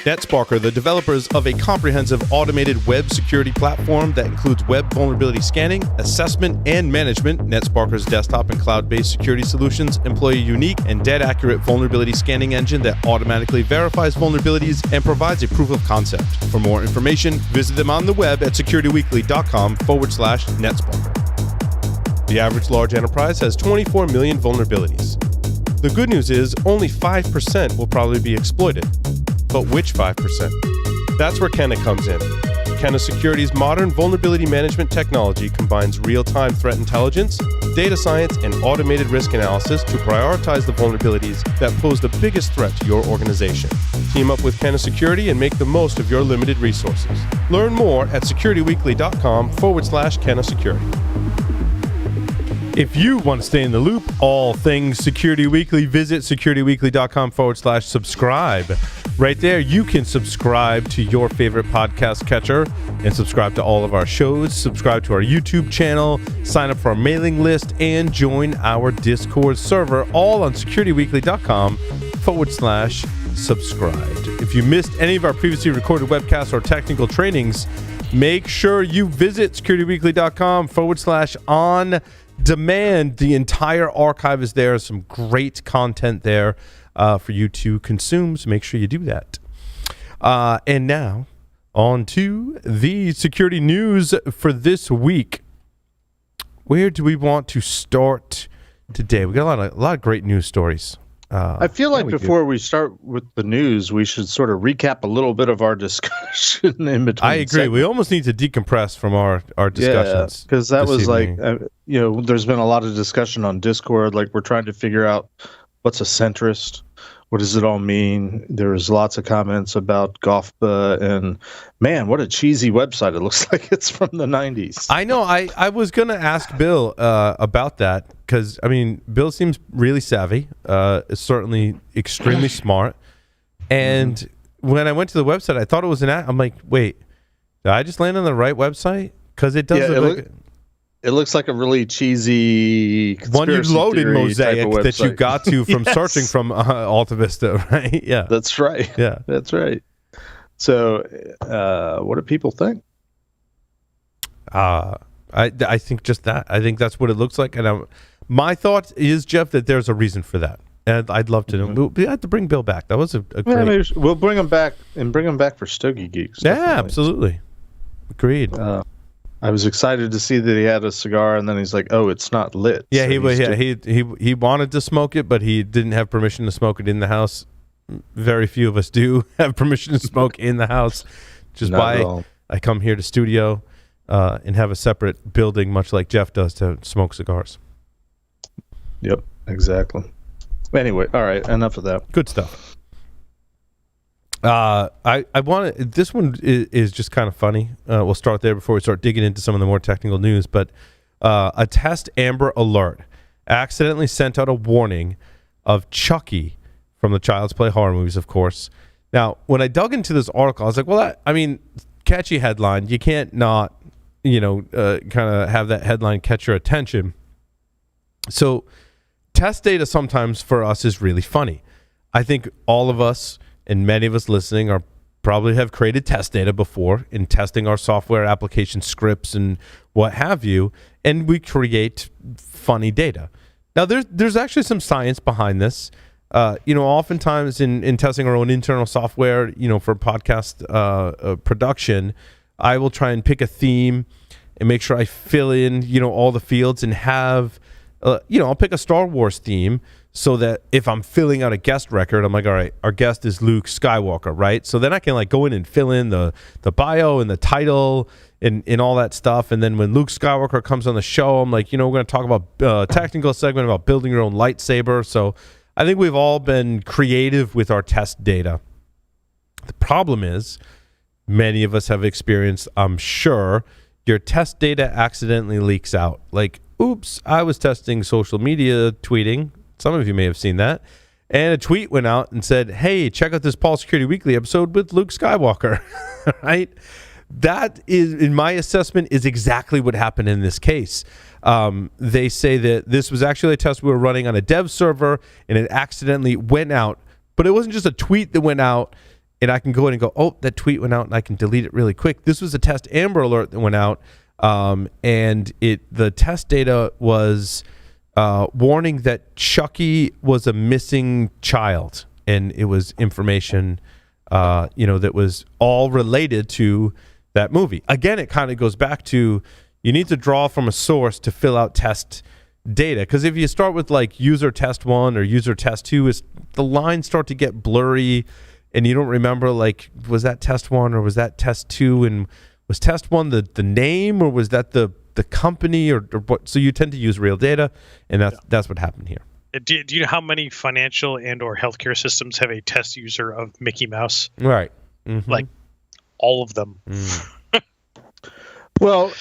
NetSparker, the developers of a comprehensive automated web security platform that includes web vulnerability scanning, assessment, and management. NetSparker's desktop and cloud-based security solutions employ a unique and dead-accurate vulnerability scanning engine that automatically verifies vulnerabilities and provides a proof of concept. For more information, visit them on the web at securityweekly.com/NetSparker. The average large enterprise has 24 million vulnerabilities. The good news is only 5% will probably be exploited. But which 5%? That's where Kenna comes in. Kenna Security's modern vulnerability management technology combines real-time threat intelligence, data science, and automated risk analysis to prioritize the vulnerabilities that pose the biggest threat to your organization. Team up with Kenna Security and make the most of your limited resources. Learn more at securityweekly.com/Kenna Security. If you want to stay in the loop, all things Security Weekly, visit securityweekly.com/subscribe. Right there, you can subscribe to your favorite podcast catcher and subscribe to all of our shows, subscribe to our YouTube channel, sign up for our mailing list, and join our Discord server, all on securityweekly.com/subscribed. If you missed any of our previously recorded webcasts or technical trainings, make sure you visit securityweekly.com/on demand. The entire archive is there. Some great content there for you to consume, so make sure you do that. And now, on to the security news for this week. Where do we want to start today? We got a lot of great news stories. I feel like before we start with the news, we should sort of recap a little bit of our discussion in between. I agree. Segments. We almost need to decompress from our discussions. Because that was evening. There's been a lot of discussion on Discord. Like, we're trying to figure out what's a centrist. What does it all mean? There was lots of comments about GOFBA, and man, what a cheesy website. It looks like it's from the 90s. I know. I was going to ask Bill about that because, I mean, Bill seems really savvy, certainly extremely smart. And when I went to the website, I thought it was an app. I'm like, wait, did I just land on the right website? Because it does look like... It looks like a really cheesy one you loaded mosaic that you got to from searching from Alta Vista, right? Yeah, that's right. Yeah, that's right. So, what do people think? I think just that. I think that's what it looks like. And my thought is, Jeff, that there's a reason for that. And I'd love to know. We had to bring Bill back. That was a great... maybe we'll bring him back for Stogie Geeks. Yeah, definitely. Absolutely. Agreed. I was excited to see that he had a cigar, and then he's like, "Oh, it's not lit." Yeah, he wanted to smoke it, but he didn't have permission to smoke it in the house. Very few of us do have permission to smoke in the house, which is why I come here to studio and have a separate building, much like Jeff does, to smoke cigars. Yep, exactly. Anyway, all right, enough of that. Good stuff. I want to. This one is just kind of funny. We'll start there before we start digging into some of the more technical news. But a test Amber Alert accidentally sent out a warning of Chucky from the Child's Play horror movies, of course. Now, when I dug into this article, I was like, well, I mean, catchy headline. You can't not, kind of have that headline catch your attention. So, test data sometimes for us is really funny. I think all of us, and many of us listening probably have created test data before in testing our software application scripts and what have you, and we create funny data. Now, there's actually some science behind this. Oftentimes in testing our own internal software, for podcast production, I will try and pick a theme and make sure I fill in, all the fields and have, I'll pick a Star Wars theme. So that if I'm filling out a guest record, I'm like, all right, our guest is Luke Skywalker, right? So then I can go in and fill in the bio and the title and all that stuff. And then when Luke Skywalker comes on the show, I'm like, we're going to talk about a technical segment about building your own lightsaber. So I think we've all been creative with our test data. The problem is many of us have experienced, I'm sure, your test data accidentally leaks out. Like, oops, I was testing social media tweeting. Some of you may have seen that. And a tweet went out and said, hey, check out this Paul Security Weekly episode with Luke Skywalker, right? That is, in my assessment, is exactly what happened in this case. They say that this was actually a test we were running on a dev server and it accidentally went out. But it wasn't just a tweet that went out. and I can go in and go, oh, that tweet went out, and I can delete it really quick. This was a test Amber Alert that went out, and the test data was warning that Chucky was a missing child, and it was information, that was all related to that movie. Again, it kind of goes back to you need to draw from a source to fill out test data, because if you start with like user test 1 or user test 2, the lines start to get blurry, and you don't remember, like, was that test 1 or was that test 2, and was test 1 the name, or was that the company, or what? So you tend to use real data, and that's what happened here. Do you know how many financial and or healthcare systems have a test user of Mickey Mouse? Right. Mm-hmm. Like all of them. Well,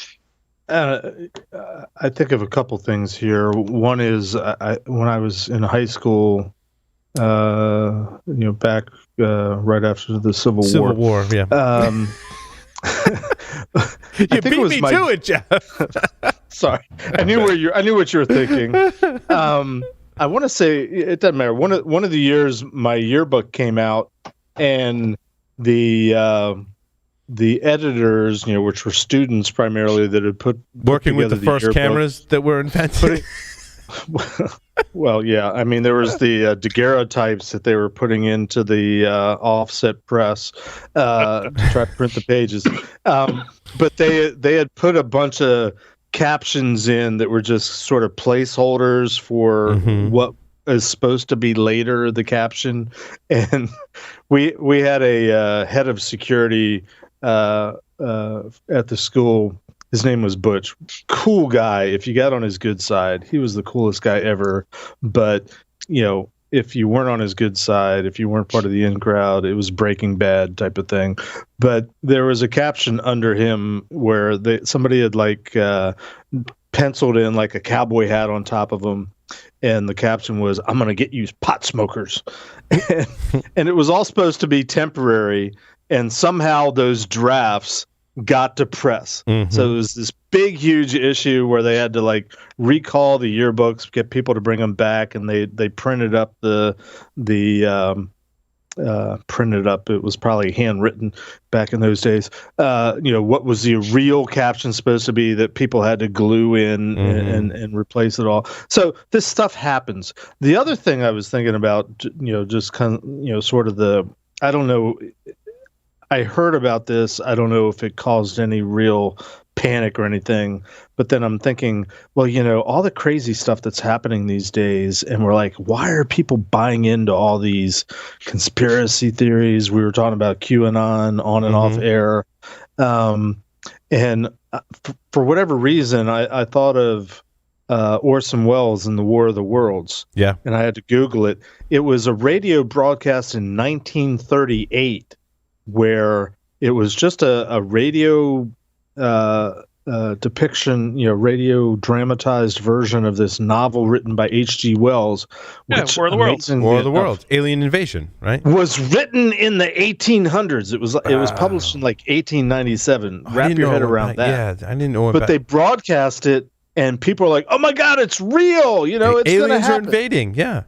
I think of a couple things here. One is when I was in high school, back right after the Civil War, yeah. You beat me to it, Jeff. Sorry, I knew what you were thinking. I want to say it doesn't matter. One of the years my yearbook came out, and the editors, which were students primarily that had put working with the first cameras that were invented. Well, yeah. I mean, there was the daguerreotypes that they were putting into the offset press to try to print the pages. But they had put a bunch of captions in that were just sort of placeholders for what is supposed to be later the caption. And we had a head of security at the school. His name was Butch. Cool guy. If you got on his good side, he was the coolest guy ever. But, if you weren't on his good side, if you weren't part of the in crowd, it was Breaking Bad type of thing. But there was a caption under him where somebody had penciled in like a cowboy hat on top of him. And the caption was, "I'm going to get you pot smokers." And it was all supposed to be temporary. And somehow those drafts got to press. So it was this big, huge issue where they had to recall the yearbooks, get people to bring them back, and they printed up printed up. It was probably handwritten back in those days. What was the real caption supposed to be that people had to glue in and replace it all. So this stuff happens. The other thing I was thinking about, just kind of, sort of I don't know. I heard about this. I don't know if it caused any real panic or anything, but then I'm thinking, well, all the crazy stuff that's happening these days, and we're like, why are people buying into all these conspiracy theories? We were talking about QAnon on and off air. And for whatever reason, I thought of Orson Welles in The War of the Worlds. Yeah. And I had to Google it. It was a radio broadcast in 1938 where it was just a radio depiction, radio dramatized version of this novel written by H.G. Wells. War of the Worlds. War of the Worlds. Alien Invasion, right? Was written in the 1800s. It was published in 1897. Wrap your head around that. Yeah, I didn't know about. But they broadcast it, and people are like, "Oh my God, it's real!" It's going to happen. Aliens are invading. Yeah.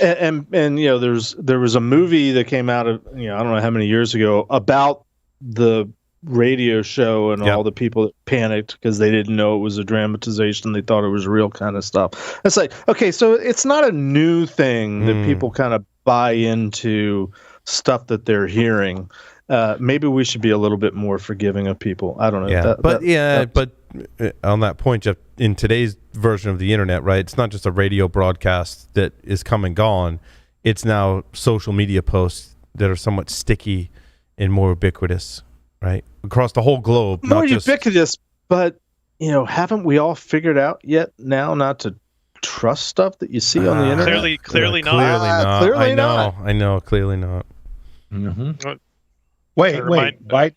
And there was a movie that came out of I don't know how many years ago about the radio show and all the people that panicked because they didn't know it was a dramatization. They thought it was real kind of stuff. It's like, okay, so it's not a new thing that people kind of buy into stuff that they're hearing. Maybe we should be a little bit more forgiving of people. I don't know. Yeah, but on that point, Jeff, in today's version of the internet, right, it's not just a radio broadcast that is come and gone. It's now social media posts that are somewhat sticky and more ubiquitous, right, across the whole globe. More ubiquitous, but haven't we all figured out yet now not to trust stuff that you see on the internet? Clearly not. Clearly not. I know. Clearly not. Mm-hmm. Wait.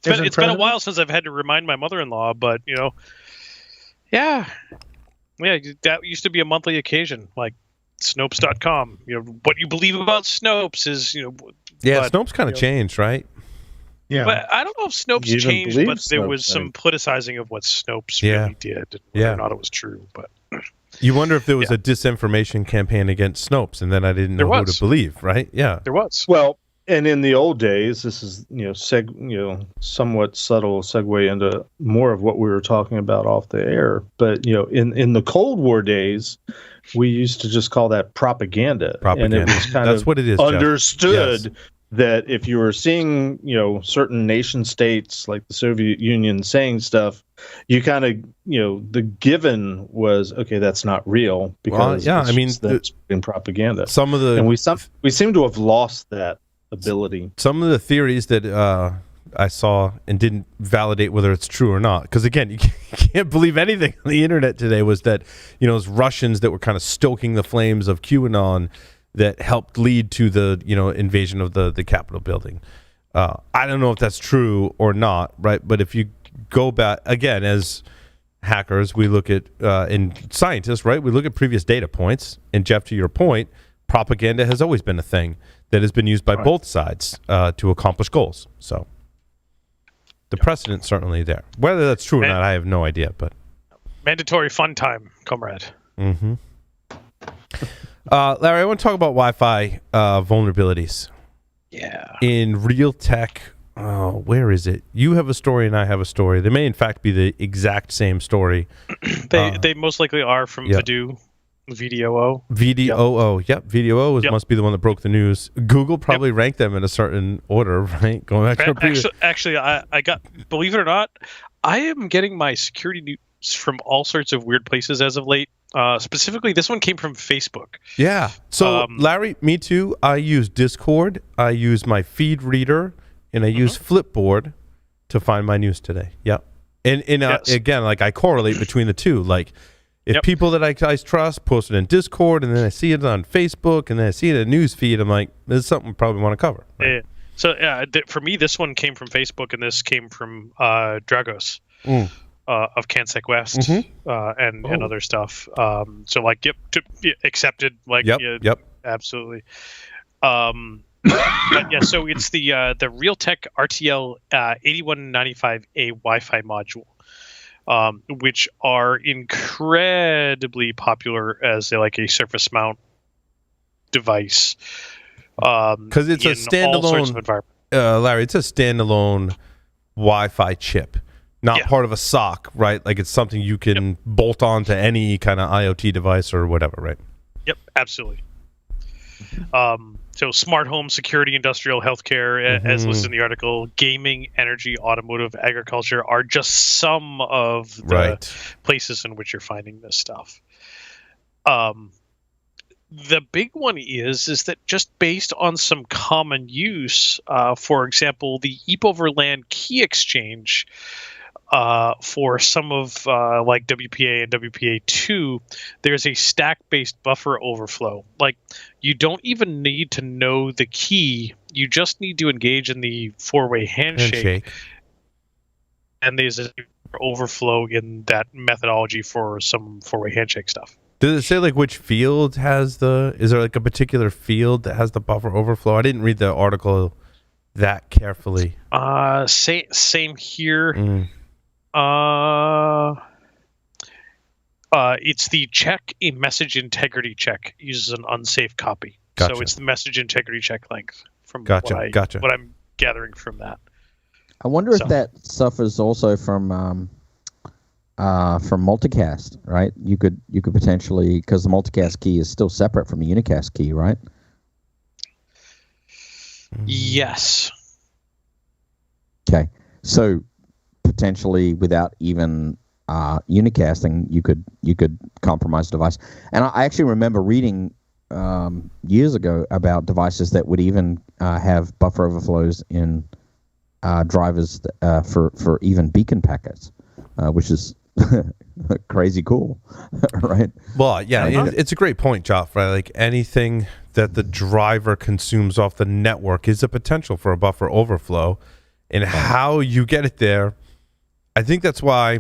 It's been a while since I've had to remind my mother-in-law, but that used to be a monthly occasion, like Snopes.com. What you believe about Snopes is Snopes kind of changed, right? Yeah, but I don't know if Snopes changed, but there was some politicizing of what Snopes really did, whether or not it was true. But you wonder if there was a disinformation campaign against Snopes, and then I didn't know who to believe, right? Yeah, there was. Well, And in the old days, this is somewhat subtle segue into more of what we were talking about off the air. But in the Cold War days, we used to just call that propaganda. And it was kind That's of what it is, understood Jeff. that if you were seeing certain nation states like the Soviet Union saying stuff, you kind of the given was, okay, that's not real, because that's in propaganda. And we seem to have lost that ability. Some of the theories that I saw and didn't validate whether it's true or not, because again, you can't believe anything on the internet today, was that those Russians that were kind of stoking the flames of QAnon that helped lead to the invasion of the Capitol building. I don't know if that's true or not, right? But if you go back again, as hackers, we look at and scientists, right? We look at previous data points. And Jeff, to your point, propaganda has always been a thing that has been used by both sides to accomplish goals. So the precedent's certainly there. Whether that's true or not, I have no idea. But mandatory fun time, comrade. Mm-hmm. Larry, I want to talk about Wi-Fi vulnerabilities. Yeah. In real tech, where is it? You have a story and I have a story. They may, in fact, be the exact same story. They most likely are from VDOO. VDOO. Yep. VDOO must be the one that broke the news. Google probably ranked them in a certain order, right? Going back to actually, I got, believe it or not, I am getting my security news from all sorts of weird places as of late. Specifically, this one came from Facebook. Yeah. So, Larry, me too. I use Discord. I use my feed reader, and I use Flipboard to find my news today. Yep. And again, like I correlate between the two. Like if people that I trust post it in Discord, and then I see it on Facebook, and then I see it in a news feed, I'm like, this is something I probably want to cover. Right? Yeah. So for me, this one came from Facebook, and this came from Dragos. Of CanSec West and other stuff. So like, accepted. Like, absolutely. But yeah, so it's the Realtek RTL 8195A Wi-Fi module, which are incredibly popular as a surface mount device. Because it's a standalone. Larry, it's a standalone Wi-Fi chip. Not part of a SOC, right? Like it's something you can bolt on to any kind of IoT device or whatever, right? Yep, absolutely. So smart home, security, industrial, healthcare, as listed in the article, gaming, energy, automotive, agriculture are just some of the places in which you're finding this stuff. The big one is that just based on some common use, for example, the EAP-over-LAN key exchange, for some of like WPA and WPA2, there's a stack-based buffer overflow. Like, you don't even need to know the key. You just need to engage in the four-way handshake. And there's an overflow in that methodology for some four-way handshake stuff. Does it say like which field has is there like a particular field that has the buffer overflow? I didn't read the article that carefully. Same here. It's the check a message integrity check uses an unsafe copy. Gotcha. So it's the message integrity check length from what I'm gathering from that. I wonder if that suffers also from multicast, right? You could potentially, because the multicast key is still separate from the unicast key, right? Yes. Okay, so potentially without even unicasting, you could compromise the device. And I actually remember reading years ago about devices that would even have buffer overflows in drivers for even beacon packets, which is crazy cool, right? Well, yeah, it's a great point, Joff, right? Like anything that the driver consumes off the network is a potential for a buffer overflow, and how you get it there. I think that's why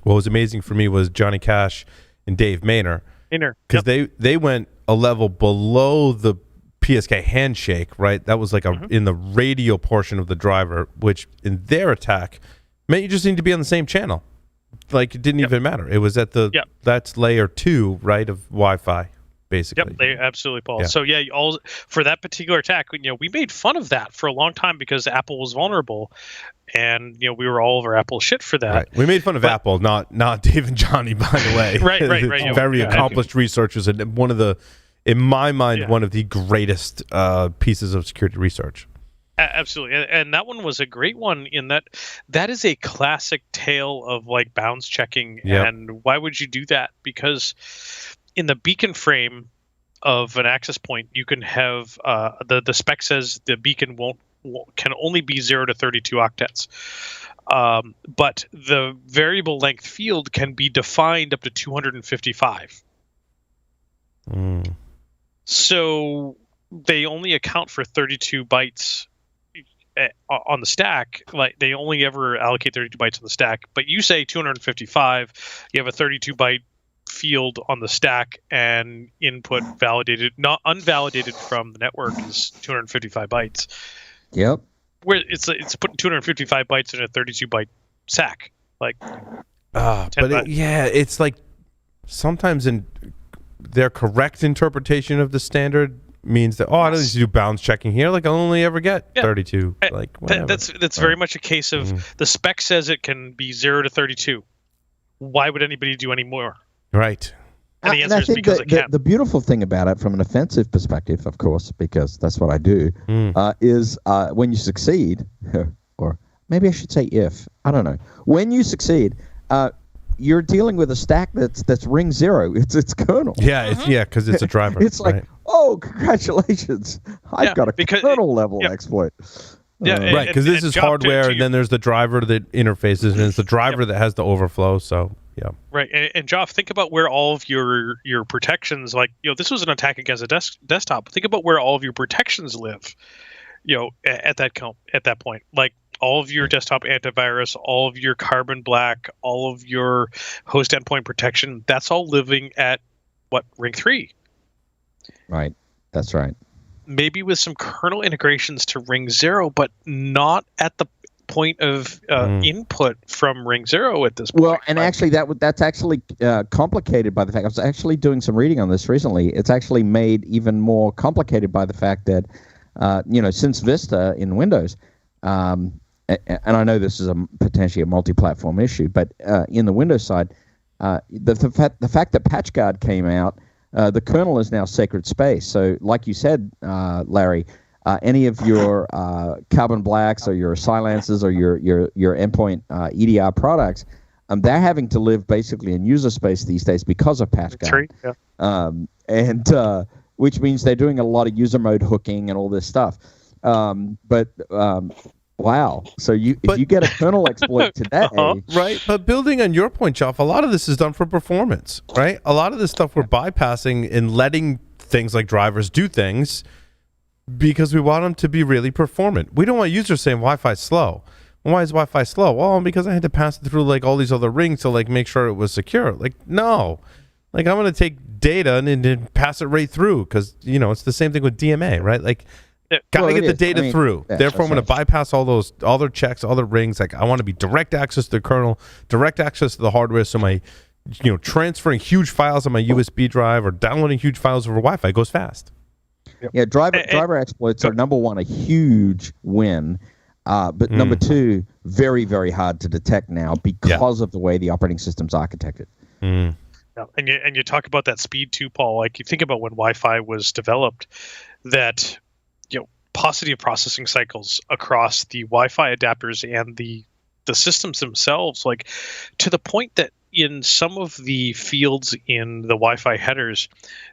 what was amazing for me was Johnny Cash and Dave Maynor, because they went a level below the PSK handshake, right? That was like in the radio portion of the driver, which in their attack meant you just need to be on the same channel. Like it didn't even matter. It was at that's layer 2, right, of Wi-Fi. basically. Yep, they absolutely, Paul. Yeah. So yeah, all for that particular attack, we made fun of that for a long time because Apple was vulnerable, and we were all over Apple shit for that. Right. We made fun of Apple, not Dave and Johnny, by the way. Right. Very accomplished researchers, and one of the, in my mind, one of the greatest pieces of security research. Absolutely, and that one was a great one in that is a classic tale of like bounds checking. Yep. And why would you do that? Because in the beacon frame of an access point, you can have the spec says the beacon can only be 0 to 32 octets, but the variable length field can be defined up to 255. So they only account for 32 bytes on the stack. Like they only ever allocate 32 bytes on the stack, but you say 255, you have a 32 byte field on the stack, and input validated, not unvalidated from the network, is 255 bytes. Yep. Where it's putting 255 bytes in a 32 byte stack. Like, but it's like sometimes in their correct interpretation of the standard means that I don't need to do bounds checking here. Like I'll only ever get 32. Like whatever. That's very much a case of the spec says it can be 0 to 32. Why would anybody do any more? Right. And the answer is because it can. The beautiful thing about it from an offensive perspective, of course, because that's what I do, is when you succeed, or maybe I should say if, I don't know. When you succeed, you're dealing with a stack that's ring 0. It's kernel. Yeah, because it's a driver. It's like, oh, congratulations. I've got a kernel level exploit. Yeah, right, because this is hardware, and then there's the driver that interfaces, and it's the driver that has the overflow, so... Yeah. Right, and Joff, think about where all of your protections, like this was an attack against a desktop. Think about where all of your protections live. At that point, like all of your desktop antivirus, all of your Carbon Black, all of your host endpoint protection. That's all living at ring 3. Right. That's right. Maybe with some kernel integrations to ring 0, but not at the point of input from ring 0 at this point. Well, and actually that's actually complicated by the fact I was actually doing some reading on this recently. It's actually made even more complicated by the fact that since Vista in Windows, and I know this is potentially a multi-platform issue, but in the Windows side, the fact that PatchGuard came out, the kernel is now sacred space. So, like you said, Larry. Any of your Carbon Blacks or your Silences or your endpoint EDR products, they're having to live basically in user space these days because of PatchGuard. And which means they're doing a lot of user mode hooking and all this stuff. Wow. So if you get a kernel exploit today, right? But building on your point, Joff, a lot of this is done for performance, right? A lot of this stuff we're bypassing and letting things like drivers do things because we want them to be really performant. We don't want users saying Wi-Fi's slow. Why is Wi-Fi slow? Well, because I had to pass it through like all these other rings to like make sure it was secure. Like, no. Like I'm going to take data and then pass it right through because, it's the same thing with DMA, right? Like, got to get the data through. Therefore, I'm going to bypass all their checks, all the rings. Like, I want to be direct access to the kernel, direct access to the hardware. So my, transferring huge files on my USB drive or downloading huge files over Wi-Fi goes fast. Yeah, driver exploits are number one, a huge win, but number two, very, very hard to detect now because of the way the operating system's architected. Yeah. And you talk about that speed too, Paul. Like you think about when Wi-Fi was developed, that paucity of processing cycles across the Wi-Fi adapters and the systems themselves, like to the point that in some of the fields in the Wi-Fi headers,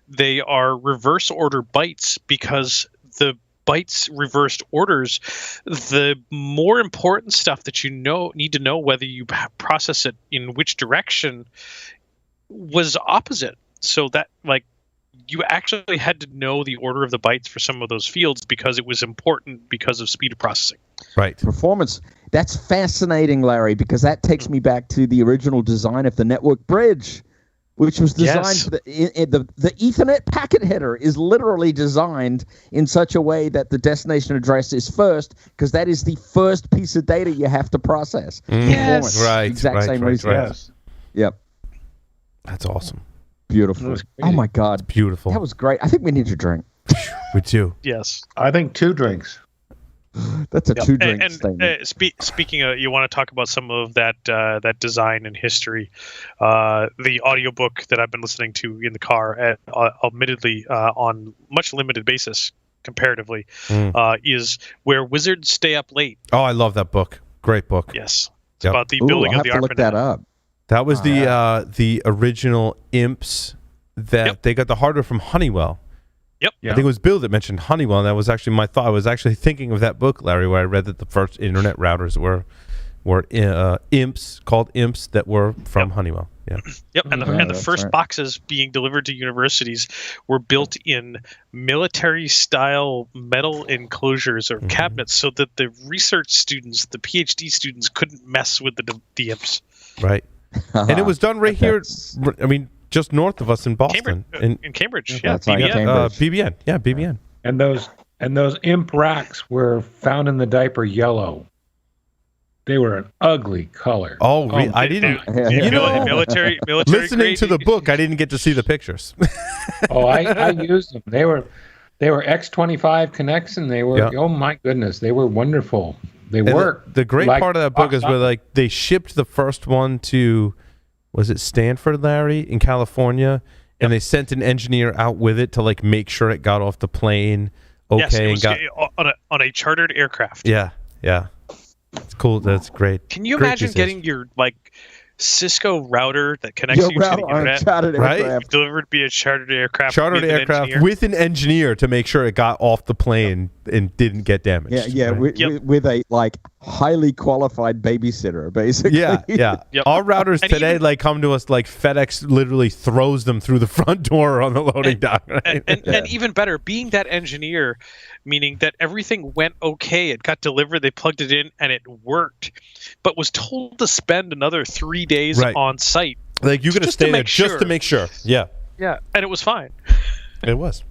they are reverse order bytes because the bytes reversed orders, the more important stuff that need to know whether you process it in which direction was opposite. So that you actually had to know the order of the bytes for some of those fields because it was important because of speed of processing. Right. Performance. That's fascinating, Larry, because that takes me back to the original design of the network bridge, which was designed for the Ethernet packet header is literally designed in such a way that the destination address is first because that is the first piece of data you have to process. Yes. Right. Exact same reason. Yes. Yep. That's awesome. Beautiful. Oh my God, Beautiful. that was great. I think we need to drink. We do. Yes. I think 2 drinks. That's a Yep. 2 drink And statement. speaking of, you want to talk about some of that design and history. The audiobook that I've been listening to in the car, admittedly on much limited basis comparatively, is Where Wizards Stay Up Late. Oh, I love that book. Great book. Yes. It's Yep. about the Ooh, building I'll of have the to look that ARPANET. up. That was the original imps that Yep. they got the hardware from Honeywell. Yep. I think it was Bill that mentioned Honeywell, and that was actually my thought. I was actually thinking of that book, Larry, where I read that the first internet routers were imps, called imps, that were from Honeywell. Yeah. Yep, and the that's first right. boxes being delivered to universities were built in military-style metal enclosures or cabinets, so that the research students, the PhD students, couldn't mess with the imps. Right. And it was done right here. That's- I mean, just north of us in Boston. In Cambridge, yeah. That's right, BBN. Cambridge. BBN. Yeah, BBN. And those imp racks were found in the diaper yellow. They were an ugly color. Oh, I didn't. You know, military Listening grade, to the book, I didn't get to see the pictures. I used them. They were X25 connects, and they were oh my goodness, they were wonderful. They And worked. The great like part of that book is where like they shipped the first one to, was it Stanford, Larry, in California, and they sent an engineer out with it to like make sure it got off the plane. Okay, yes, it was and got on a chartered aircraft. yeah. It's cool. That's great. Can you Great imagine pieces. getting your like Cisco router that connects you to the internet right? delivered via a chartered aircraft? Chartered with an aircraft engineer? with an engineer to make sure it got off the plane and didn't get damaged. Yeah, right? with a like highly qualified babysitter, basically. Yeah. Yep. Our routers And today even- like come to us like FedEx literally throws them through the front door on the loading dock. Right? And even better, being that engineer, meaning that everything went okay. It got delivered, they plugged it in, and it worked, but was told to spend another 3 days Right. on site. Like you're gonna Just to stay there make just sure. to make sure. Yeah, Yeah, and it was fine. it was.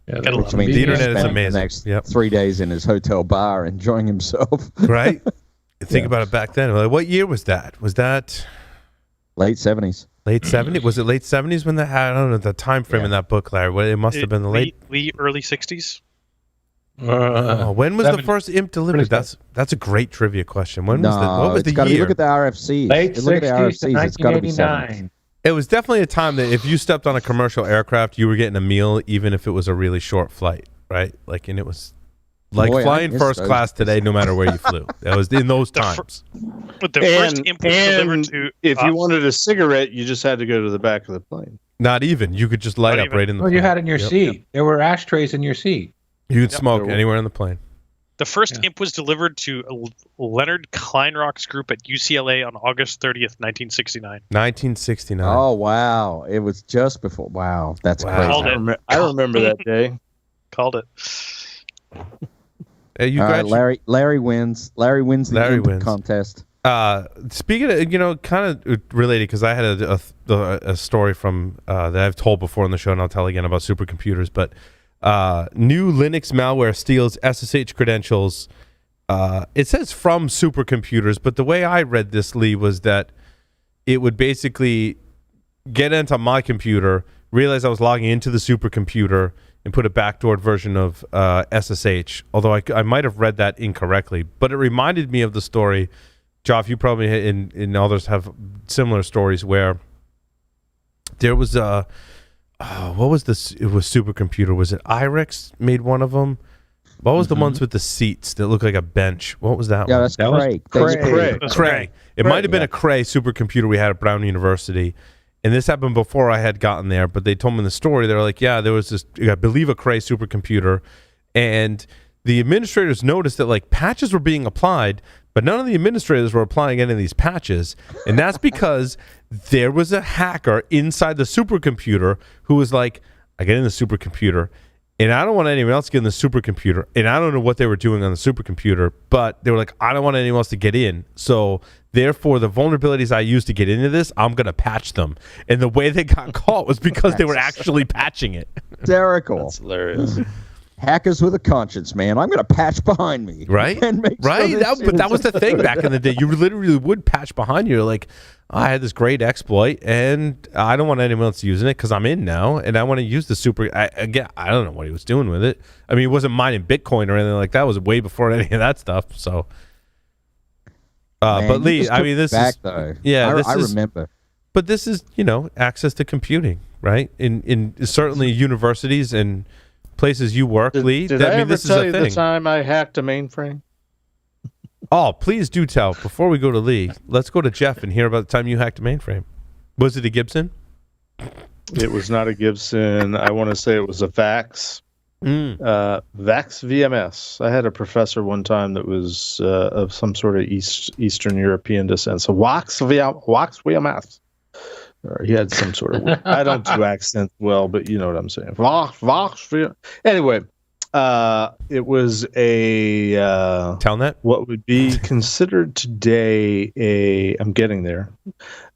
Yeah, Gotta love I mean, The he internet is spent amazing. The next Yep. 3 days in his hotel bar enjoying himself. Right. Think about it back then. Like, what year was that? Was that Late 70s. late 70s? Was it late 70s when that had? I don't know the time frame in that book, Larry. What it must have been the late. early 60s. Oh, when was the 70. first imp delivered? Pretty That's a great trivia question. When was the No, what was it's the got to year? look at the RFCs. Late Look at the 60s to RFCs. It's got to be 70s. 1989. It was definitely a time that if you stepped on a commercial aircraft, you were getting a meal, even if it was a really short flight, right? Like, and it was like Boy, I flying miss first those class days. today, no matter where you flew. That was in those times. But the first imp was delivered to. if you wanted a cigarette, you just had to go to the back of the plane. Not even. You could just light Not up even. right in the Well, plane. you had in your Yep. seat. There were ashtrays in your seat. You could smoke There were- anywhere in the plane. The first imp was delivered to Leonard Kleinrock's group at UCLA on August 30th, 1969. 1969. Oh, wow. It was just before. Wow. That's Wow. crazy. Called it. I remember that day. Called it. Hey, you All right, guys, Larry wins. Larry wins the Larry imp wins. contest. Speaking of, kind of related, because I had a story from that I've told before on the show, and I'll tell again about supercomputers. But new Linux malware steals SSH credentials. It says from supercomputers, but the way I read this, Lee, was that it would basically get into my computer, realize I was logging into the supercomputer, and put a backdoored version of SSH. Although I might have read that incorrectly, but it reminded me of the story. Joff, you probably and others have similar stories where there was a what was this? It was supercomputer. Was it IREX made one of them? What was the ones with the seats that look like a bench? What was that Yeah, one? that's That was Cray. Cray. Cray. It might have been a Cray supercomputer we had at Brown University. And this happened before I had gotten there, but they told me in the story, they were like, yeah, there was this, I believe, a Cray supercomputer. And the administrators noticed that like patches were being applied, but none of the administrators were applying any of these patches. And that's because there was a hacker inside the supercomputer who was like, I get in the supercomputer and I don't want anyone else to get in the supercomputer. And I don't know what they were doing on the supercomputer, but they were like, I don't want anyone else to get in. So therefore, the vulnerabilities I use to get into this, I'm going to patch them. And the way they got caught was because they were actually patching it. Hysterical. That's hilarious. hackers with a conscience, man. I'm going to patch behind me. Right? And make sure Right? But that was the thing back in the day. You literally would patch behind you. Like, I had this great exploit, and I don't want anyone else using it because I'm in now, and I want to use the super. I don't know what he was doing with it. I mean, he wasn't mining Bitcoin or anything like that. It was way before any of that stuff. So, Man, but Lee, I mean, this back, is though. yeah. I remember. But this is, access to computing, right? In certainly universities and places you work, Lee. Did I ever this tell is a you thing. the time I hacked a mainframe? Oh, please do tell. Before we go to Lee, let's go to Jeff and hear about the time you hacked a mainframe. Was it a Gibson? It was not a Gibson. I want to say it was a VAX. VAX VMS. I had a professor one time that was of some sort of Eastern European descent. So VAX VMS. Or he had some sort of. I don't do accents well, but you know what I'm saying. VAX VMS. Anyway, it was a Telnet. What would be considered today I'm getting there.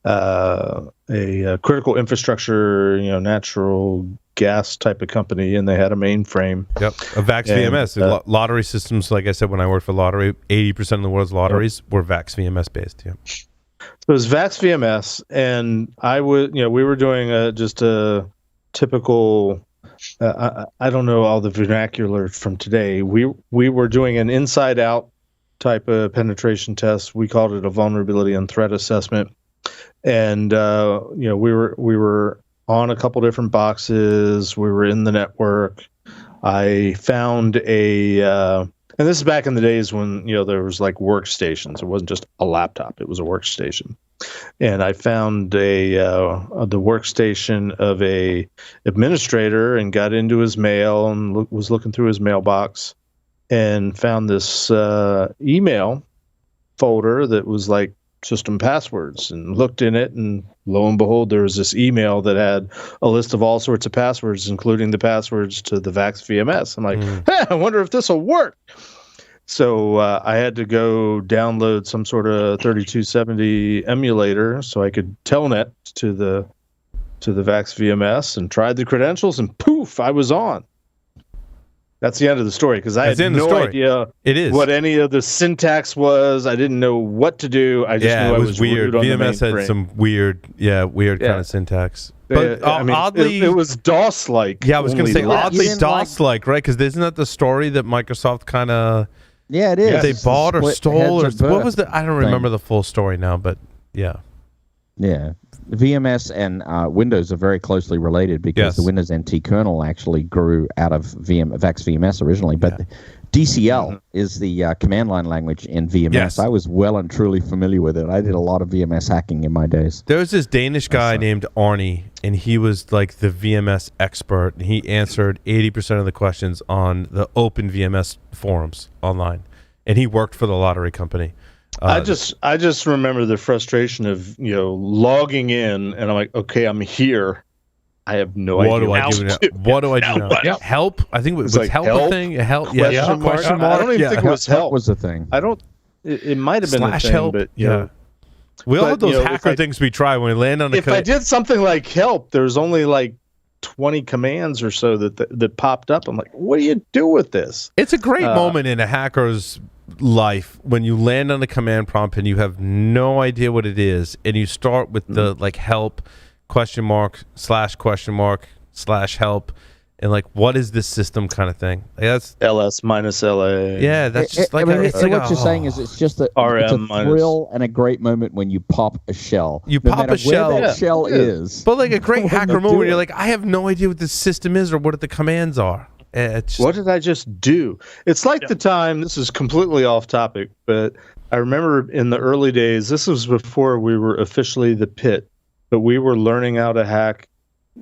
A critical infrastructure, natural gas type of company, and they had a mainframe. Yep, a VAX VMS. Lottery systems, like I said, when I worked for lottery, 80% of the world's lotteries were VAX VMS based. Yeah. So it was VAX VMS, and I would, we were doing just a typical. I don't know all the vernacular from today. We were doing an inside out type of penetration test. We called it a vulnerability and threat assessment, and we were on a couple different boxes. We were in the network. I found and this is back in the days when there was like workstations. It wasn't just a laptop; it was a workstation. And I found the workstation of a administrator and got into his mail and was looking through his mailbox and found this email folder that was like system passwords, and looked in it, and lo and behold, there was this email that had a list of all sorts of passwords, including the passwords to the VAX VMS. I'm like, hey, I wonder if this will work. So I had to go download some sort of 3270 emulator so I could telnet to the VAX VMS, and tried the credentials, and poof, I was on. That's the end of the story, because I had no idea what any of the syntax was. I didn't know what to do. I just knew I was weird. VMS had some weird kind of syntax. But oddly, it was DOS-like. Yeah, I was going to say oddly DOS-like, right? Because isn't that the story that Microsoft kind of? Yeah, it is. They bought or stole, or what was the? I don't remember the full story now, but yeah. Yeah, VMS and Windows are very closely related, because the Windows NT kernel actually grew out of VAX VMS originally. But DCL is the command line language in VMS. Yes. I was well and truly familiar with it. I did a lot of VMS hacking in my days. There was this Danish guy named Arnie, and he was like the VMS expert. And he answered 80% of the questions on the open VMS forums online, and he worked for the lottery company. I just remember the frustration of logging in, and I'm like, okay, I'm here. I have no idea. What do I do now? Help? I think it was like help a thing. Help? Yeah. Question mark. I don't even think it was help. Was the thing? I don't. It might have been a thing, help. But we all had those hacker things we try when we land on the. If I did something like help, there's only like 20 commands or so that popped up. I'm like, what do you do with this? It's a great moment in a hacker's life when you land on the command prompt and you have no idea what it is, and you start with the like help $!/help, and like, what is this system kind of thing? Like, that's ls minus la. Yeah, that's just like what you're saying is it's just it's a thrill and a great moment when you pop a shell. You pop a shell. Where that shell is. But like a great hacker moment, you're like, I have no idea what this system is or what the commands are. What did I just do? It's like the time, this is completely off topic, but I remember in the early days, this was before we were officially the Pit, but we were learning how to hack.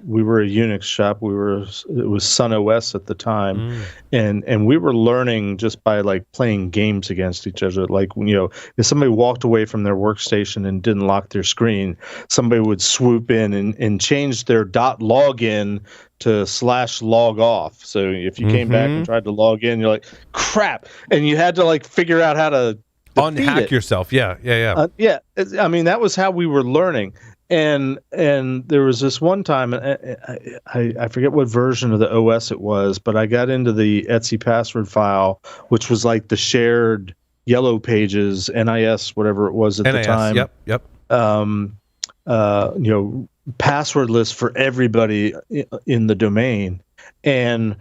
We were a Unix shop. It was Sun OS at the time, and we were learning just by like playing games against each other. Like, if somebody walked away from their workstation and didn't lock their screen, somebody would swoop in and change their .login to /logoff. So if you came back and tried to log in, you're like, crap, and you had to like figure out how to unhack yourself. Yeah. I mean, that was how we were learning. And there was this one time, I forget what version of the OS it was, but I got into the Etsy password file, which was like the shared Yellow Pages, NIS, whatever it was at the time. Yep. Password list for everybody in the domain. And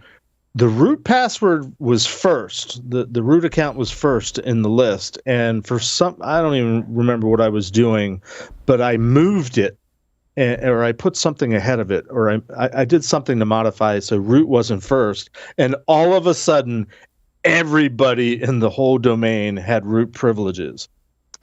the root password was first. The root account was first in the list. And for I don't even remember what I was doing, but I moved it, or I put something ahead of it, or I did something to modify it so root wasn't first. And all of a sudden, everybody in the whole domain had root privileges.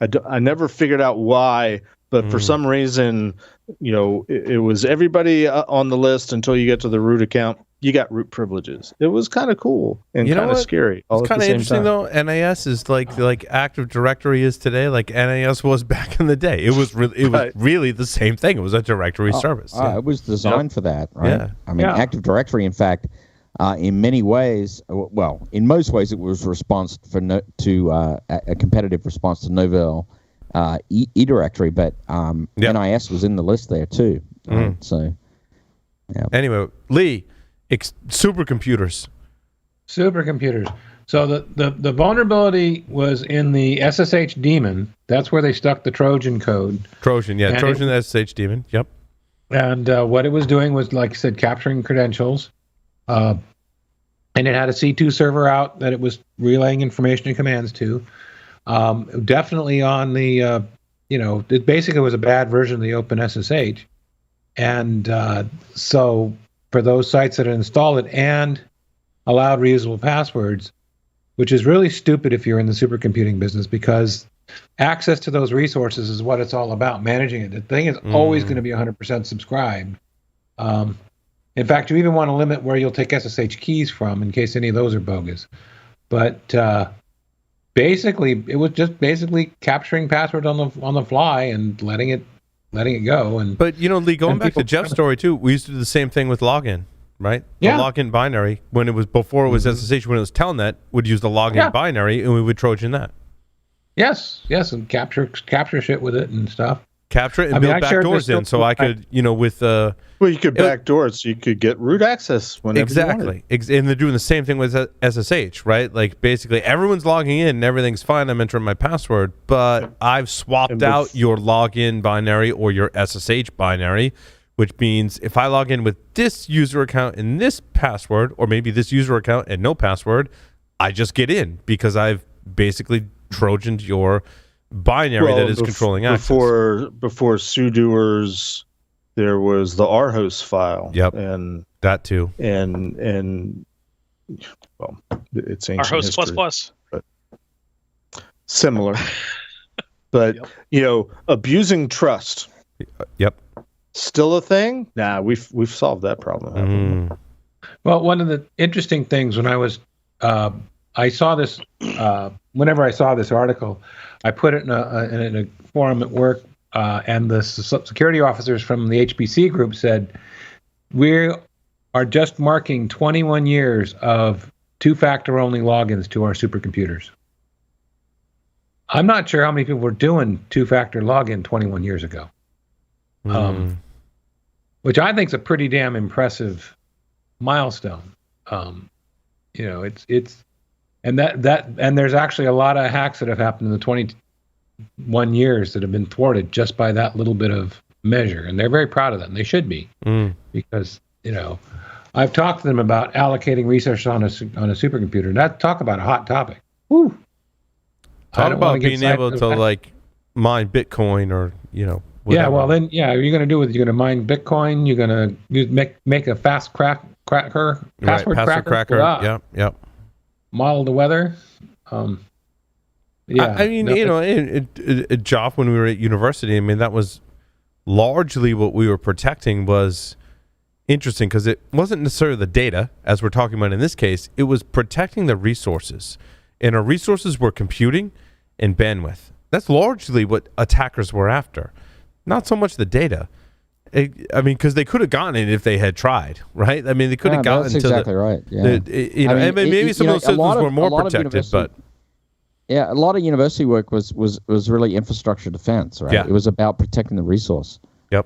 I never figured out why, but for some reason, it was everybody on the list until you get to the root account. You got root privileges. It was kind of cool and kind of scary. It's kind of interesting though. NAS is like Active Directory is today, like NAS was back in the day. It was really the same thing. It was a directory service. It was designed for that, right? Yeah. I mean, Active Directory, in fact, in many ways, in most ways, it was a response to a competitive response to Novell eDirectory, but NIS was in the list there too. So, yeah. Anyway, Lee. Supercomputers. So the vulnerability was in the SSH daemon. That's where they stuck the Trojan code. Trojan SSH daemon. Yep. And what it was doing was, like I said, capturing credentials. And it had a C2 server out that it was relaying information and commands to. Definitely on the, it basically was a bad version of the OpenSSH. And so for those sites that installed it and allowed reusable passwords, which is really stupid if you're in the supercomputing business, because access to those resources is what it's all about, managing it. The thing is always going to be 100% subscribed. In fact, you even want to limit where you'll take SSH keys from in case any of those are bogus. But basically, it was just capturing passwords on the fly and letting it go. But Lee, going back to Jeff's story too, we used to do the same thing with login, right? Yeah. The login binary, when it was before it was SSH, when it was Telnet, would use the login binary, and we would Trojan that. Yes, and capture shit with it and stuff. Capture it and build backdoors in, so I could, with you could backdoor it so you could get root access whenever you wanted. And they're doing the same thing with SSH, right? Like basically everyone's logging in and everything's fine. I'm entering my password, but I've swapped out your login binary or your SSH binary, which means if I log in with this user account and this password, or maybe this user account and no password, I just get in because I've basically Trojaned your binary that is controlling access. Before sudoers, there was the rhost file. Yep, and that too. And well, it's ancient rhost history, plus. but similar. But abusing trust. Yep. Still a thing? Nah, we've solved that problem. Well, one of the interesting things when I was, I saw this. Whenever I saw this article, I put it in a forum at work, and the security officers from the HPC group said, "We are just marking 21 years of two-factor only logins to our supercomputers." I'm not sure how many people were doing two-factor login 21 years ago, which I think is a pretty damn impressive milestone. It's and and there's actually a lot of hacks that have happened in the 21 years that have been thwarted just by that little bit of measure, and they're very proud of that, and they should be, because I've talked to them about allocating resources on a supercomputer, and talk about a hot topic. Woo! Talk about being able to mine Bitcoin or whatever. Yeah, well then, you're going to do it. You're going to mine Bitcoin. You're going to make a fast password cracker. Yep. Model the weather. Joff, when we were at university, that was largely what we were protecting. Was interesting because it wasn't necessarily the data, as we're talking about in this case. It was protecting the resources, and our resources were computing and bandwidth. That's largely what attackers were after, not so much the data. Because they could have gotten it if they had tried, right? They could have gotten that's exactly right. Yeah. Maybe some of those systems were more protected, but a lot of university work was really infrastructure defense, right? Yeah. It was about protecting the resource. Yep.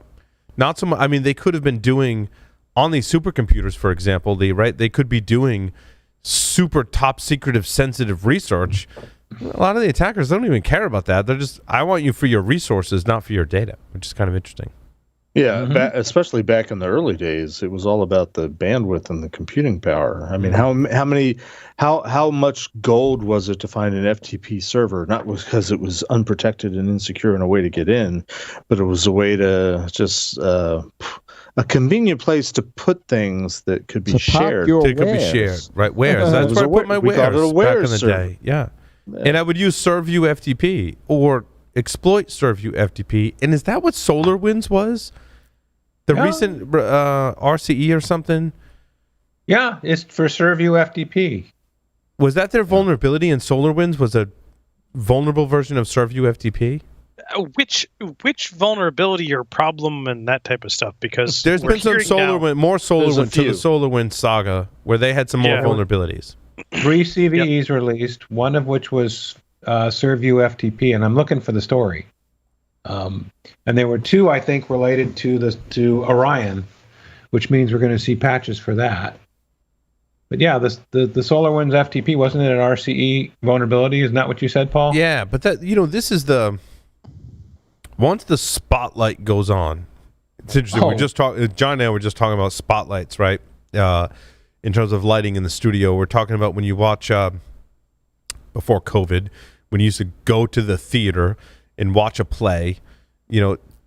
Not so much. I mean, they could have been doing on these supercomputers, for example. They could be doing super top secretive sensitive research. A lot of the attackers don't even care about that. They're just, I want you for your resources, not for your data, which is kind of interesting. Yeah, especially back in the early days, it was all about the bandwidth and the computing power. I mean, how much gold was it to find an FTP server? Not because it was unprotected and insecure and a way to get in, but it was a way to just a convenient place to put things that could be shared. They could be shared, right? Wares. That's where I put my wares back in the day. Yeah. And I would use ServView FTP or exploit ServView FTP. And is that what SolarWinds was? The recent RCE or something? Yeah, it's for ServView FTP. Was that their vulnerability in SolarWinds? Was a vulnerable version of ServView FTP? Which vulnerability or problem and that type of stuff? Because there's been some more SolarWinds to the SolarWinds saga where they had some more vulnerabilities. 3 CVEs released, one of which was ServView FTP, and I'm looking for the story. And there were 2, I think, related to Orion, which means we're going to see patches for that. But yeah, the SolarWinds FTP, wasn't it an RCE vulnerability? Isn't that what you said, Paul? Yeah, but that, this is once the spotlight goes on, it's interesting. We just John and I were just talking about spotlights, right? In terms of lighting in the studio, we're talking about when you watch before COVID, when you used to go to the theater and watch a play,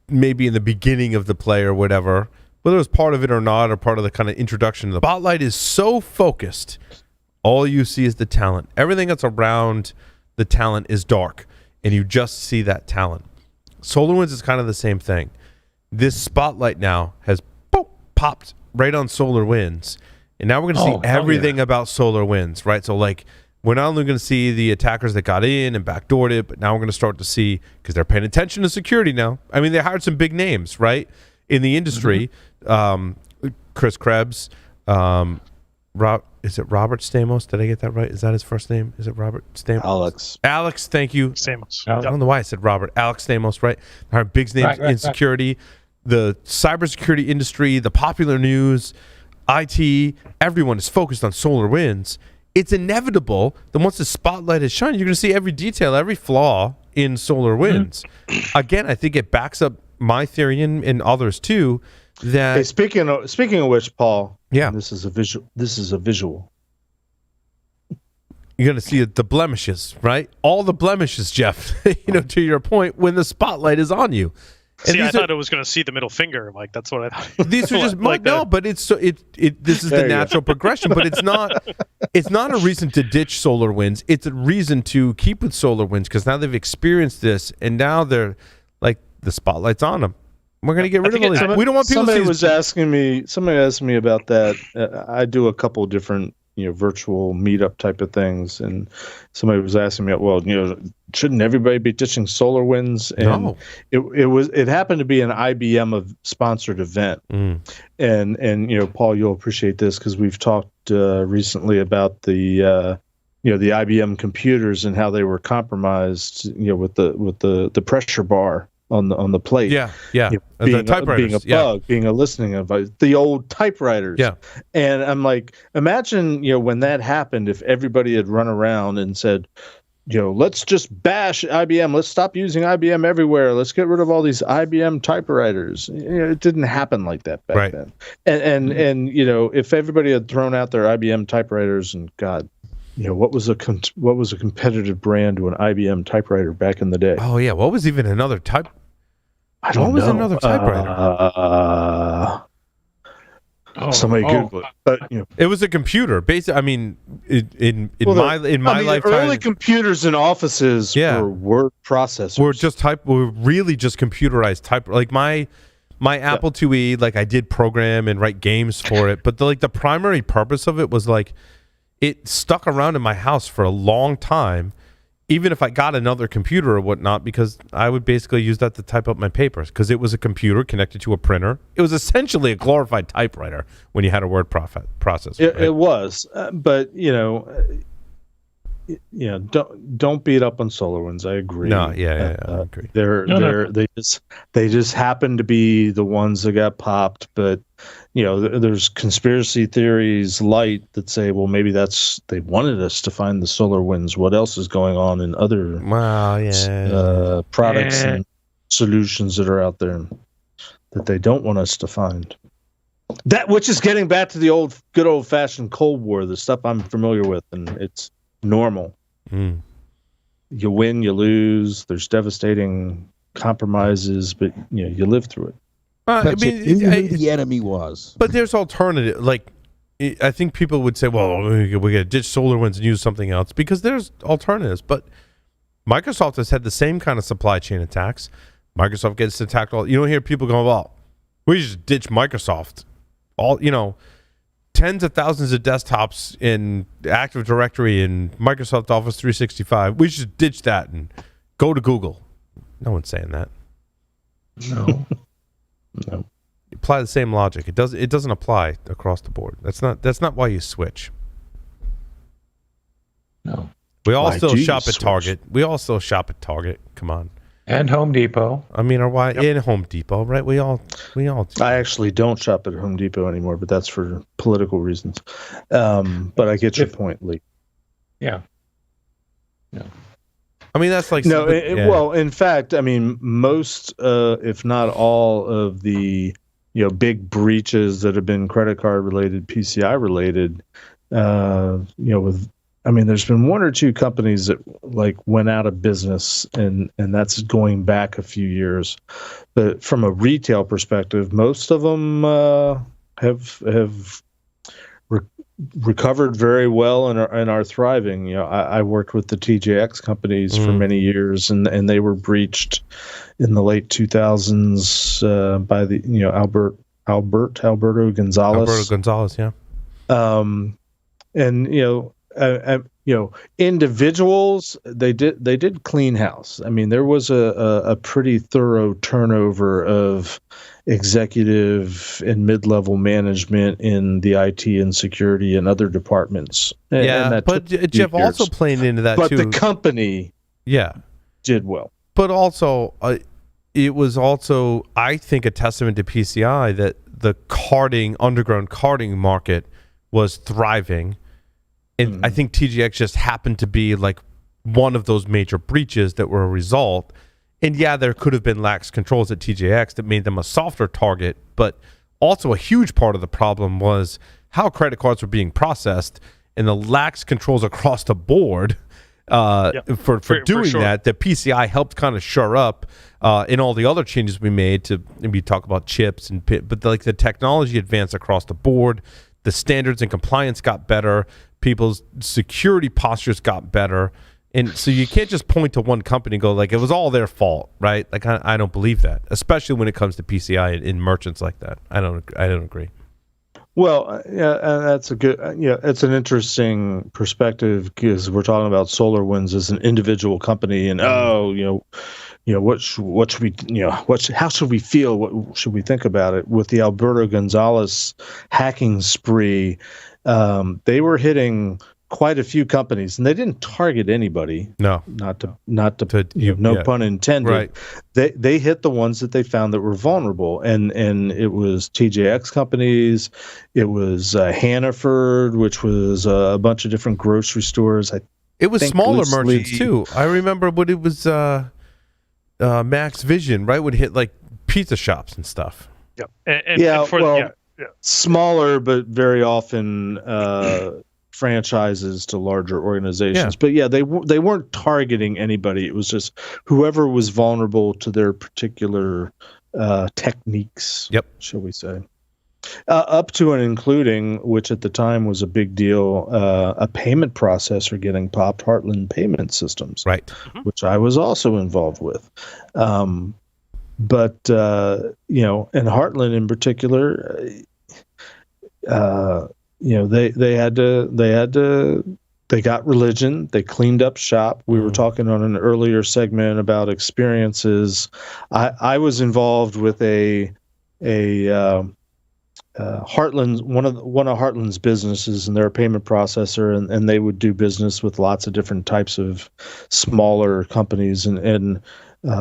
maybe in the beginning of the play or whatever, whether it was part of it or not, or part of the kind of introduction. The spotlight is so focused, all you see is the talent. Everything that's around the talent is dark, and you just see that talent. SolarWinds is kind of the same thing. This spotlight now has popped right on SolarWinds, and now we're going to see everything about SolarWinds, right? So, we're not only going to see the attackers that got in and backdoored it, but now we're going to start to see, because they're paying attention to security now. I mean, they hired some big names, right, in the industry. Chris Krebs, is it Robert Stamos? Did I get that right? Is that his first name? Is it Robert Stamos? Alex, thank you. Stamos. I don't know why I said Robert. Alex Stamos, right? Our big names in security, the cybersecurity industry, the popular news, IT, everyone is focused on SolarWinds. It's inevitable that once the spotlight is shining, you're going to see every detail, every flaw in SolarWinds. Again, I think it backs up my theory and others too. That speaking of which, Paul, this is a visual. You're going to see the blemishes, right? All the blemishes, Jeff. To your point, when the spotlight is on you. See, I thought it was going to see the middle finger. That's what I thought. These are just but it's this is the natural progression. But it's not a reason to ditch SolarWinds. It's a reason to keep with SolarWinds because now they've experienced this, and now they're the spotlight's on them. We're going to get rid of all these. We don't want people to see. Somebody asked me about that. I do a couple different virtual meetup type of things, and somebody was asking me, well, shouldn't everybody be ditching SolarWinds? And no. It happened to be an IBM sponsored event, and Paul, you'll appreciate this because we've talked recently about the IBM computers and how they were compromised, with the pressure bar on the plate. Being a bug, being a listening device, the old typewriters. And I'm like, imagine, when that happened, if everybody had run around and said, let's just bash IBM. Let's stop using IBM everywhere. Let's get rid of all these IBM typewriters. It didn't happen like that back then. And if everybody had thrown out their IBM typewriters, and God, what was a competitive brand to an IBM typewriter back in the day? Oh yeah, what was even another type? I don't know. What was another typewriter? Somebody Google it. But it was a computer. Basically, I mean, in my lifetime, early computers in offices were word processors. Were really just computerized type. Like my Apple IIe, I did program and write games for it, but the primary purpose of it was it stuck around in my house for a long time, even if I got another computer or whatnot, because I would basically use that to type up my papers because it was a computer connected to a printer. It was essentially a glorified typewriter when you had a word processor. It was, but don't beat up on SolarWinds. I agree. No, I agree. They just happen to be the ones that got popped, but there's conspiracy theories light that say, well, maybe they wanted us to find the SolarWinds. What else is going on in other products and solutions that are out there that they don't want us to find? That, which is getting back to the good old fashioned Cold War, the stuff I'm familiar with, and it's normal. You win, you lose. There's devastating compromises, but you live through it. Who the enemy was. But there's alternative. Like, I think people would say, well, we got to ditch SolarWinds and use something else, because there's alternatives. But Microsoft has had the same kind of supply chain attacks. Microsoft gets attacked all. You don't hear people going, well, we just ditch Microsoft. Tens of thousands of desktops in Active Directory and Microsoft Office 365. We should ditch that and go to Google. No one's saying that. No. No. Apply the same logic. It doesn't apply across the board. That's not why you switch. No. We all still shop at Target. Come on. And Home Depot. I mean, in Home Depot, right? We all do. I actually don't shop at Home Depot anymore, but that's for political reasons. But I get your point, Lee. Yeah. I mean, that's like well, in fact, I mean, most, if not all, of the big breaches that have been credit card related, PCI related, there's been one or two companies that went out of business, and that's going back a few years. But from a retail perspective, most of them have recovered very well and are thriving. I worked with the TJX companies for many years, and they were breached in the late 2000s by the Alberto Gonzalez. Alberto Gonzalez, yeah. Individuals, they did clean house. I mean, there was a pretty thorough turnover of executive and mid-level management in the IT and security and other departments. But Jeff, also playing into that too. But the company, did well. But also, it was also, I think, a testament to PCI that the underground carding market was thriving. And I think TGX just happened to be one of those major breaches that were a result. And there could have been lax controls at TJX that made them a softer target, but also a huge part of the problem was how credit cards were being processed and the lax controls across the board for doing sure. that. The PCI helped kind of shore up in all the other changes we made to maybe talk about chips but the technology advanced across the board. The standards and compliance got better. People's security postures got better. And so you can't just point to one company and go it was all their fault, right? I don't believe that, especially when it comes to PCI in merchants like that. I don't agree. Well, that's a good. It's an interesting perspective because we're talking about SolarWinds as an individual company, and what should we, how should we feel? What should we think about it? With the Alberto Gonzalez hacking spree, they were hitting quite a few companies, and they didn't target anybody. No, not to no pun intended. Right. They hit the ones that they found that were vulnerable, and it was TJX companies, it was Hannaford, which was a bunch of different grocery stores. It was smaller merchants too. I remember when it was Max Vision, right? Would hit pizza shops and stuff. Yep. Smaller, but very often franchises to larger organizations. Yeah. But they weren't targeting anybody. It was just whoever was vulnerable to their particular techniques. Yep. Shall we say? Up to and including, which at the time was a big deal, a payment processor getting popped, Heartland Payment Systems, right? Which I was also involved with. And Heartland in particular, they got religion. They cleaned up shop. We were talking on an earlier segment about experiences. I was involved with a Heartland's one of Heartland's businesses, and they're a payment processor, and they would do business with lots of different types of smaller companies and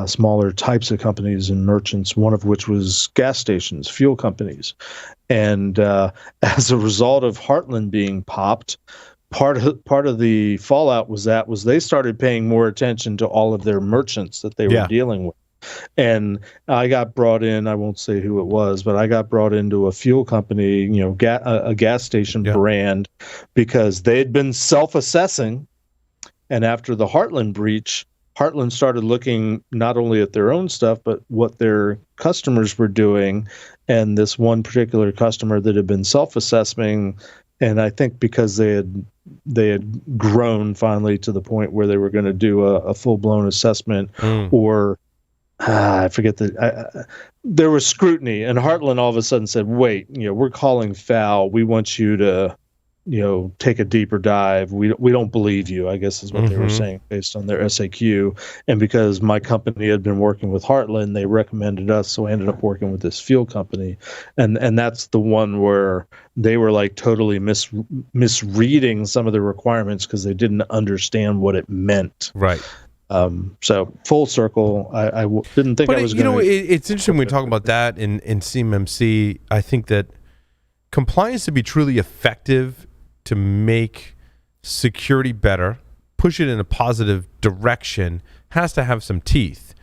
smaller types of companies and merchants, one of which was gas stations, fuel companies. And as a result of Heartland being popped, part of the fallout was they started paying more attention to all of their merchants that they were dealing with. And I got brought in, I won't say who it was, but I got brought into a fuel company, a gas station brand, because they had been self-assessing. And after the Heartland breach, Heartland started looking not only at their own stuff, but what their customers were doing. And this one particular customer that had been self-assessing, and I think because they had grown finally to the point where they were going to do a full-blown assessment, or I forget there was scrutiny, and Heartland all of a sudden said, wait, we're calling foul. We want you to, take a deeper dive. We don't believe you, I guess is what they were saying based on their SAQ. And because my company had been working with Heartland, they recommended us. So I ended up working with this fuel company. And that's the one where they were like totally misreading some of the requirements because they didn't understand what it meant. Right. So full circle, I didn't think I was going to. It's interesting when we talk about that in CMMC. I think that compliance to be truly effective, to make security better, push it in a positive direction, has to have some teeth.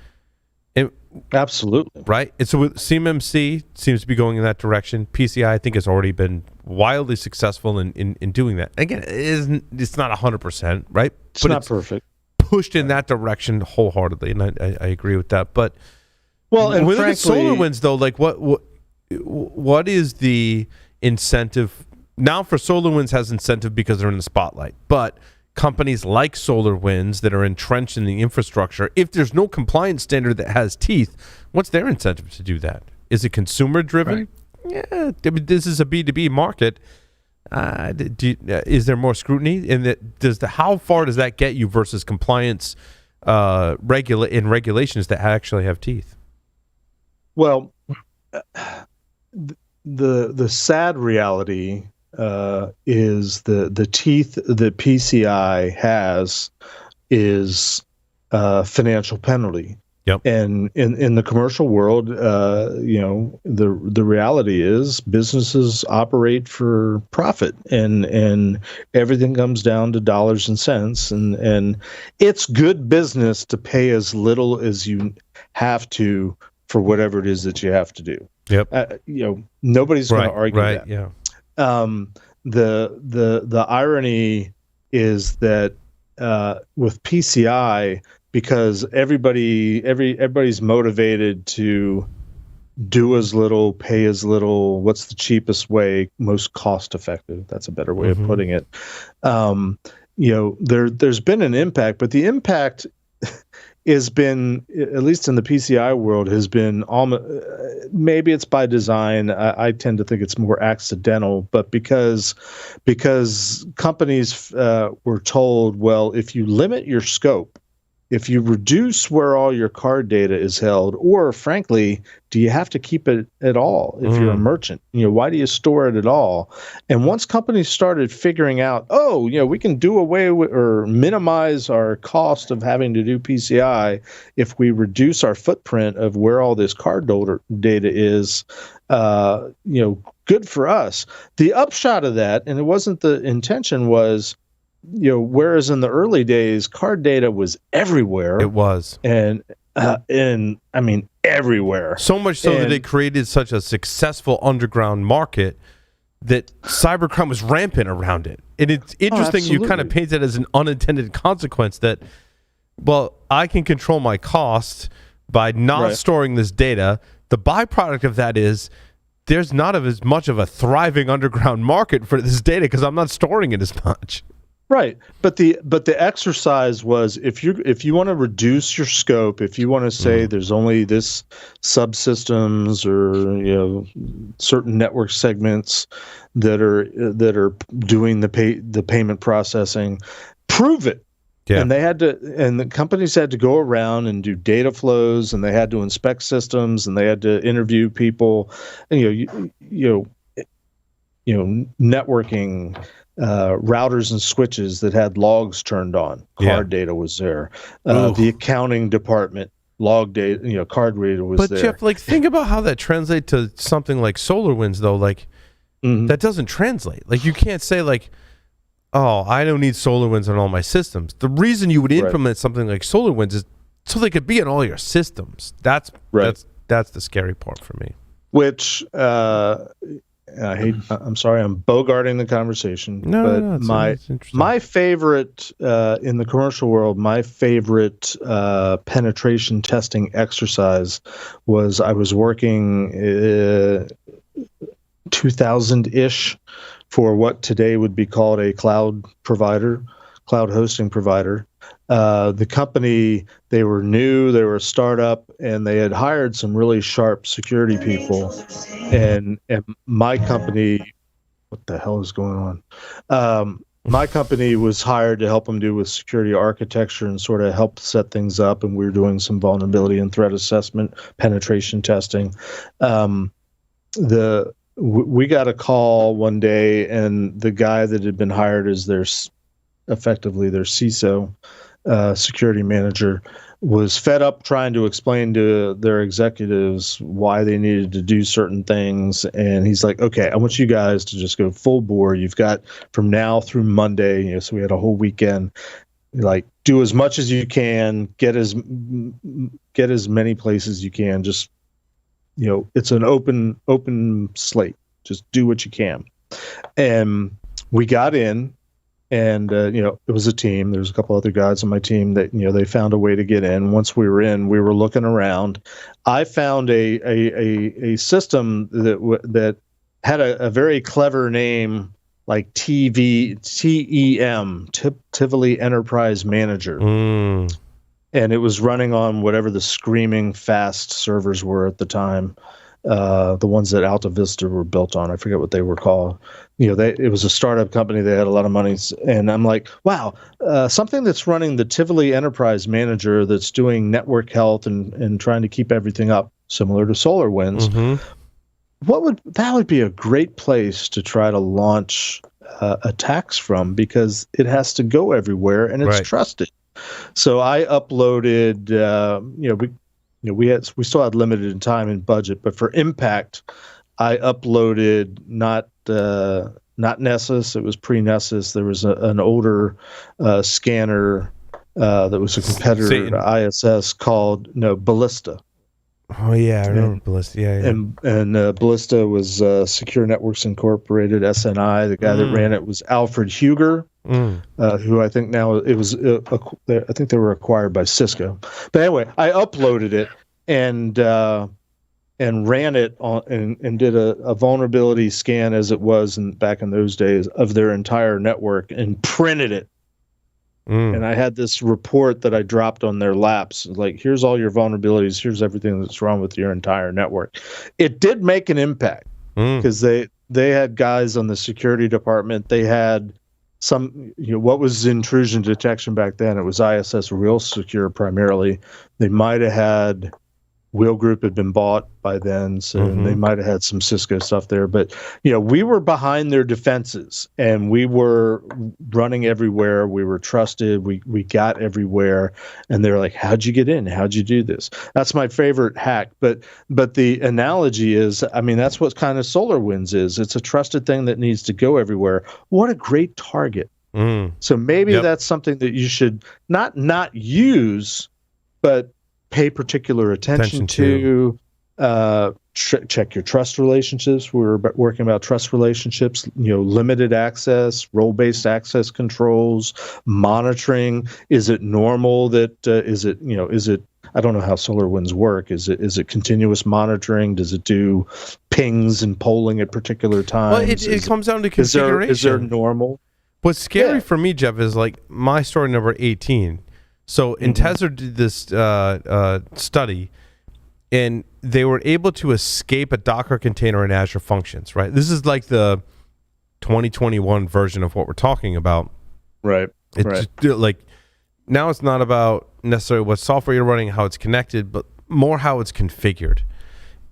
Absolutely. Right? And so with CMMC seems to be going in that direction. PCI, I think, has already been wildly successful in doing that. Again, it's not 100%, right? It's not perfect. Pushed in that direction wholeheartedly, and I agree with that. But and when we look at SolarWinds, though, like what is the incentive now for SolarWinds? Has incentive because they're in the spotlight, but companies like SolarWinds that are entrenched in the infrastructure, if there's no compliance standard that has teeth, what's their incentive to do that? Is it consumer driven? Right. Yeah, I mean, this is a B2B market. Is there more scrutiny? And how far does that get you versus compliance regulations that actually have teeth? Well, the sad reality is the teeth that PCI has is financial penalty. Yep. And in the commercial world, the reality is businesses operate for profit, and everything comes down to dollars and cents, and it's good business to pay as little as you have to for whatever it is that you have to do. Yep. Nobody's going to argue that. Yeah. The irony is that with PCI, because everybody's motivated to do as little, pay as little, what's the cheapest way, most cost effective. That's a better way of putting it. There's been an impact, but the impact has been, at least in the PCI world, has been almost, maybe it's by design. I tend to think it's more accidental, but because companies were told, well, if you limit your scope, if you reduce where all your card data is held, or frankly, do you have to keep it at all if you're a merchant? Why do you store it at all? And once companies started figuring out, we can do away with or minimize our cost of having to do PCI if we reduce our footprint of where all this card data is, good for us. The upshot of that, and it wasn't the intention, was, whereas in the early days, card data was everywhere. It was. And I mean, everywhere. So much so that it created such a successful underground market that cybercrime was rampant around it. And it's interesting you kind of paint that as an unintended consequence that, well, I can control my costs by not storing this data. The byproduct of that is there's not as much of a thriving underground market for this data because I'm not storing it as much. Right, but the exercise was, if you want to reduce your scope, if you want to say there's only this subsystems or certain network segments that are doing the payment processing, prove it. Yeah. And the companies had to go around and do data flows, and they had to inspect systems, and they had to interview people, and networking, routers and switches that had logs turned on. Card data was there. The accounting department, log data, card data was there. But Jeff, like, think about how that translates to something like SolarWinds, though. Like, that doesn't translate. Like, you can't say, like, oh, I don't need SolarWinds on all my systems. The reason you would implement something like SolarWinds is so they could be on all your systems. That's the scary part for me. Which I'm sorry, I'm bogarting the conversation. My favorite in the commercial world, my favorite penetration testing exercise was I was working 2000-ish for what today would be called a cloud hosting provider. The company, they were new, they were a startup, and they had hired some really sharp security people. And my company, what the hell is going on? My company was hired to help them do with security architecture and sort of help set things up. And we were doing some vulnerability and threat assessment, penetration testing. We got a call one day, and the guy that had been hired as effectively their CISO, security manager, was fed up trying to explain to their executives why they needed to do certain things. And he's like, okay, I want you guys to just go full bore. You've got from now through Monday, so we had a whole weekend, like, do as much as you can, get as many places you can. Just, it's an open slate. Just do what you can. And we got in, and it was a team. There was a couple other guys on my team that they found a way to get in. Once we were in, we were looking around. I found a system that had a very clever name, like TEM, Tivoli Enterprise Manager. And it was running on whatever the screaming fast servers were at the time. The ones that Alta Vista were built on. I forget what they were called. It was a startup company. They had a lot of money. And I'm like, wow, something that's running the Tivoli Enterprise Manager that's doing network health and trying to keep everything up, similar to SolarWinds. That would be a great place to try to launch attacks from, because it has to go everywhere and it's trusted. So I uploaded, we still had limited time and budget, but for impact, I uploaded not Nessus. It was pre-Nessus. There was an older scanner that was a competitor to ISS called Ballista. Oh yeah, I remember Ballista. Yeah. And Ballista was Secure Networks Incorporated, SNI. The guy that ran it was Alfred Huger, who I think now I think they were acquired by Cisco. But anyway, I uploaded it and ran it on and did a vulnerability scan as it was back in those days of their entire network and printed it. And I had this report that I dropped on their laps, like, here's all your vulnerabilities, here's everything that's wrong with your entire network. It did make an impact, because they had guys on the security department. They had some, what was intrusion detection back then? It was ISS Real Secure primarily. They might have had Wheel Group had been bought by then, so they might have had some Cisco stuff there. But we were behind their defenses, and we were running everywhere. We were trusted. We got everywhere, and they're like, "How'd you get in? How'd you do this?" That's my favorite hack. But the analogy is, I mean, that's what kind of SolarWinds is. It's a trusted thing that needs to go everywhere. What a great target! So maybe that's something that you should not use, but pay particular attention to. Check your trust relationships. We're working about trust relationships, limited access, role-based access controls, monitoring. Is it normal that, is it, I don't know how SolarWinds work. Is it continuous monitoring? Does it do pings and polling at particular times? Well, it comes down to configuration. Is there normal? What's scary for me, Jeff, is like my story number 18. So Intezzer did this study, and they were able to escape a Docker container in Azure Functions, right? This is like the 2021 version of what we're talking about. Right. It's just, like, now it's not about necessarily what software you're running, how it's connected, but more how it's configured.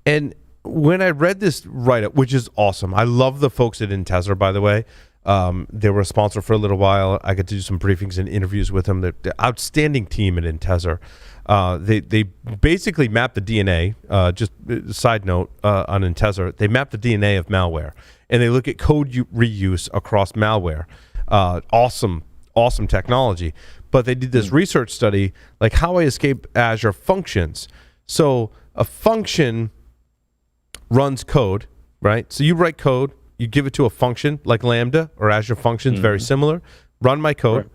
And when I read this write-up, which is awesome, I love the folks at Intezar, by the way. They were a sponsor for a little while. I got to do some briefings and interviews with them. They're outstanding team at Intezar. They basically map the DNA. Just a side note on Intezar, they map the DNA of malware, and they look at code reuse across malware. Awesome technology. But they did this research study, like how I escape Azure functions. So a function runs code, right? So you write code, you give it to a function like Lambda or Azure Functions, very similar. Run my code.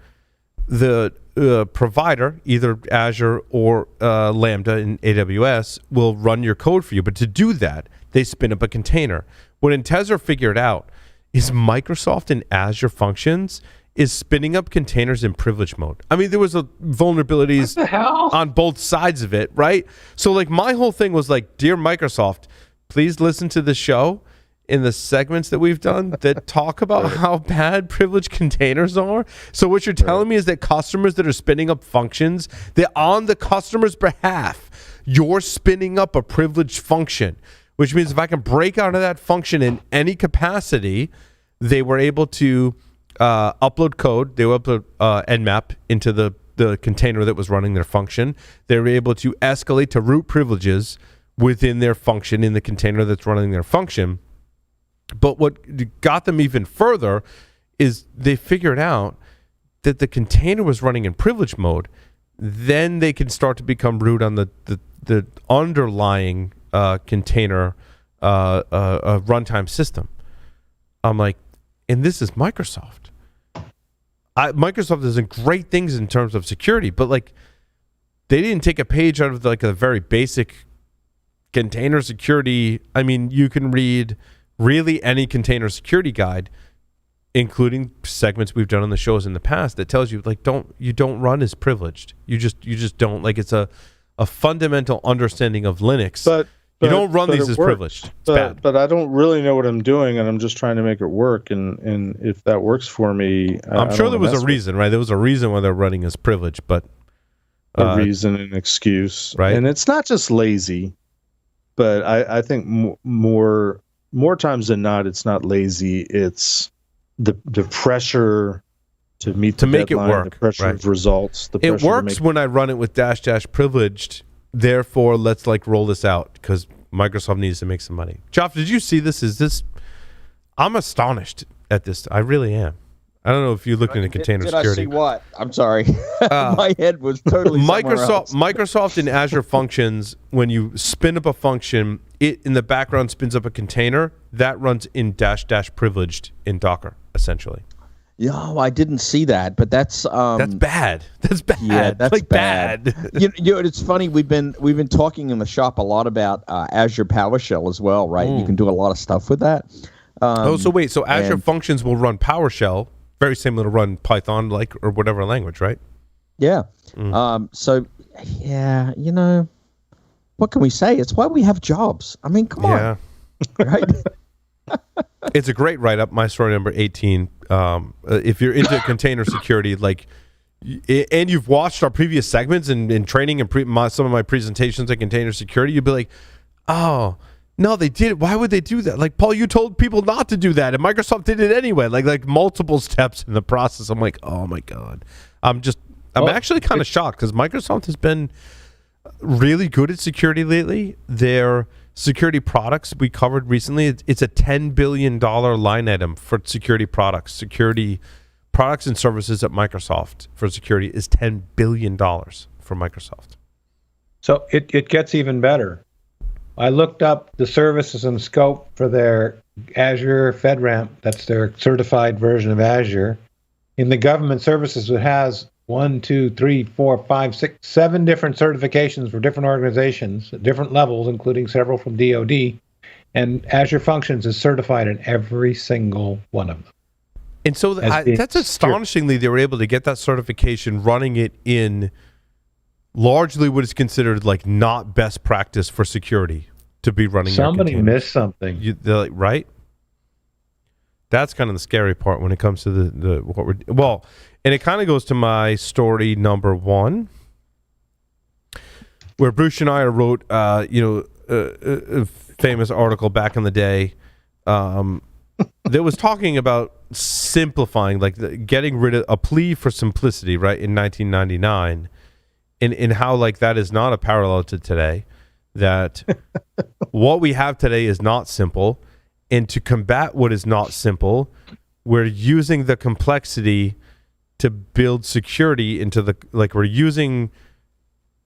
Right. The provider, either Azure or Lambda in AWS, will run your code for you. But to do that, they spin up a container. What Intezar figured out is Microsoft and Azure Functions is spinning up containers in privilege mode. I mean, there was vulnerabilities on both sides of it, right? So like my whole thing was like, dear Microsoft, please listen to the show in the segments that we've done that talk about how bad privileged containers are. So what you're telling me is that customers that are spinning up functions, that on the customer's behalf, you're spinning up a privileged function, which means if I can break out of that function in any capacity, they were able to upload code. They would upload Nmap into the container that was running their function. They were able to escalate to root privileges within their function in the container that's running their function. But what got them even further is they figured out that the container was running in privilege mode. Then they can start to become root on the underlying container runtime system. I'm like, and this is Microsoft. Microsoft is doing great things in terms of security, but like they didn't take a page out of like a very basic container security. I mean, you can read really any container security guide, including segments we've done on the shows in the past, that tells you like you don't run as privileged. You just don't. Like it's a fundamental understanding of Linux. But you don't run these as privileged. It's bad. But I don't really know what I'm doing, and I'm just trying to make it work. And if that works for me, I'm sure there was a reason, right? There was a reason why they're running as privileged, but a reason, an excuse, right? And it's not just lazy, but I think more times than not, it's not lazy. It's the pressure to meet the make deadline, it work. The pressure of results. It works when I run it with -- privileged. Therefore, let's like roll this out because Microsoft needs to make some money. Joff, did you see this? I'm astonished at this. I really am. I don't know if you looked into container security. Did I see what? I'm sorry. My head was totally Microsoft and Azure Functions, when you spin up a function, it in the background spins up a container that runs in -- privileged in Docker, essentially. Yeah, I didn't see that, but that's bad. That's bad. Yeah, that's like bad. you know, it's funny. We've been talking in the shop a lot about Azure PowerShell as well, right? You can do a lot of stuff with that. So Azure Functions will run PowerShell, very similar to run Python, like or whatever language, right? Yeah. So yeah, you know, what can we say? It's why we have jobs. I mean, come on, right? It's a great write-up. My story number 18. If you're into container security, like, and you've watched our previous segments and training and some of my presentations on container security, you'd be like, oh, no, they did it. Why would they do that? Like, Paul, you told people not to do that, and Microsoft did it anyway. Like multiple steps in the process. I'm like, oh my God. I'm actually kind of shocked because Microsoft has been really good at security lately. Their security products we covered recently, it's a $10 billion line item for security products. Security products and services at Microsoft for security is $10 billion for Microsoft. So it gets even better. I looked up the services and scope for their Azure FedRAMP. That's their certified version of Azure. In the government services, it has 1, 2, 3, 4, 5, 6, 7 different certifications for different organizations at different levels, including several from DoD. And Azure Functions is certified in every single one of them. And so that's astonishingly they were able to get that certification running it in largely what is considered like not best practice for security to be running. Somebody missed something, right? That's kind of the scary part when it comes to the what we're well, and it kind of goes to my story number 1, where Bruce and I wrote, famous article back in the day that was talking about simplifying, like getting rid of a plea for simplicity, right, in 1999, and how like that is not a parallel to today, that what we have today is not simple, and to combat what is not simple, we're using the complexity to build security into the, like we're using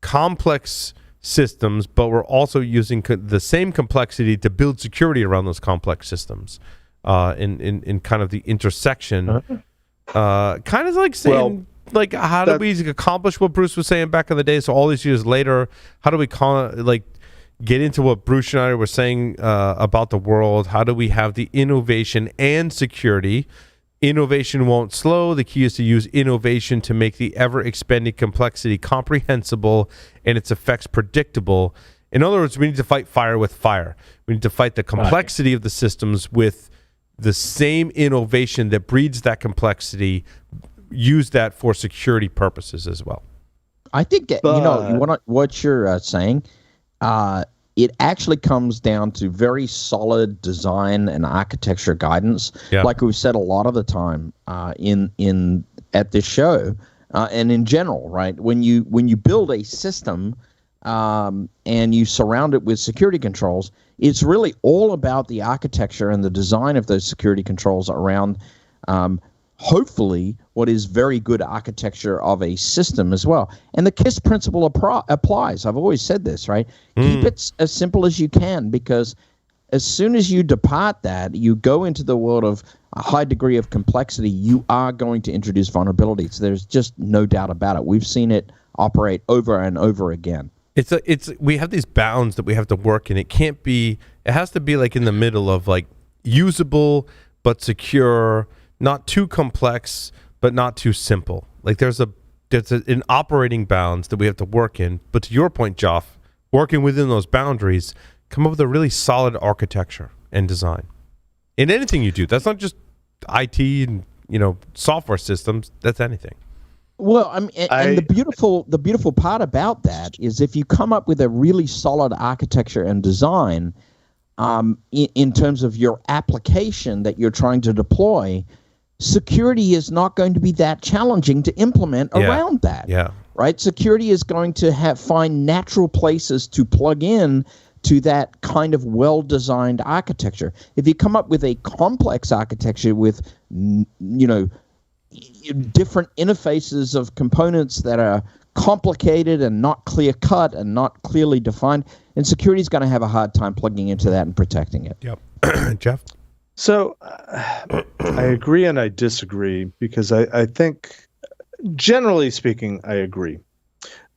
complex systems, but we're also using the same complexity to build security around those complex systems. In kind of the intersection, kind of like saying, like, how do we accomplish what Bruce was saying back in the day? So all these years later, how do we get into what Bruce Schneider was saying about the world? How do we have the innovation and security? Innovation won't slow. The key is to use innovation to make the ever-expanding complexity comprehensible and its effects predictable. In other words, we need to fight fire with fire. We need to fight the complexity of the systems with the same innovation that breeds that complexity, use that for security purposes as well. I think, what you're saying, it actually comes down to very solid design and architecture guidance, like we've said a lot of the time in at this show and in general, right? When you build a system and you surround it with security controls, it's really all about the architecture and the design of those security controls around hopefully what is very good architecture of a system as well. And the KISS principle applies. I've always said this, right? Keep it as simple as you can, because as soon as you depart that, you go into the world of a high degree of complexity, you are going to introduce vulnerabilities. There's just no doubt about it. We've seen it operate over and over again. We have these bounds that we have to work in. It has to be like in the middle of like usable but secure, not too complex but not too simple. Like there's an operating bounds that we have to work in. But to your point, Joff, working within those boundaries, come up with a really solid architecture and design. In anything you do, that's not just IT and software systems. That's anything. Well, I mean, and the beautiful part about that is if you come up with a really solid architecture and design, in terms of your application that you're trying to deploy, security is not going to be that challenging to implement around that. Yeah. Right? Security is going to find natural places to plug in to that kind of well-designed architecture. If you come up with a complex architecture with, different interfaces of components that are complicated and not clear-cut and not clearly defined, and security is going to have a hard time plugging into that and protecting it. Yep. Jeff? So I agree and I disagree, because I think, generally speaking, I agree.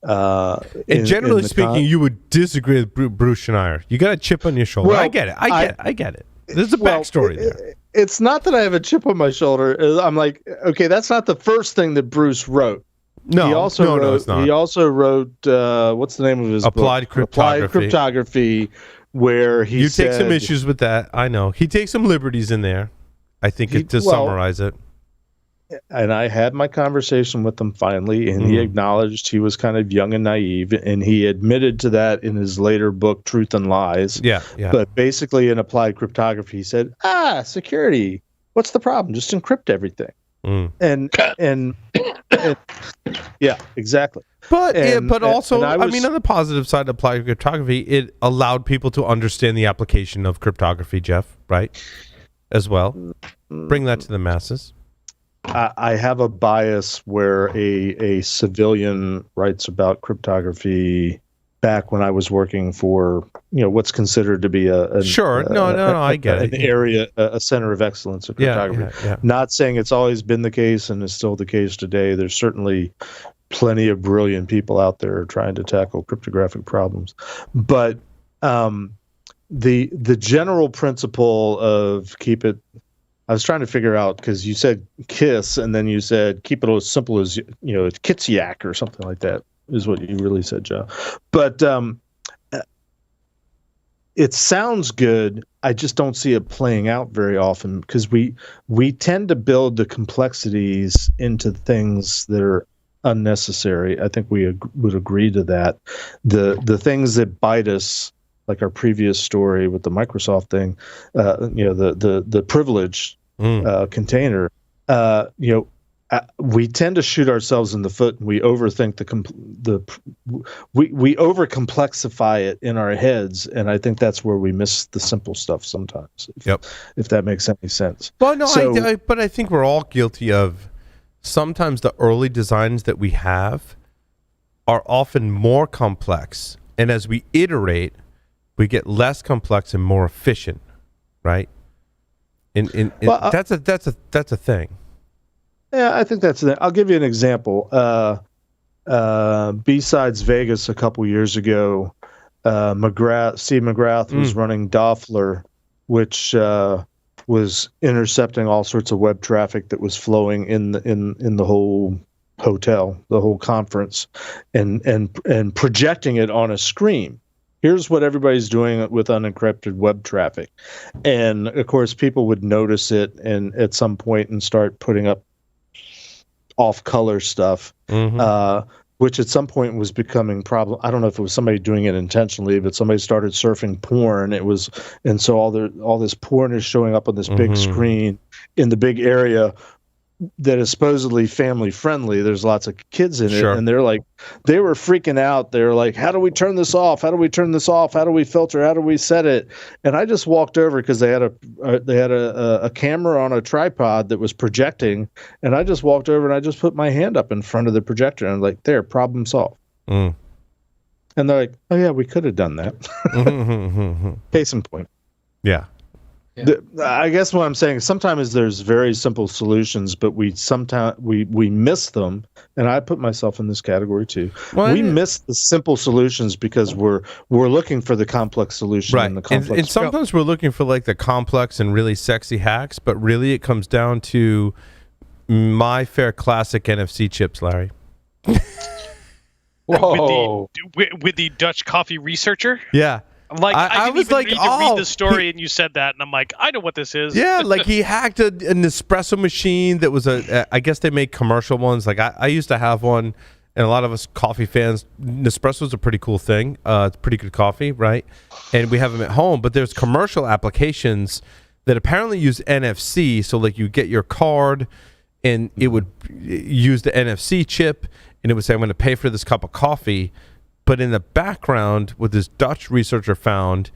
And generally speaking, you would disagree with Bruce Schneider. You got a chip on your shoulder. Well, I get it. I get it. There's a backstory there. It's not that I have a chip on my shoulder. I'm like, okay, that's not the first thing that Bruce wrote. No, he also wrote, it's not. He also wrote, what's the name of his Applied book? Cryptography. Applied Cryptography, where he take some issues with that. I know. He takes some liberties in there, I think, to summarize it. And I had my conversation with him finally, and he acknowledged he was kind of young and naive, and he admitted to that in his later book, Truth and Lies. Yeah. But basically in Applied Cryptography, he said, security, what's the problem? Just encrypt everything. And yeah, exactly. But also, I mean, on the positive side of Applied Cryptography, it allowed people to understand the application of cryptography, Jeff, right? As well. Bring that to the masses. I have a bias where a civilian writes about cryptography back when I was working for, what's considered to be I get it. An area, a center of excellence in cryptography. Yeah. Not saying it's always been the case and is still the case today. There's certainly plenty of brilliant people out there trying to tackle cryptographic problems. But the general principle of keep it, I was trying to figure out, because you said KISS and then you said keep it as simple as, Kitsiak or something like that is what you really said, Joe. But it sounds good. I just don't see it playing out very often, because we tend to build the complexities into things that are unnecessary. I think we would agree to that. The things that bite us like our previous story with the Microsoft thing, the privilege container, we tend to shoot ourselves in the foot, and we overthink we overcomplexify it in our heads, and I think that's where we miss the simple stuff sometimes. If that makes any sense. Well, no, but I think we're all guilty of sometimes the early designs that we have are often more complex, and as we iterate, we get less complex and more efficient, right? That's a thing. Yeah, I think that's it. I'll give you an example. B-Sides Vegas a couple years ago, Steve McGrath was running Doppler, which was intercepting all sorts of web traffic that was flowing in the whole hotel, the whole conference, and projecting it on a screen. Here's what everybody's doing with unencrypted web traffic. And of course, people would notice it and at some point and start putting up off-color stuff, which at some point was becoming problem. I don't know if it was somebody doing it intentionally, but somebody started surfing porn. And so all this porn is showing up on this big screen in the big area that is supposedly family friendly. There's lots of kids in it, and they were freaking out. They were like, "How do we turn this off? How do we turn this off? How do we filter? How do we set it?" And I just walked over because they had a camera on a tripod that was projecting, and I just walked over and I just put my hand up in front of the projector and I'm like, "There, problem solved." And they're like, "Oh yeah, we could have done that." Case in point. Yeah. I guess what I'm saying, sometimes there's very simple solutions, but we miss them, and I put myself in this category too. We miss the simple solutions because we're looking for the complex solution, right? And the complex. And sometimes we're looking for like the complex and really sexy hacks, but really it comes down to my fair classic NFC chips, Larry. Whoa! With the Dutch coffee researcher. Yeah. Like I was like, need to read the story, and you said that, and I'm like, I know what this is. Yeah, like he hacked an espresso machine that was I guess they make commercial ones. Like I used to have one, and a lot of us coffee fans, Nespresso is a pretty cool thing. It's pretty good coffee, right? And we have them at home, but there's commercial applications that apparently use NFC. So like you get your card, and it would use the NFC chip, and it would say, I'm going to pay for this cup of coffee. But in the background, what this Dutch researcher found,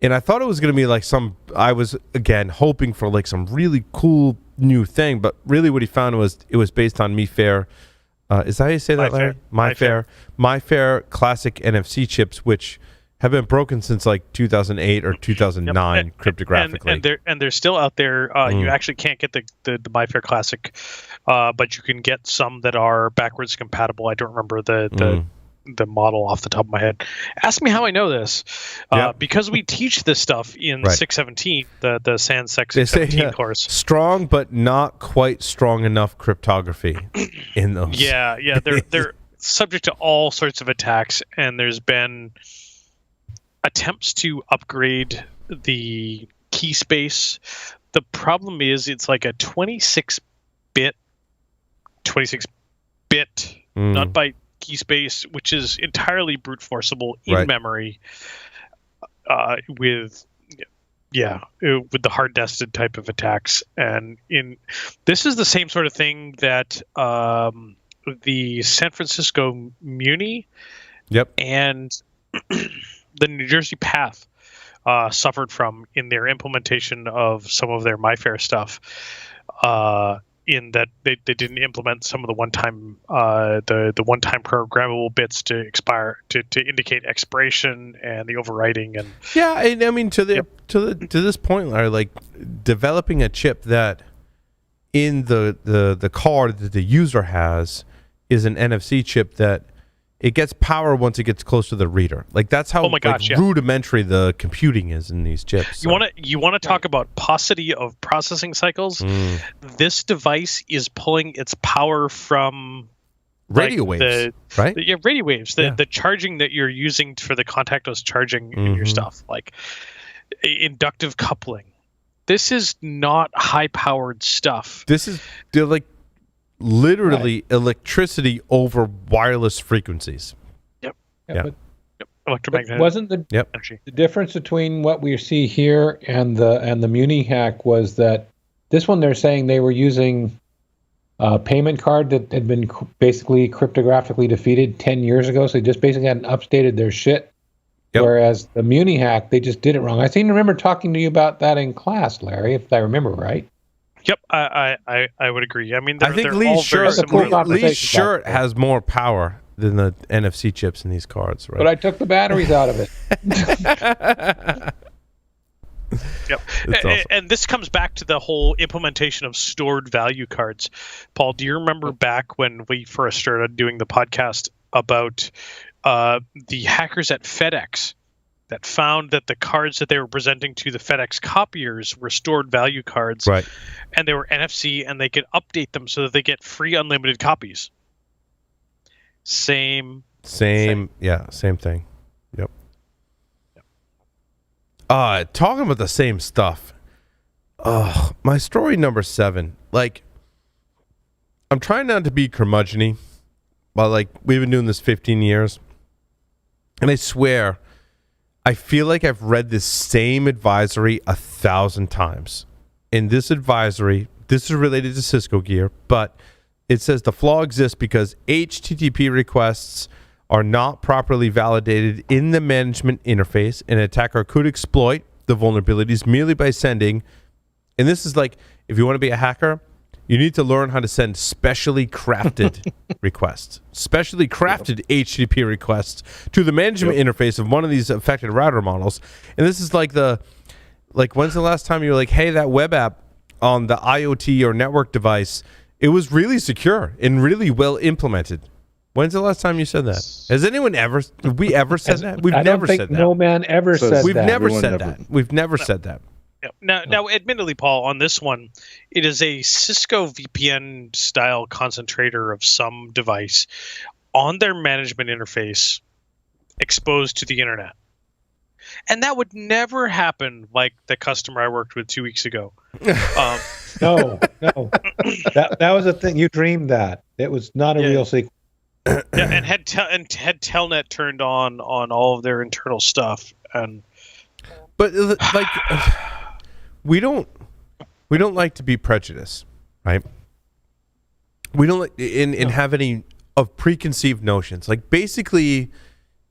and I thought it was going to be like I was, again, hoping for like some really cool new thing, but really what he found was it was based on MiFair. Is that how you say that, Larry? MiFair classic NFC chips, which have been broken since like 2008 or 2009 cryptographically. And they're still out there. You actually can't get the MiFair Classic, but you can get some that are backwards compatible. I don't remember the model off the top of my head. Ask me how I know this. Because we teach this stuff in 617, the SANS 617 course. Strong but not quite strong enough cryptography in those. Yeah, they're subject to all sorts of attacks, and there's been attempts to upgrade the key space. The problem is it's like a 26-bit not byte key space, which is entirely brute forceable in memory with the hard nested type of attacks. And this is the same sort of thing that the San Francisco Muni and the New Jersey Path suffered from in their implementation of some of their MiFair stuff. In that they didn't implement some of the one-time programmable bits to indicate expiration and the overwriting and and I mean to this point, Larry, like developing a chip that in the card that the user has is an NFC chip that it gets power once it gets close to the reader. Like that's how rudimentary the computing is in these chips. So. You want to talk about paucity of processing cycles? This device is pulling its power from radio waves, right? Radio waves. The charging that you're using for the contactless charging in your stuff, like inductive coupling. This is not high-powered stuff. This is like literally electricity over wireless frequencies. electromagnetic Wasn't the energy. the difference between what we see here and the Muni hack was that this one they're saying they were using a payment card that had been basically cryptographically defeated 10 years ago, so they just basically hadn't updated their shit. Yep. Whereas the Muni hack, they just did it wrong. I seem to remember talking to you about that in class, Larry, if I remember right. Yep, I would agree. I mean, I think Lee's shirt has more power than the NFC chips in these cards, right? But I took the batteries out of it. Yep. Awesome. And this comes back to the whole implementation of stored value cards. Paul, do you remember back when we first started doing the podcast about the hackers at FedEx that found that the cards that they were presenting to the FedEx copiers were stored value cards, right? And they were NFC, and they could update them so that they get free unlimited copies. Same thing. Yep. Talking about the same stuff. My story number 7. Like, I'm trying not to be curmudgeon-y, but like we've been doing this 15 years, and I swear, I feel like I've read this same advisory 1,000 times. In this advisory, this is related to Cisco gear, but it says the flaw exists because HTTP requests are not properly validated in the management interface. An attacker could exploit the vulnerabilities merely by sending, and this is like, if you want to be a hacker, you need to learn how to send specially crafted requests, specially crafted HTTP requests to the management interface of one of these affected router models. And this is like when's the last time you were like, hey, that web app on the IoT or network device, it was really secure and really well implemented. When's the last time you said that? Has anyone ever? Have we ever said that? We've never said that. No man ever said that. We've never said that. We've never said that. Now, admittedly, Paul, on this one, it is a Cisco VPN style concentrator of some device on their management interface exposed to the internet. And that would never happen like the customer I worked with 2 weeks ago. No. That was a thing. You dreamed that. It was not a real secret. And had Telnet turned on all of their internal stuff. But like, we don't like to be prejudiced, right? We don't like and have any of preconceived notions. Like, basically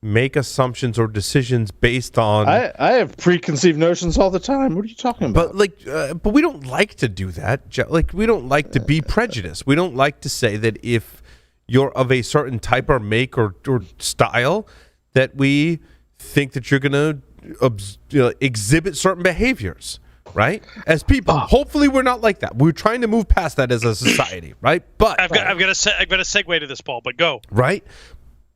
make assumptions or decisions based on. I have preconceived notions all the time. What are you talking about? But we don't like to do that. Like, we don't like to be prejudiced. We don't like to say that if you're of a certain type or make or style, that we think that you're going to exhibit certain behaviors, right? As people, hopefully we're not like that. We're trying to move past that as a society, right? But I've got a segue to this, Paul. But go right.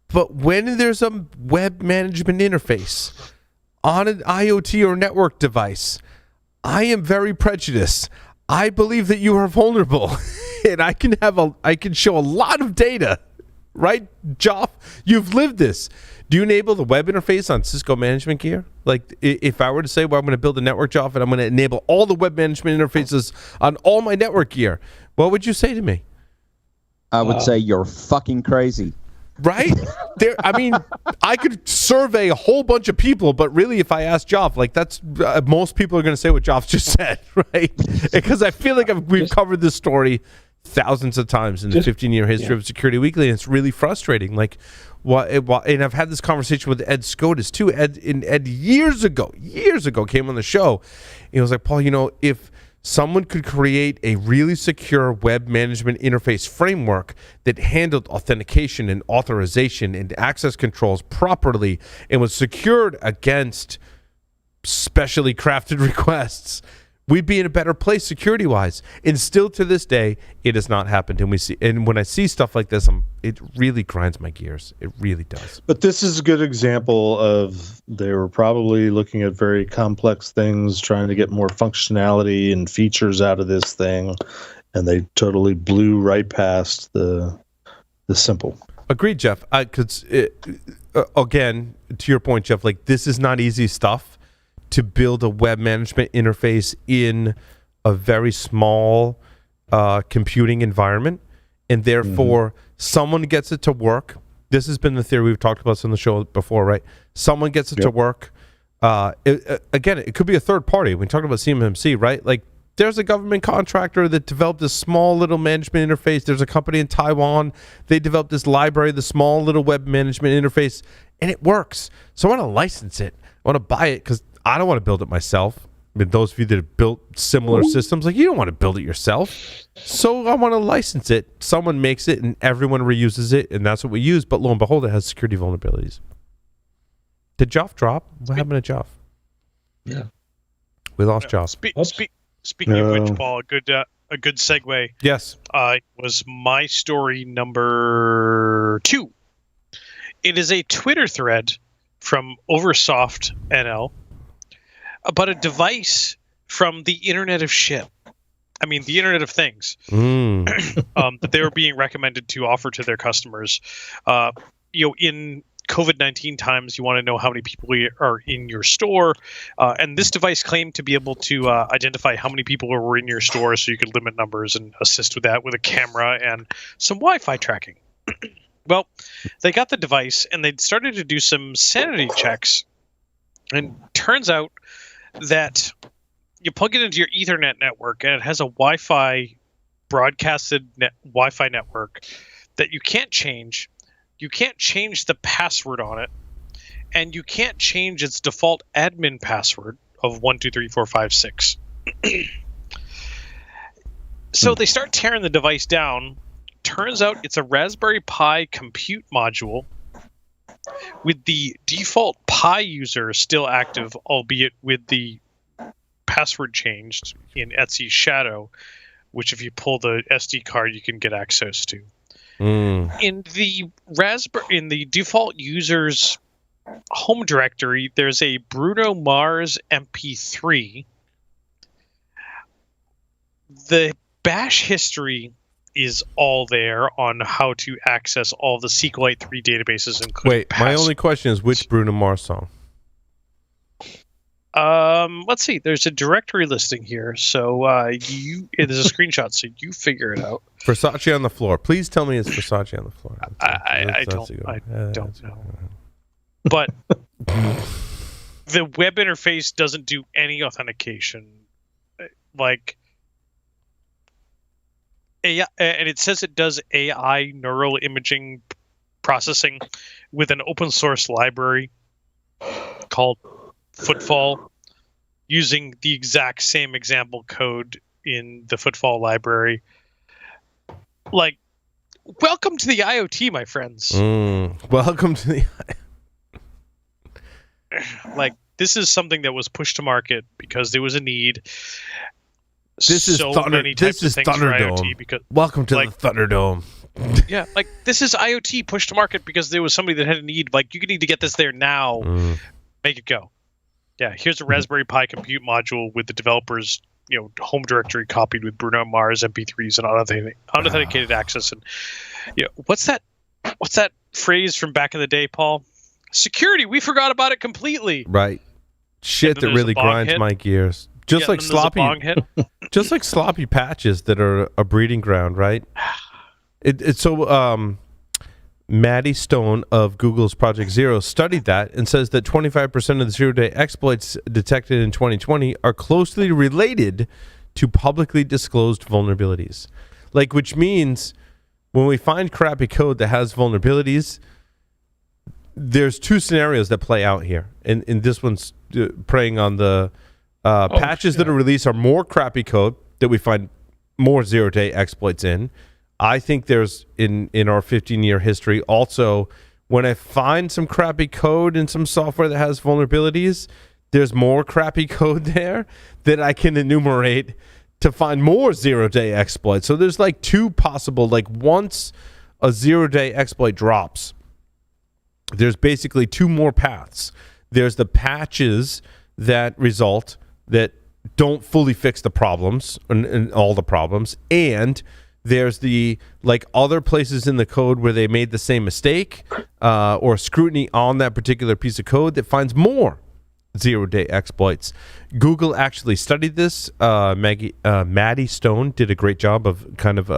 But when there's a web management interface on an IoT or network device, I am very prejudiced. I believe that you are vulnerable, and I can show a lot of data, right? Joff, you've lived this. Do you enable the web interface on Cisco management gear? Like, if I were to say, well, I'm going to build a network, Joff, and I'm going to enable all the web management interfaces on all my network gear, what would you say to me? I would say you're fucking crazy. Right? I mean, I could survey a whole bunch of people, but really, if I ask Joff, like, that's most people are going to say what Joff just said, right? Because I feel like we've covered this story thousands of times in the 15-year history of Security Weekly, and it's really frustrating. Like, and I've had this conversation with Ed Scotus too. Ed years ago came on the show. And he was like, Paul, if someone could create a really secure web management interface framework that handled authentication and authorization and access controls properly and was secured against specially crafted requests, we'd be in a better place security-wise. And still to this day, it has not happened. And when I see stuff like this, it really grinds my gears. It really does. But this is a good example of they were probably looking at very complex things, trying to get more functionality and features out of this thing, and they totally blew right past the simple. Agreed, Jeff. Because again, to your point, Jeff, like, this is not easy stuff to build a web management interface in a very small computing environment, and therefore someone gets it to work This has been the theory we've talked about this on the show before, right? Someone gets it to work. Again, it could be a third party. We talked about CMMC, right? Like, there's a government contractor that developed this small little management interface. There's a company in Taiwan. They developed this library, the small little web management interface, and it works. So I want to license it. I want to buy it because I don't want to build it myself. I mean, those of you that have built similar systems, like, you don't want to build it yourself. So I want to license it. Someone makes it and everyone reuses it, and that's what we use. But lo and behold, it has security vulnerabilities. Did Joff drop? What happened to Joff? Yeah. We lost Joff. Speaking of which, Paul, a good segue. Yes. Was my story number 2. It is a Twitter thread from Oversoft NL about a device from the Internet of Shit. I mean, the Internet of Things. That they were being recommended to offer to their customers. In COVID-19 times, you want to know how many people are in your store. And this device claimed to be able to identify how many people were in your store so you could limit numbers and assist with that with a camera and some Wi-Fi tracking. Well, they got the device and they started to do some sanity checks. And turns out that you plug it into your Ethernet network and it has a Wi-Fi broadcasted Wi-Fi network that you can't change. You can't change the password on it, and you can't change its default admin password of 123456. So they start tearing the device down. Turns out it's a Raspberry Pi compute module with the default Pi user still active, albeit with the password changed in Etsy Shadow, which if you pull the SD card, you can get access to. In the default user's home directory, there's a Bruno Mars MP3. The bash history is all there on how to access all the SQLite 3 databases, including Wait, my only question is, which Bruno Mars song? Let's see. There's a directory listing here, so there's a screenshot, so you figure it out. Versace on the Floor. Please tell me it's Versace on the Floor. I don't know. But the web interface doesn't do any authentication. Like, AI, and it says it does AI neural imaging processing with an open source library called Footfall, using the exact same example code in the Footfall library. Like, welcome to the IoT, my friends. Welcome to the like, this is something that was pushed to market because there was a need. This is Thunderdome. Because, welcome to the Thunderdome. Yeah, like, this is IoT pushed to market because there was somebody that had a need. Like, you need to get this there now. Make it go. Yeah, here's a Raspberry Pi compute module with the developer's home directory copied with Bruno Mars MP3s and unauthenticated access. And what's that phrase from back in the day, Paul? Security, we forgot about it completely. Right. Shit that really grinds my gears. Just like sloppy patches that are a breeding ground, right? It's so Maddie Stone of Google's Project Zero studied that and says that 25% of the zero-day exploits detected in 2020 are closely related to publicly disclosed vulnerabilities. Like, which means when we find crappy code that has vulnerabilities, there's two scenarios that play out here. And this one's preying on the patches that are released are more crappy code that we find more zero-day exploits in. I think there's, in our 15-year history, also, when I find some crappy code in some software that has vulnerabilities, there's more crappy code there that I can enumerate to find more zero-day exploits. So there's like two possible, like, once a zero-day exploit drops, there's basically two more paths. There's the patches that result that don't fully fix the problems and all the problems, and there's the other places in the code where they made the same mistake or scrutiny on that particular piece of code that finds more zero-day exploits. Google actually studied this. Maddie Stone did a great job of kind of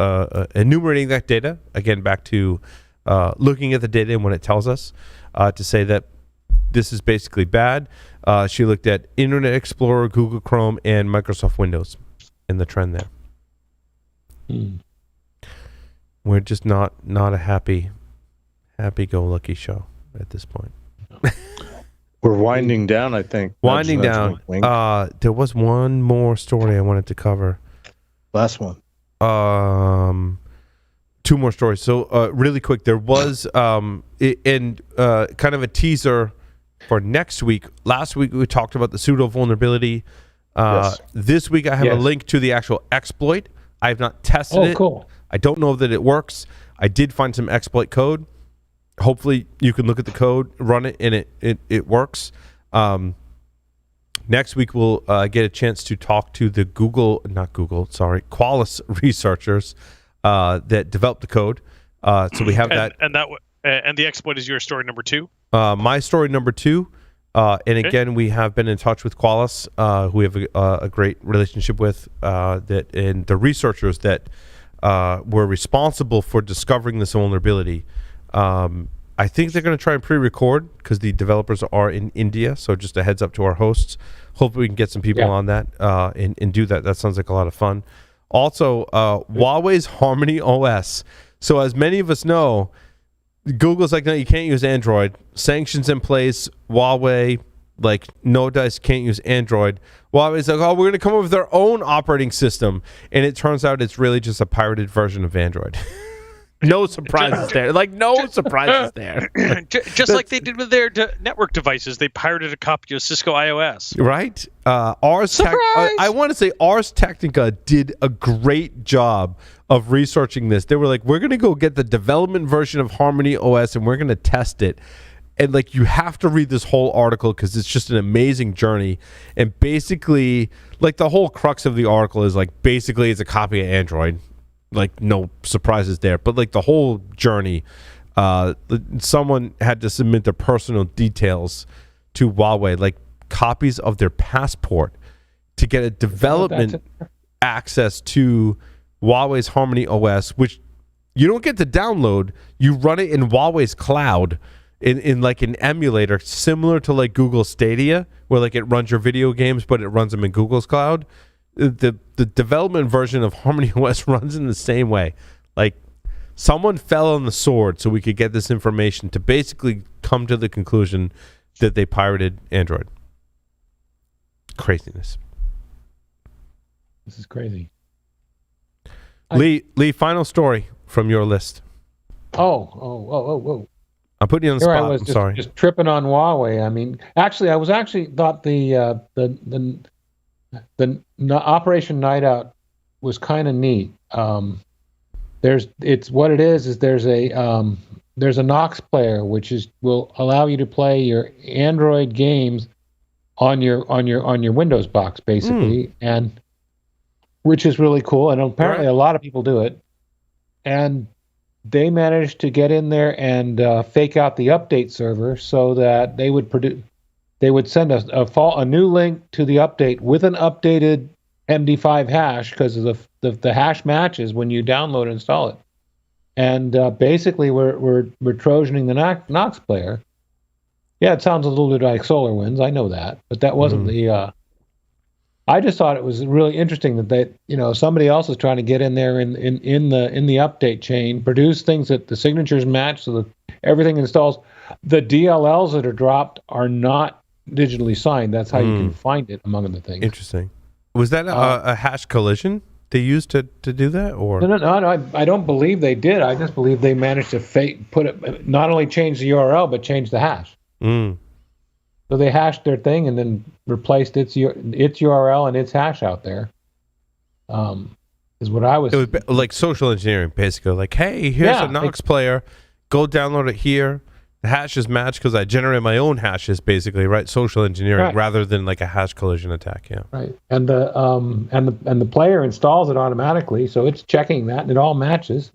enumerating that data. Again, back to looking at the data and what it tells us to say that this is basically bad. She looked at Internet Explorer, Google Chrome, and Microsoft Windows in the trend there. We're just not a happy-go-lucky show at this point. We're winding down, I think. Winding down. There was one more story I wanted to cover. Last one. Two more stories. So really quick, there was kind of a teaser for next week. Last week we talked about the pseudo vulnerability. Yes. This week I have a link to the actual exploit. I have not tested it. Cool. I don't know that it works. I did find some exploit code. Hopefully you can look at the code, run it, and it works. Next week we'll get a chance to talk to the Qualys researchers that developed the code. So we have that. And the exploit is your story number 2? My story number 2. Again, we have been in touch with Qualys, who we have a great relationship with, and the researchers that were responsible for discovering this vulnerability. I think they're going to try and pre-record because the developers are in India. So just a heads up to our hosts. Hopefully we can get some people on that and do that. That sounds like a lot of fun. Also, Huawei's Harmony OS. So as many of us know, Google's like, no, you can't use Android. Sanctions in place. Huawei, like, no dice, can't use Android. Huawei's like, oh, we're going to come up with our own operating system. And it turns out it's really just a pirated version of Android. No surprises there. Like, no surprises there. Just like they did with their network devices. They pirated a copy of Cisco iOS. Right? I want to say Ars Technica did a great job of researching this. They were like, we're going to go get the development version of Harmony OS and we're going to test it. And, like, you have to read this whole article because it's just an amazing journey. And basically, like, the whole crux of the article is, like, basically it's a copy of Android. Like, no surprises there, but like the whole journey, someone had to submit their personal details to Huawei, like copies of their passport, to get a development access to Huawei's Harmony OS, which you don't get to download. You run it in Huawei's cloud in like an emulator similar to like Google Stadia, where like it runs your video games, but it runs them in Google's cloud. The development version of Harmony OS runs in the same way. Like, someone fell on the sword so we could get this information to basically come to the conclusion that they pirated Android. Craziness. This is crazy. Lee, final story from your list. Oh. I'm putting you on the Here spot. I was I'm sorry. Just tripping on Huawei. I mean, actually, I thought the Operation Night Out was kind of neat. There's a Nox player which will allow you to play your Android games on your Windows box basically, and which is really cool. And apparently a lot of people do it. And they managed to get in there and fake out the update server so that they would send a new link to the update with an updated MD5 hash because of the hash matches when you download and install it. And basically, we're Trojaning the Nox player. Yeah, it sounds a little bit like SolarWinds. I know that, but that wasn't the. I just thought it was really interesting that somebody else is trying to get in there in the update chain, produce things that the signatures match so that everything installs. The DLLs that are dropped are not digitally signed. That's how you can find it, among other things. Interesting. Was that a hash collision they used to do that, or no? I don't believe they did. I just believe they managed to not only change the URL but change the hash. So they hashed their thing and then replaced its URL and its hash out there. Is what I was. It was like social engineering, basically. Like, hey, here's a Nox player. Go download it here. The hash is matched because I generate my own hashes, basically, right? Social engineering rather than like a hash collision attack. Yeah. Right. And the player installs it automatically, so it's checking that and it all matches.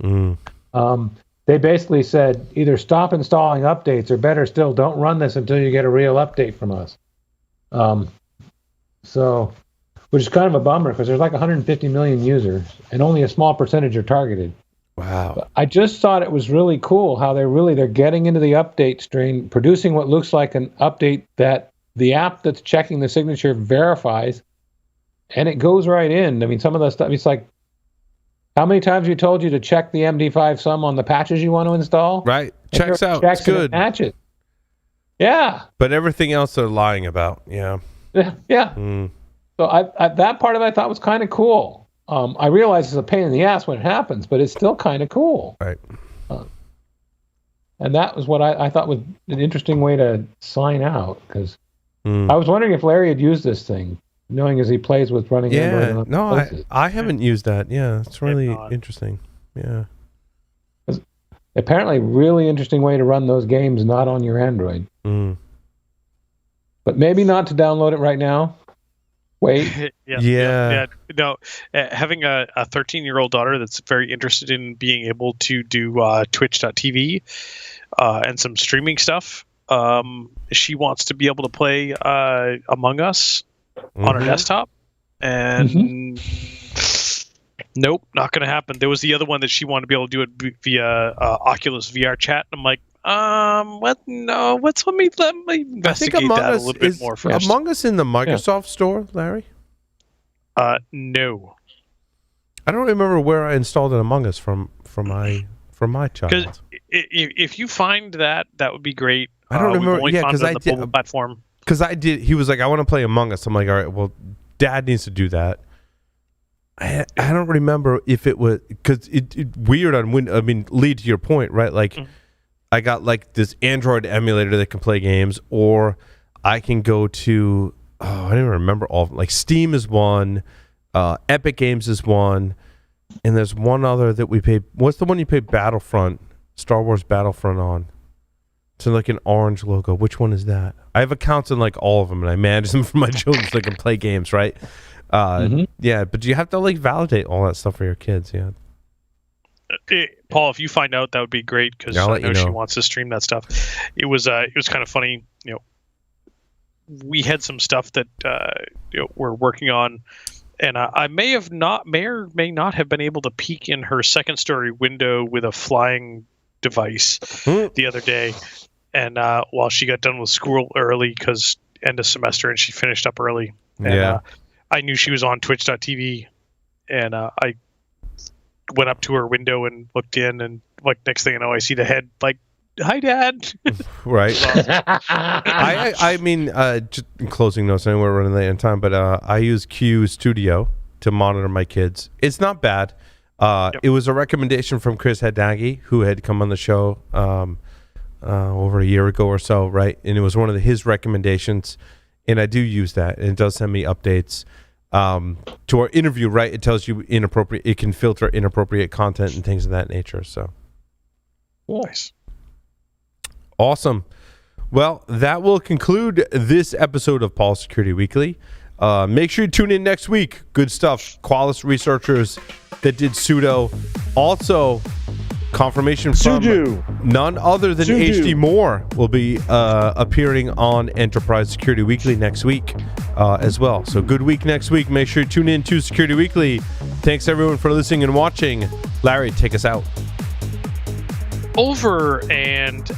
They basically said either stop installing updates or better still, don't run this until you get a real update from us. So, which is kind of a bummer because there's like 150 million users and only a small percentage are targeted. Wow. But I just thought it was really cool how they're getting into the update stream, producing what looks like an update that the app that's checking the signature verifies, and it goes right in. I mean, some of the stuff, it's like, how many times we told you to check the MD5 sum on the patches you want to install? Right. Checks out. Checks It's good. Matches. Yeah. But everything else they're lying about. Yeah. Yeah. So I that part of it I thought was kind of cool. I realize it's a pain in the ass when it happens, but it's still kind of cool. Right. And that was what I thought was an interesting way to sign out, because I was wondering if Larry had used this thing, knowing as he plays with running Android. Yeah. No, I haven't used that. Yeah. It's really interesting. Yeah. Apparently, really interesting way to run those games not on your Android. But maybe not to download it right now. Wait. Yeah. No, having a 13-year-old daughter that's very interested in being able to do Twitch.tv and some streaming stuff. She wants to be able to play Among Us on her desktop, and nope, not going to happen. There was the other one that she wanted to be able to do it via Oculus VR chat. And I'm like, what? No, let me investigate that a little bit more first. Among Us in the Microsoft store, Larry? No. I don't remember where I installed it Among Us from my child. Because if you find that would be great. I don't remember. Yeah, because I did. Platform. Because I did. He was like, I want to play Among Us. I'm like, all right, well, Dad needs to do that. I don't remember if it was, because it weird on Windows. I mean, lead to your point, right? Like, I got like this Android emulator that can play games, or I can go to, I don't even remember all of them. Like Steam is one, Epic Games is one, and there's one other that we pay. What's the one you pay Battlefront, Star Wars Battlefront on? It's in like an orange logo. Which one is that? I have accounts in like all of them, and I manage them for my children so they can play games, right? Yeah, but you have to like validate all that stuff for your kids. Yeah. Paul, if you find out, that would be great, because I know she wants to stream that stuff. It was kind of funny. You know, we had some stuff that we're working on, and I may or may not have been able to peek in her second story window with a flying device the other day, and while she got done with school early because end of semester, and she finished up early. And, I knew she was on Twitch.tv, and I went up to her window and looked in, and like next thing I know, I see the head like, "Hi, Dad." Right. I mean, just in closing notes, I know we're running late on time, but I use Q Studio to monitor my kids. It's not bad. It was a recommendation from Chris Haddagi, who had come on the show over a year ago or so, right? And it was one of his recommendations, and I do use that, and it does send me updates to our interview, right? It tells you inappropriate. It can filter inappropriate content and things of that nature. So nice. Awesome. Well, that will conclude this episode of Paul Security Weekly. Make sure you tune in next week. Good stuff. Qualys researchers that did sudo. Also, confirmation from none other than HD Moore will be appearing on Enterprise Security Weekly next week as well. So good week next week. Make sure you tune in to Security Weekly. Thanks everyone for listening and watching. Larry, take us out. Over and